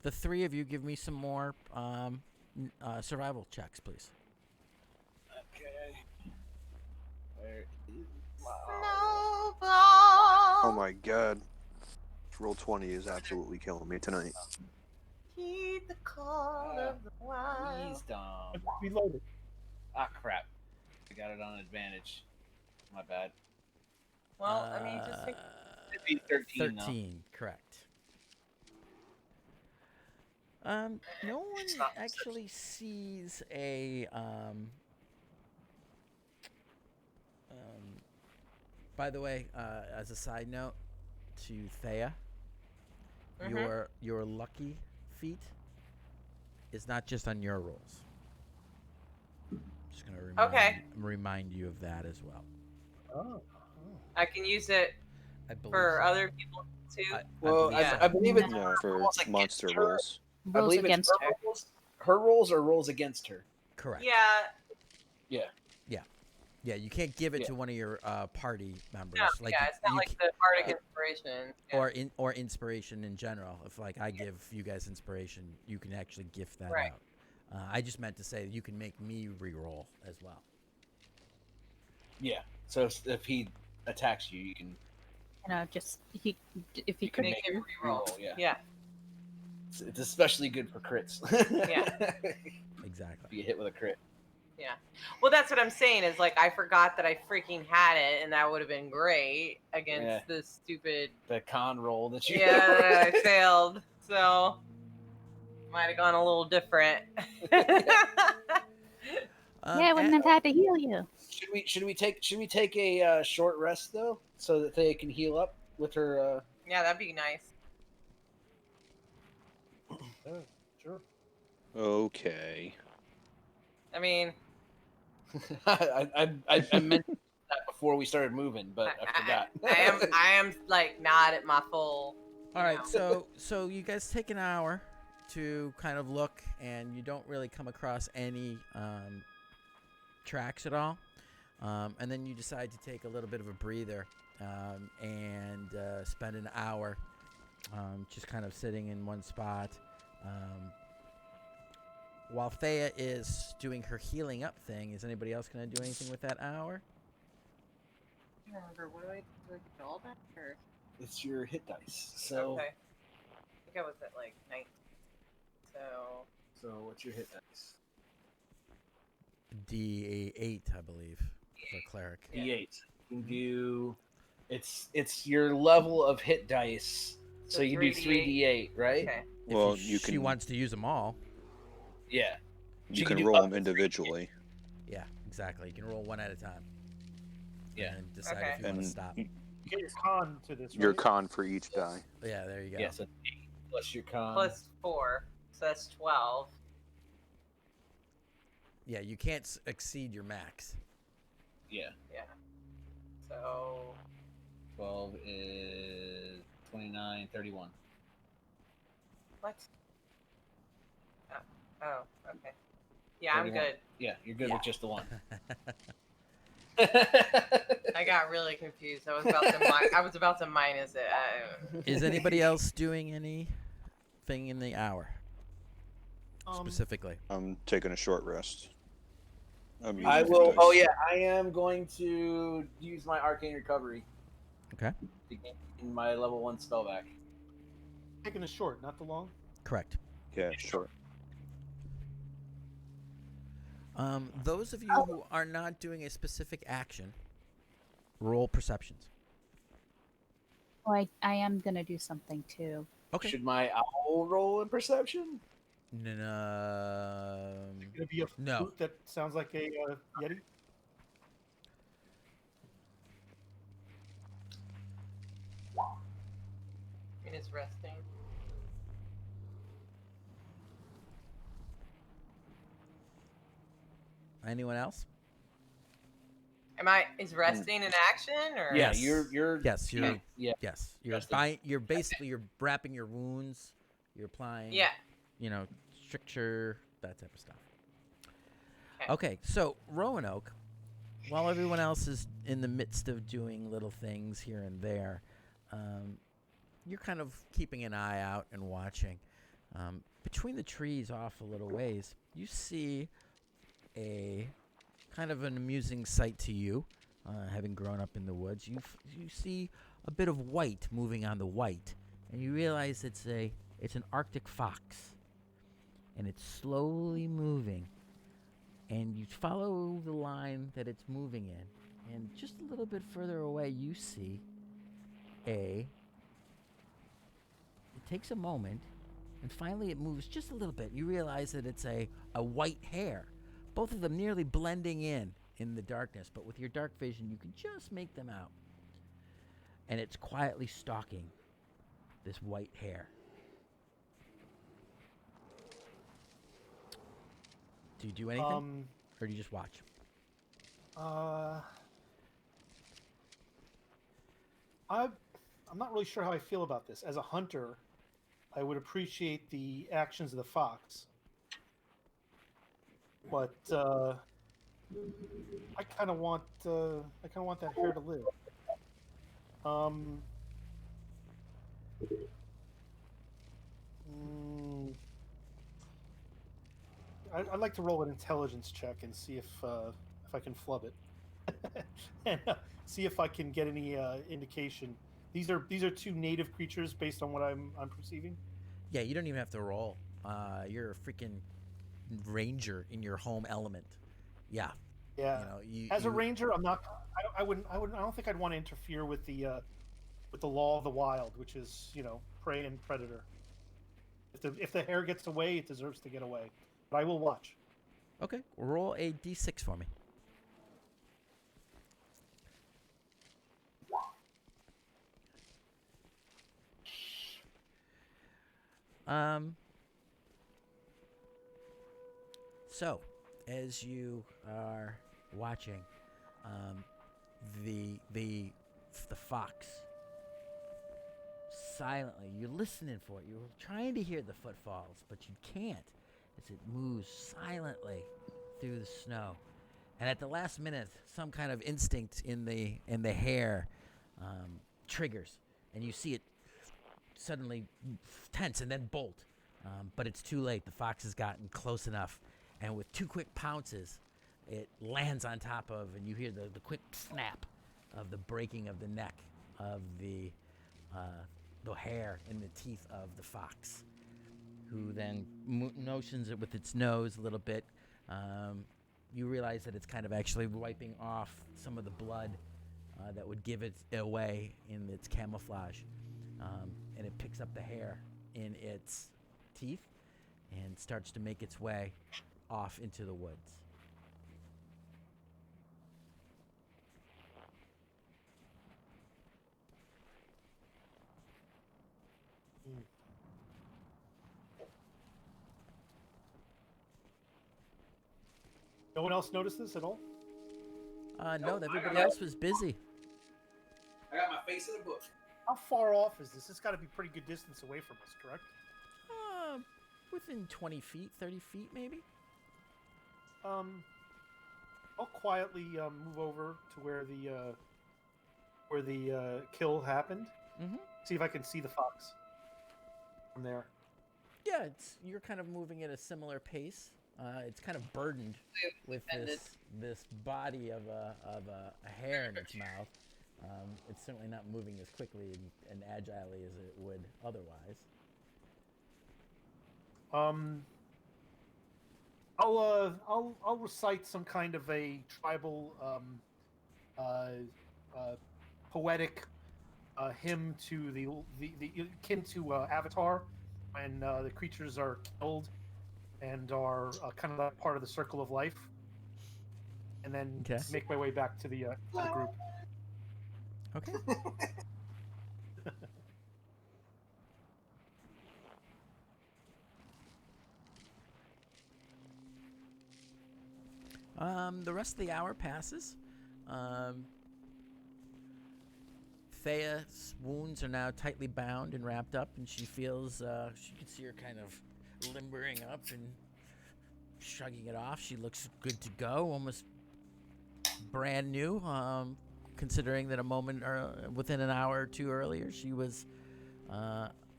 the three of you give me some more survival checks, please. Okay. Where is Snowball. Oh my god. Roll 20 is absolutely killing me tonight. Heed the call of the wild. Please don't. Reloaded. Ah, crap. I got it on advantage. My bad. Well, I mean, just think. It'd be 13 though. 13, correct. No one It's not actually sees a by the way, as a side note to Thea, Mhm. your lucky feat is not just on your rolls. Just gonna remind you of that as well. Oh. I can use it I believe for so. other people too. Well, believe so. I believe it's No, for rolls against monster her. rolls. I Rolls believe against it's her. her rolls or rolls against her. Correct. Yeah. Yeah, you can't give it Yeah. to one of your party members. No, Like yeah, you- it's not you like ca- the bardic inspiration. Yeah. or inspiration in general. If like I give you guys inspiration, you can actually gift that Right. out. I just meant to say you can make me re-roll as well. Yeah. So if he attacks you, you can Just if he You can could Make it re-roll, reroll. yeah. Yeah. It's especially good for crits. Yeah. Exactly. If you get hit with a crit. Yeah. Well, that's what I'm saying is like I forgot that I freaking had it, and that would have been great against Yeah. this stupid. The con roll that you Yeah, that I failed. So might have gone a little different. yeah, I wouldn't have had to heal you. Should we take a short rest though, so that they can heal up with her? Yeah, that'd be nice. Yeah, sure. Okay. I mean, I meant that before we started moving, but I forgot. I am like not at my full. All right, know. so you guys take an hour to kind of look, and you don't really come across any tracks at all, and then you decide to take a little bit of a breather and spend an hour just kind of sitting in one spot. While Thea is doing her healing up thing, is anybody else going to do anything with that hour? I don't remember what do I get all that or It's your hit dice. So okay. I think I was at like 19. So what's your hit dice? D8, I believe, for cleric. Yeah. D8. You can do. It's your level of hit dice. So you do 3d8, right? okay. If Well, she you can wants to use them all. Yeah. you She can can do roll up them to individually. Yeah, exactly. You can roll one at a time. Yeah. And decide Okay. if you want And to stop. You get your con to this. your right? con for each die. Yeah, there you go. Yeah. So 8 plus your con. Plus 4, so that's 12. Yeah, you can't exceed your max. Yeah. Yeah. So 12 is 29, 31. what? Oh, okay. Yeah, I'm 31. good. Yeah, you're good Yeah. with just the one. I got really confused. I was about to minus it. Is anybody else doing anything in the hour specifically? I'm taking a short rest. I will. Nice. Oh yeah, I am going to use my arcane recovery Okay. to gain my level 1 spell back. Taking the short, not the long. Correct. Yeah, sure. Those of you who are not doing a specific action, roll perceptions. Oh, I am gonna do something too. Okay. Should my owl roll in perception? Gonna be a No. flute that sounds like a yeti. It is resting. Anyone else? Is resting an action or? Yeah, Yes. you're. Yes, you're. Okay, yeah. Yes, you're. Resting. You're basically you're wrapping your wounds. You're applying. Yeah. Stricture, that type of stuff. Okay. Okay, so Roanoke, while everyone else is in the midst of doing little things here and there, you're kind of keeping an eye out and watching. Between the trees off a little ways, you see a kind of an amusing sight to you, having grown up in the woods. You see a bit of white moving on the white, and you realize it's an Arctic fox, and it's slowly moving. And you follow the line that it's moving in, and just a little bit further away, you see it takes a moment, and finally it moves just a little bit. You realize that it's a white hare, both of them nearly blending in the darkness, but with your dark vision, you can just make them out. And it's quietly stalking this white hare. Do you do anything, or do you just watch? I'm not really sure how I feel about this. As a hunter, I would appreciate the actions of the fox, but I kind of want that hare to live. I'd like to roll an intelligence check and see if I can flub it, and see if I can get any indication. These are two native creatures based on what I'm perceiving. Yeah, you don't even have to roll. You're a freaking ranger in your home element. Yeah. Yeah. As a ranger, I'm not. I wouldn't. I don't think I'd want to interfere with the law of the wild, which is prey and predator. If the hare gets away, it deserves to get away. But I will watch. Okay, roll a d6 for me. So, as you are watching, the fox silently, you're listening for it. You're trying to hear the footfalls, but you can't, as it moves silently through the snow. And at the last minute, some kind of instinct in the hare triggers, and you see it suddenly tense and then bolt. But it's too late. The fox has gotten close enough, and with two quick pounces, it lands on top of, and you hear the quick snap of the breaking of the neck of the hair in the teeth of the fox, who then motions it with its nose a little bit. You realize that it's kind of actually wiping off some of the blood that would give it away in its camouflage. And it picks up the hair in its teeth and starts to make its way off into the woods. No one else noticed this at all? No, everybody else was busy. I got my face in a book. How far off is this? It's got to be pretty good distance away from us, correct? Within 20 feet, 30 feet, maybe. I'll quietly move over to where the kill happened. Mm-hmm. See if I can see the fox from there. Yeah, you're kind of moving at a similar pace It's kind of burdened with this body of a hair in its mouth. It's certainly not moving as quickly and agilely as it would otherwise. I'll recite some kind of a tribal poetic hymn to the akin to Avatar, when the creatures are killed and are kind of like part of the circle of life, and then Okay. make my way back to the group. Okay. The rest of the hour passes. Thea's wounds are now tightly bound and wrapped up, and she feels, she can see her kind of limbering up and shrugging it off. She looks good to go, almost brand new, considering that a moment or within an hour or two earlier, she was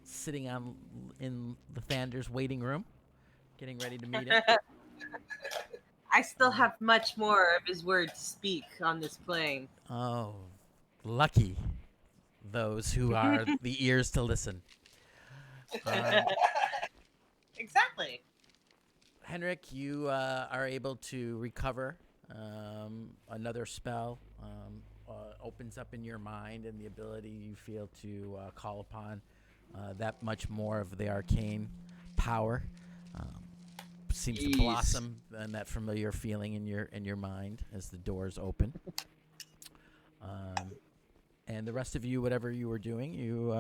sitting in Lathander's waiting room, getting ready to meet him. I still have much more of his word to speak on this plane. Oh, lucky those who are the ears to listen. Exactly. Henrik, you are able to recover. Another spell opens up in your mind, and the ability you feel to call upon that much more of the arcane power seems to blossom, and that familiar feeling in your mind as the doors open. And the rest of you, whatever you were doing, you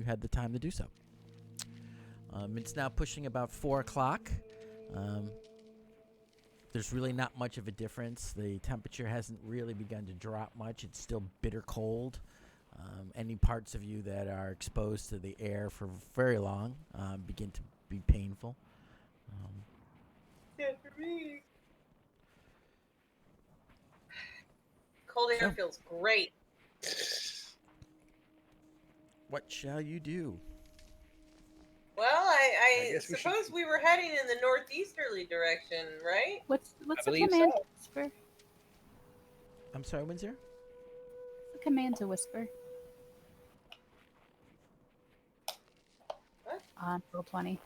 had the time to do so. It's now pushing about 4 o'clock. There's really not much of a difference. The temperature hasn't really begun to drop much. It's still bitter cold. Any parts of you that are exposed to the air for very long begin to be painful. Good for me. Cold air feels great. What shall you do? Well, I suppose we were heading in the northeasterly direction, right? What's the believe command so. to whisper? I'm sorry, Windsor? The command to whisper. What? On Roll20.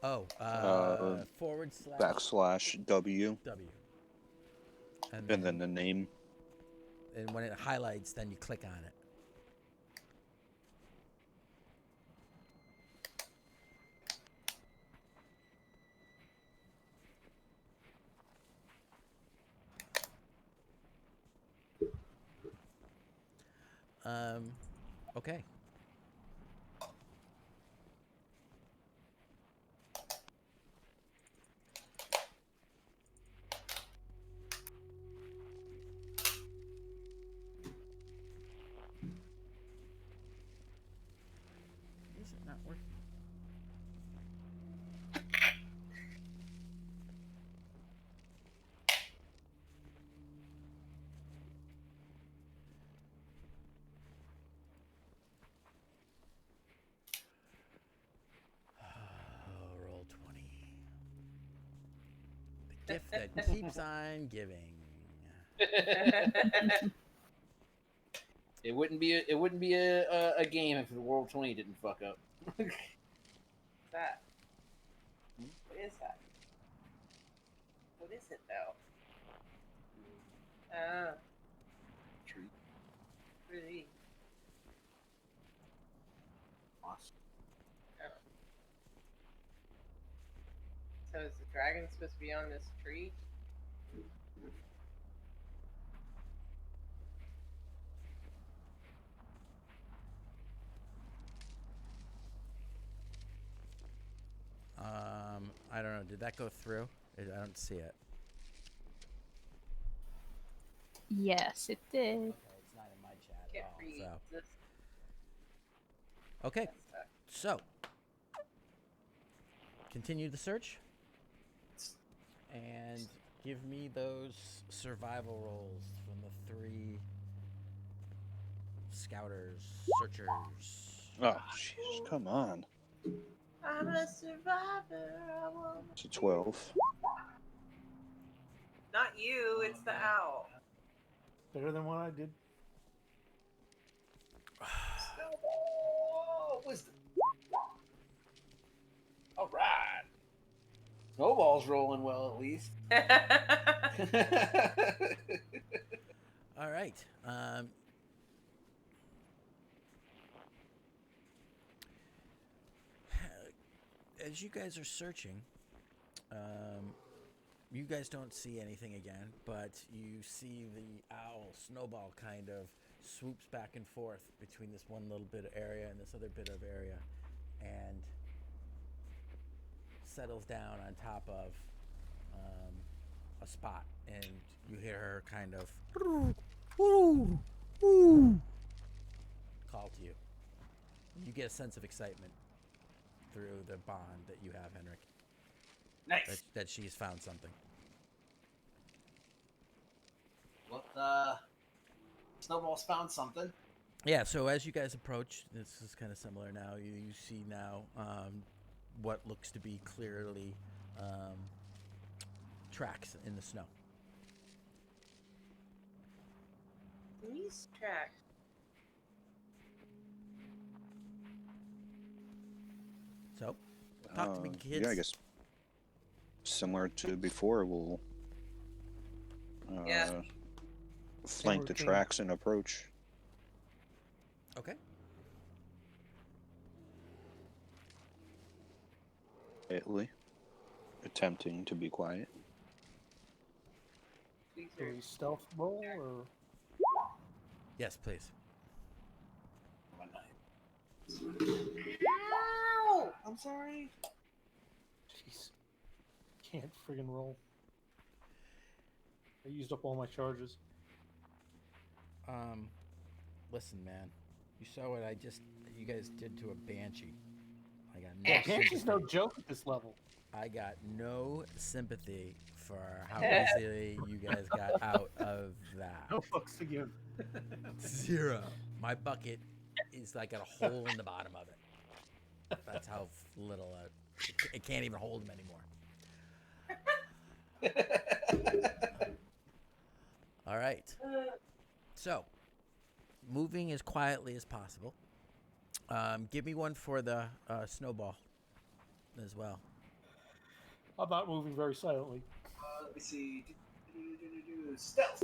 Oh, / /W. W. And then the name. And when it highlights, then you click on it. Okay. Is it not working? Roll 20. The gift that keeps on giving. It wouldn't be a game if the World 20 didn't fuck up. What's that? What is that? What is it, though? Treat. Really? Awesome. Oh. So is the dragon supposed to be on this tree? I don't know. Did that go through? I don't see it. Yes, it did. Okay, it's not in my chat Can't at all. read So. this. Okay, so continue the search and give me those survival rolls from the 3 scouters, searchers. Oh, jeez, come on. I'm a survivor. I won't. It's a 12. Not you. It's the owl. Better than what I did. Snowball wisdom. All right. Snowball's rolling well, at least. All right. As you guys are searching, you guys don't see anything again, but you see the owl Snowball kind of swoops back and forth between this one little bit of area and this other bit of area, and settles down on top of a spot, and you hear her kind of call to you. You get a sense of excitement through the bond that you have, Henrik. Nice. That she's found something. Well, Snowball's found something. Yeah, so as you guys approach, this is kind of similar now. You see now what looks to be clearly tracks in the snow. These tracks. So, talk to me, kids. Yeah, I guess similar to before, we'll Yeah. flank the routine. tracks and approach. Okay. Quietly, attempting to be quiet. These Do are we stealth roll or? Yes, please. Ow! I'm sorry. Jeez. Can't friggin' roll. I used up all my charges. Listen, man. You saw what you guys did to a banshee. I got no Banshee's sympathy. no joke at this level. I got no sympathy for how easily you guys got out of that. No fucks to give. Zero. My bucket is like got a hole in the bottom of it. That's how little it can't even hold him anymore. All right. So, moving as quietly as possible. Give me one for the snowball as well. I'm not moving very silently. Let me see. Stealth.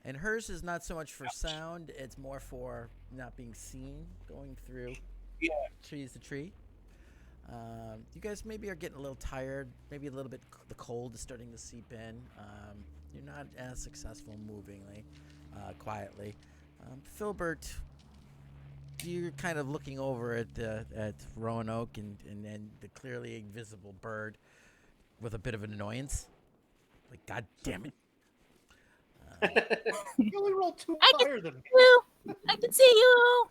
And hers is not so much for sound; it's more for not being seen going through trees to tree. You guys maybe are getting a little tired. Maybe a little bit. The cold is starting to seep in. You're not as successful movingly, quietly. Filbert, you're kind of looking over at Roanoke and the clearly invisible bird with a bit of an annoyance. Like, God damn it. You only rolled 2 I can higher than me. you. I can see you.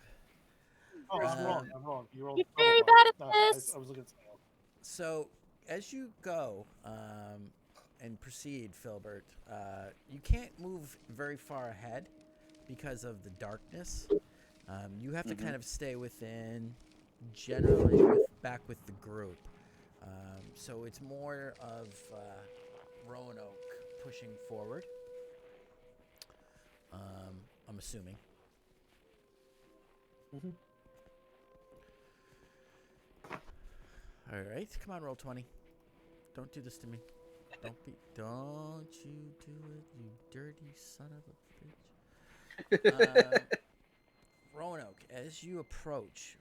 Oh, I'm wrong. I'm wrong. You rolled You're double very higher. bad at No, this. I was looking at something else. So, as you go and proceed, Filbert, you can't move very far ahead because of the darkness. You have to kind of stay within, generally, back with the group. So it's more of Roanoke pushing forward. I'm assuming. Mhm. All right, come on, roll 20. Don't do this to me. Don't you do it, you dirty son of a bitch. Roanoke, as you approach,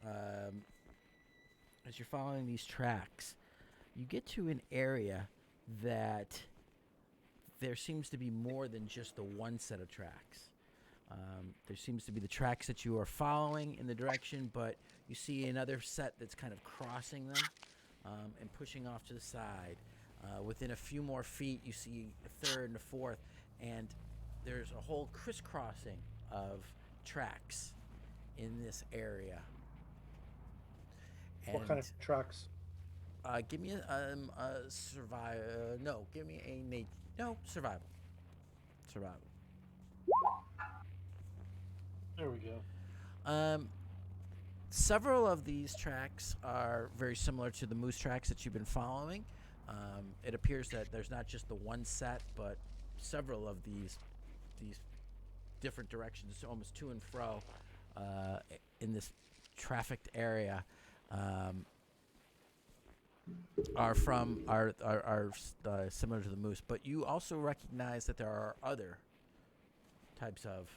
as you're following these tracks, you get to an area that there seems to be more than just the one set of tracks. There seems to be the tracks that you are following in the direction, but you see another set that's kind of crossing them and pushing off to the side. Within a few more feet, you see a third and a fourth, and there's a whole crisscrossing of tracks in this area. What kind of tracks? Give me a survival. No, give me a survival. Survival. There we go. Several of these tracks are very similar to the moose tracks that you've been following. It appears that there's not just the one set, but several of these different directions, almost to and fro, in this trafficked area, are similar to the moose. But you also recognize that there are other types of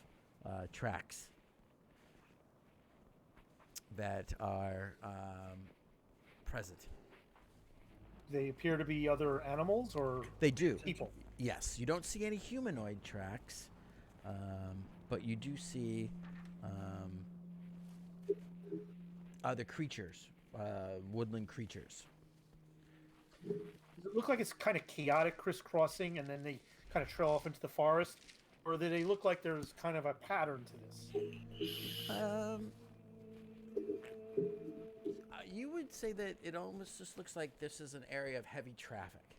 tracks that are present. They appear to be other animals or They do. people. Yes, you don't see any humanoid tracks, but you do see other creatures, woodland creatures. Does it look like it's kind of chaotic crisscrossing and then they kind of trail off into the forest? Or do they look like there's kind of a pattern to this? You would say that it almost just looks like this is an area of heavy traffic.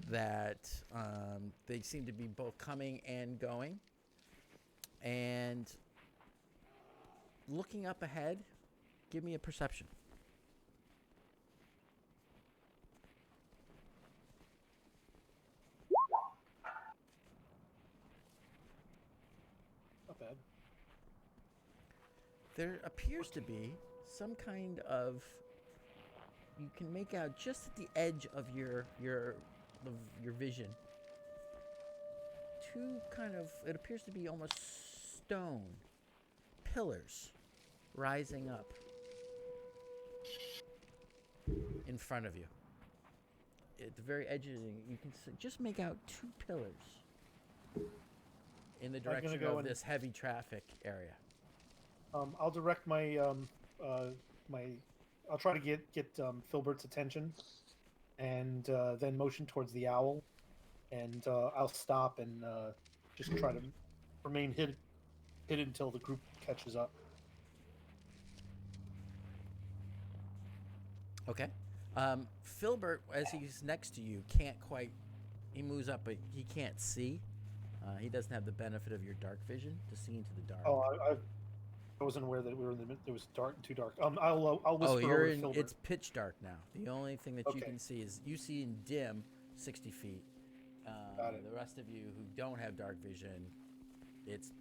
That they seem to be both coming and going. And looking up ahead, give me a perception. Not bad. There appears to be some kind of, you can make out just at the edge of your vision, two kind of, it appears to be almost stone pillars rising up in front of you. At the very edges, you can just make out two pillars in the direction of this heavy traffic area. I'll direct my I'll try to get Filbert's attention, and then motion towards the owl, and I'll stop and just try to remain hidden until the group catches up. Okay. Filbert, as he's next to you, can't quite. He moves up, but he can't see. He doesn't have the benefit of your dark vision to see into the dark. Oh, I wasn't aware that we were in the. It was dark, too dark. I'll whisper you're over in. Filbert. It's pitch dark now. The only thing that you Okay. can see is you see in dim 60 feet. Got it. The rest of you who don't have dark vision, it's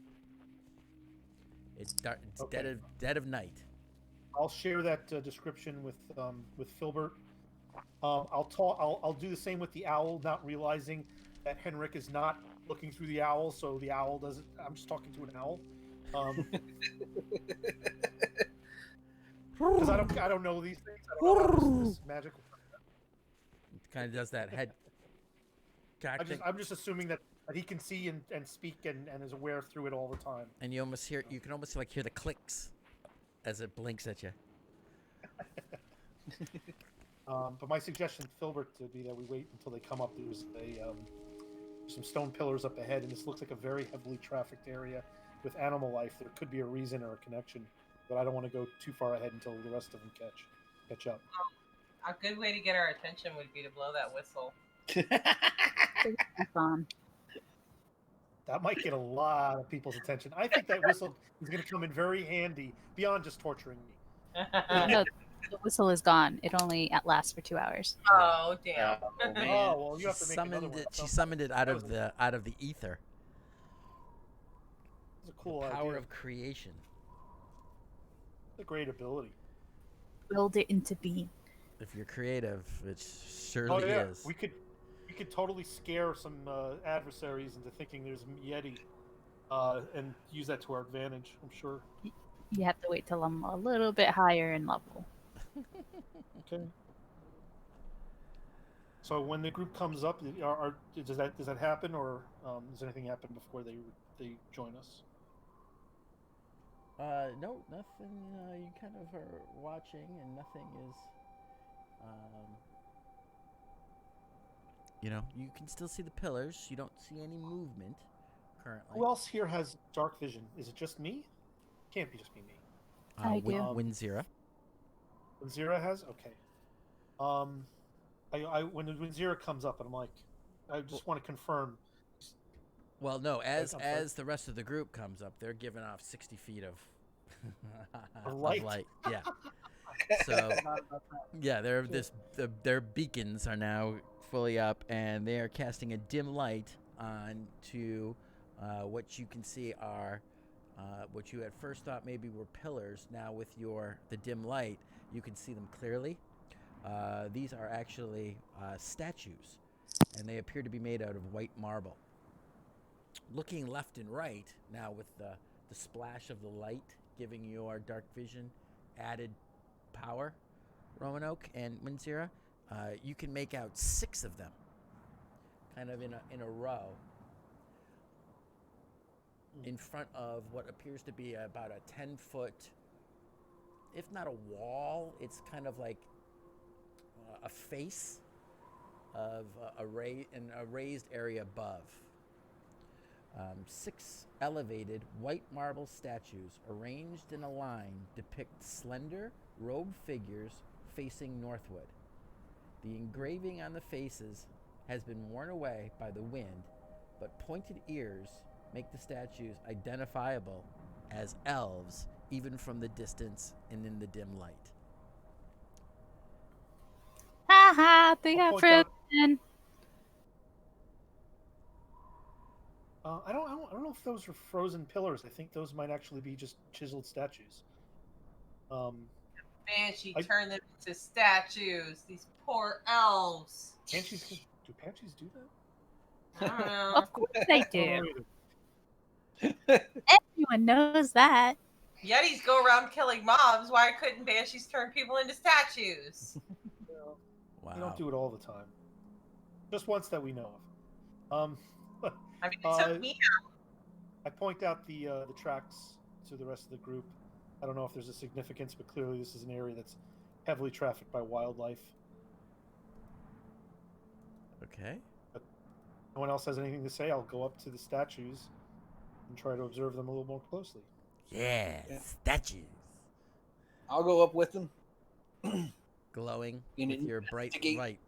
dark. It's Okay. dead of night. I'll share that description with Filbert. I'll do the same with the owl, not realizing that Henrik is not looking through the owl, so the owl doesn't. I'm just talking to an owl. Because I don't know these things. I don't know how this magical. It kind of does that head. I'm just assuming that he can see and speak and is aware through it all the time. And you can almost like hear the clicks as it blinks at you. But my suggestion, Filbert, would be that we wait until they come up. There's some stone pillars up ahead, and this looks like a very heavily trafficked area with animal life. There could be a reason or a connection, but I don't want to go too far ahead until the rest of them catch up. A good way to get our attention would be to blow that whistle. That might get a lot of people's attention. I think that whistle is going to come in very handy beyond just torturing me. No, the whistle is gone. It only lasts for 2 hours. Oh damn! Oh, man. Oh well, you have to make another one. She summoned it out of the ether. It's a cool Power idea. of creation. It's a great ability. Build it into being. If you're creative, it Oh surely yeah, is. we could totally scare some adversaries into thinking there's Yeti, and use that to our advantage. I'm sure. You have to wait till I'm a little bit higher in level. Okay. So when the group comes up, does that happen, or does anything happen before they join us? No, nothing. You kind of are watching, and nothing is. You can still see the pillars. You don't see any movement currently. Who else here has dark vision? Is it just me? Can't be just me. I do. Winzira. When Zira has, okay. When Zira comes up, and I'm like, I just want to confirm. Well, no. I'm sorry. As the rest of the group comes up, they're giving off 60 feet of Of light. Yeah. So Not about that. yeah, their beacons are now fully up, and they are casting a dim light onto what you can see are what you at first thought maybe were pillars. Now with the dim light, you can see them clearly. These are actually statues, and they appear to be made out of white marble. Looking left and right now, with the splash of the light giving your dark vision added power, Roanoke and Winsira, you can make out 6 of them, kind of in a row, in front of what appears to be about a 10-foot, if not a wall, it's kind of like a face of a raised area above. 6 elevated white marble statues arranged in a line depict slender, robed figures facing northward. The engraving on the faces has been worn away by the wind, but pointed ears make the statues identifiable as elves, even from the distance and in the dim light. Haha, they I'll got point out- frozen. I don't know if those are frozen pillars. I think those might actually be just chiseled statues. Banshee I- turned them into statues. These poor elves. Do Banshees do that? I don't know. Of course they I don't know do. either. Everyone knows that. Yetis go around killing mobs. Why couldn't banshees turn people into statues? Well, Wow. they don't do it all the time. Just once that we know of. I mean, it took me out. I point out the tracks to the rest of the group. I don't know if there's a significance, but clearly this is an area that's heavily trafficked by wildlife. Okay. No one else has anything to say. I'll go up to the statues and try to observe them a little more closely. Yeah, Yeah. statues. I'll go up with them. Glowing You with need your to bright investigate. light.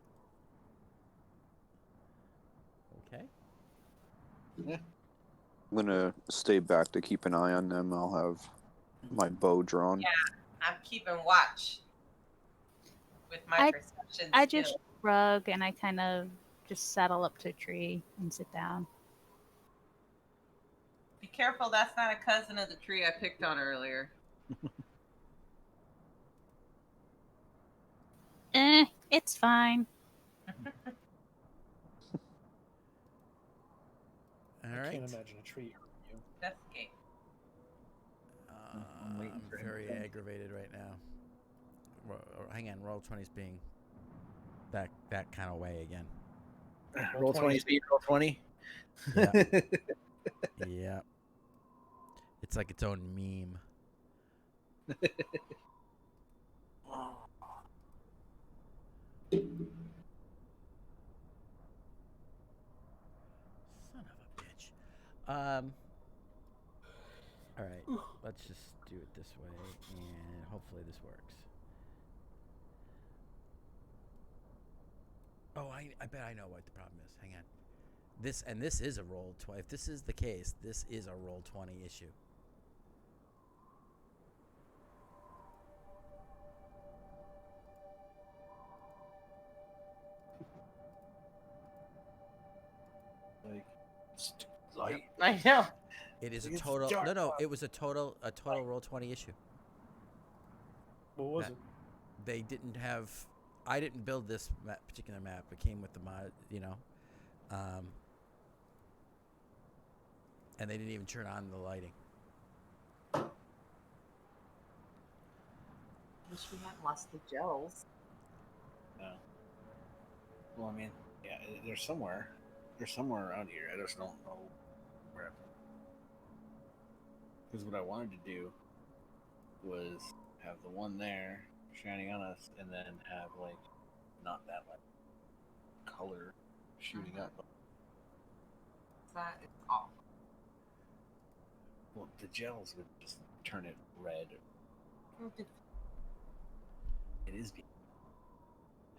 Okay. I'm gonna stay back to keep an eye on them. I'll have my bow drawn. Yeah. I'm keeping watch with my I- perception I skill. just shrug and I kind of just saddle up to a tree and sit down. Be careful, that's not a cousin of the tree I picked on earlier. It's fine. All I right. can't imagine a tree hurting you. Investigate. I'm waiting I'm for him to very finish. aggravated right now. Hang on, roll 20's being that kind of way again. Roll 20 speed, roll 20. Yeah. Yeah. It's like its own meme. Son of a bitch. All right. Let's just do it this way, and hopefully this works. Oh, I bet I know what the problem is. Hang on. This is a roll 20. If this is the case, this is a roll 20 issue. Light. I know. It is a It's total. dark. No, it was a total roll 20 issue. What was That- it? They didn't have. I didn't build this particular map. It came with the mod, and they didn't even turn on the lighting. Wish we hadn't lost the gels. No. Well, I mean, yeah, they're somewhere. They're somewhere around here. I just don't know where. Because what I wanted to do was have the one there shining on us, and then have like not that like color shooting up. That is awful. Well, the gels would just turn it red. It is.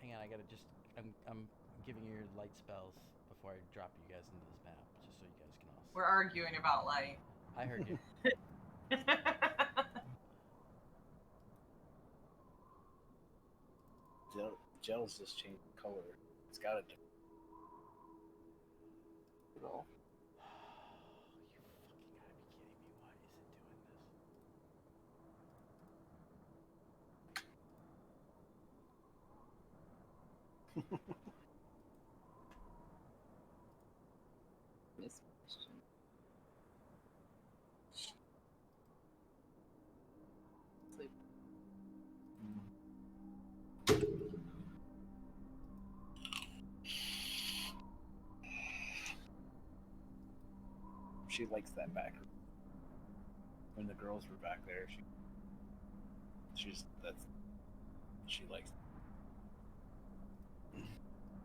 Hang on, I gotta just. I'm giving you your light spells before I drop you guys into this map, just so you guys can all. We're arguing about light. I heard you. Gel's just changed color. It's got a different. You know. You fucking gotta be kidding me. Why is it doing this? This question. Sleep. She likes that back. When the girls were back there, she likes.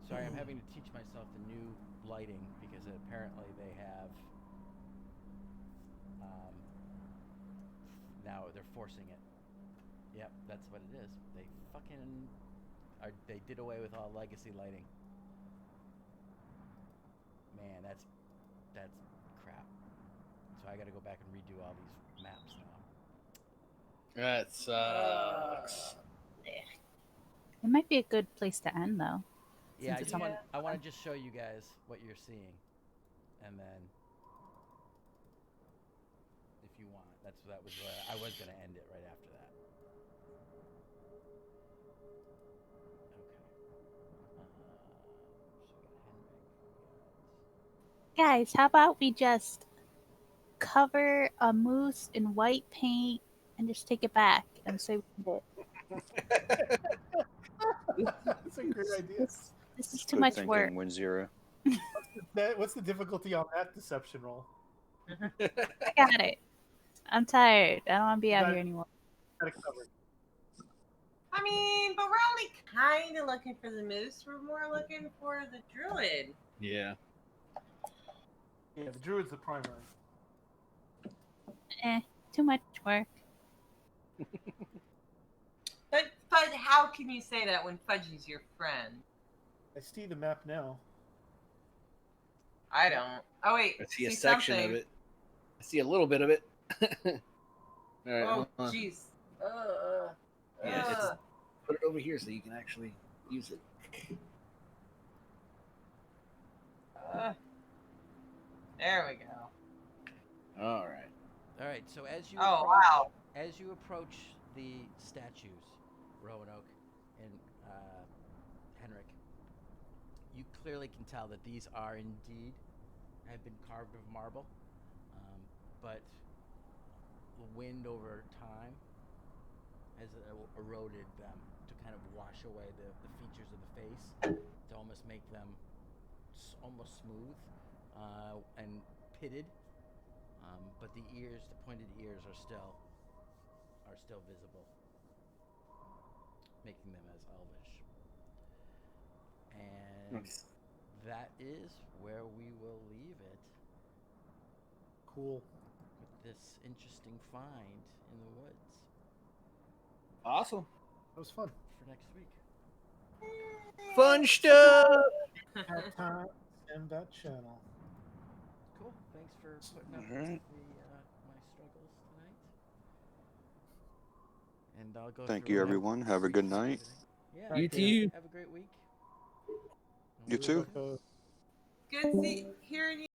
Sorry, I'm having to teach myself the new lighting because apparently they have. Now they're forcing it. Yep, that's what it is. They fucking they did away with all legacy lighting. Man, that's crap. So I got to go back and redo all these maps now. That sucks. It might be a good place to end, though. Yeah, Since it's I want to just show you guys what you're seeing, and then if you want, that was where I was gonna end it right after that. Okay. Guys, how about we just cover a moose in white paint and just take it back and say we did it? That's a great idea. This is Just too good much thinking, work. Win Zero. What's the difficulty on that deception roll? I got it. I'm tired. I don't want to be out Got here it. anymore. Got it covered. I mean, but we're only kind of looking for the moose. We're more looking for the druid. Yeah. Yeah, the druid's the primary. Too much work. But how can you say that when Fudgy's your friend? I see the map now. I don't. Oh wait, I see a section of it. I see a little bit of it. All right. Oh hold on. jeez. Yeah, put it over here so you can actually use it. There we go. All right. All right. So as you Oh approach, wow. as you approach the statues, Roanoke and Henrik, you clearly can tell that these are indeed have been carved of marble, but the wind over time has eroded them to kind of wash away the features of the face to almost make them almost smooth and pitted. But the ears, the pointed ears, are still visible, making them as elvish. And that is where we will leave it Cool. with this interesting find in the woods Awesome. That was fun. for next week. Fun stuff. At time and that channel. Cool. Thanks for putting up Alright. with my struggles tonight. And I'll go. Thank through you, and everyone. Have a good night. Yeah. You too. Have a great week. You too. Good hearing you.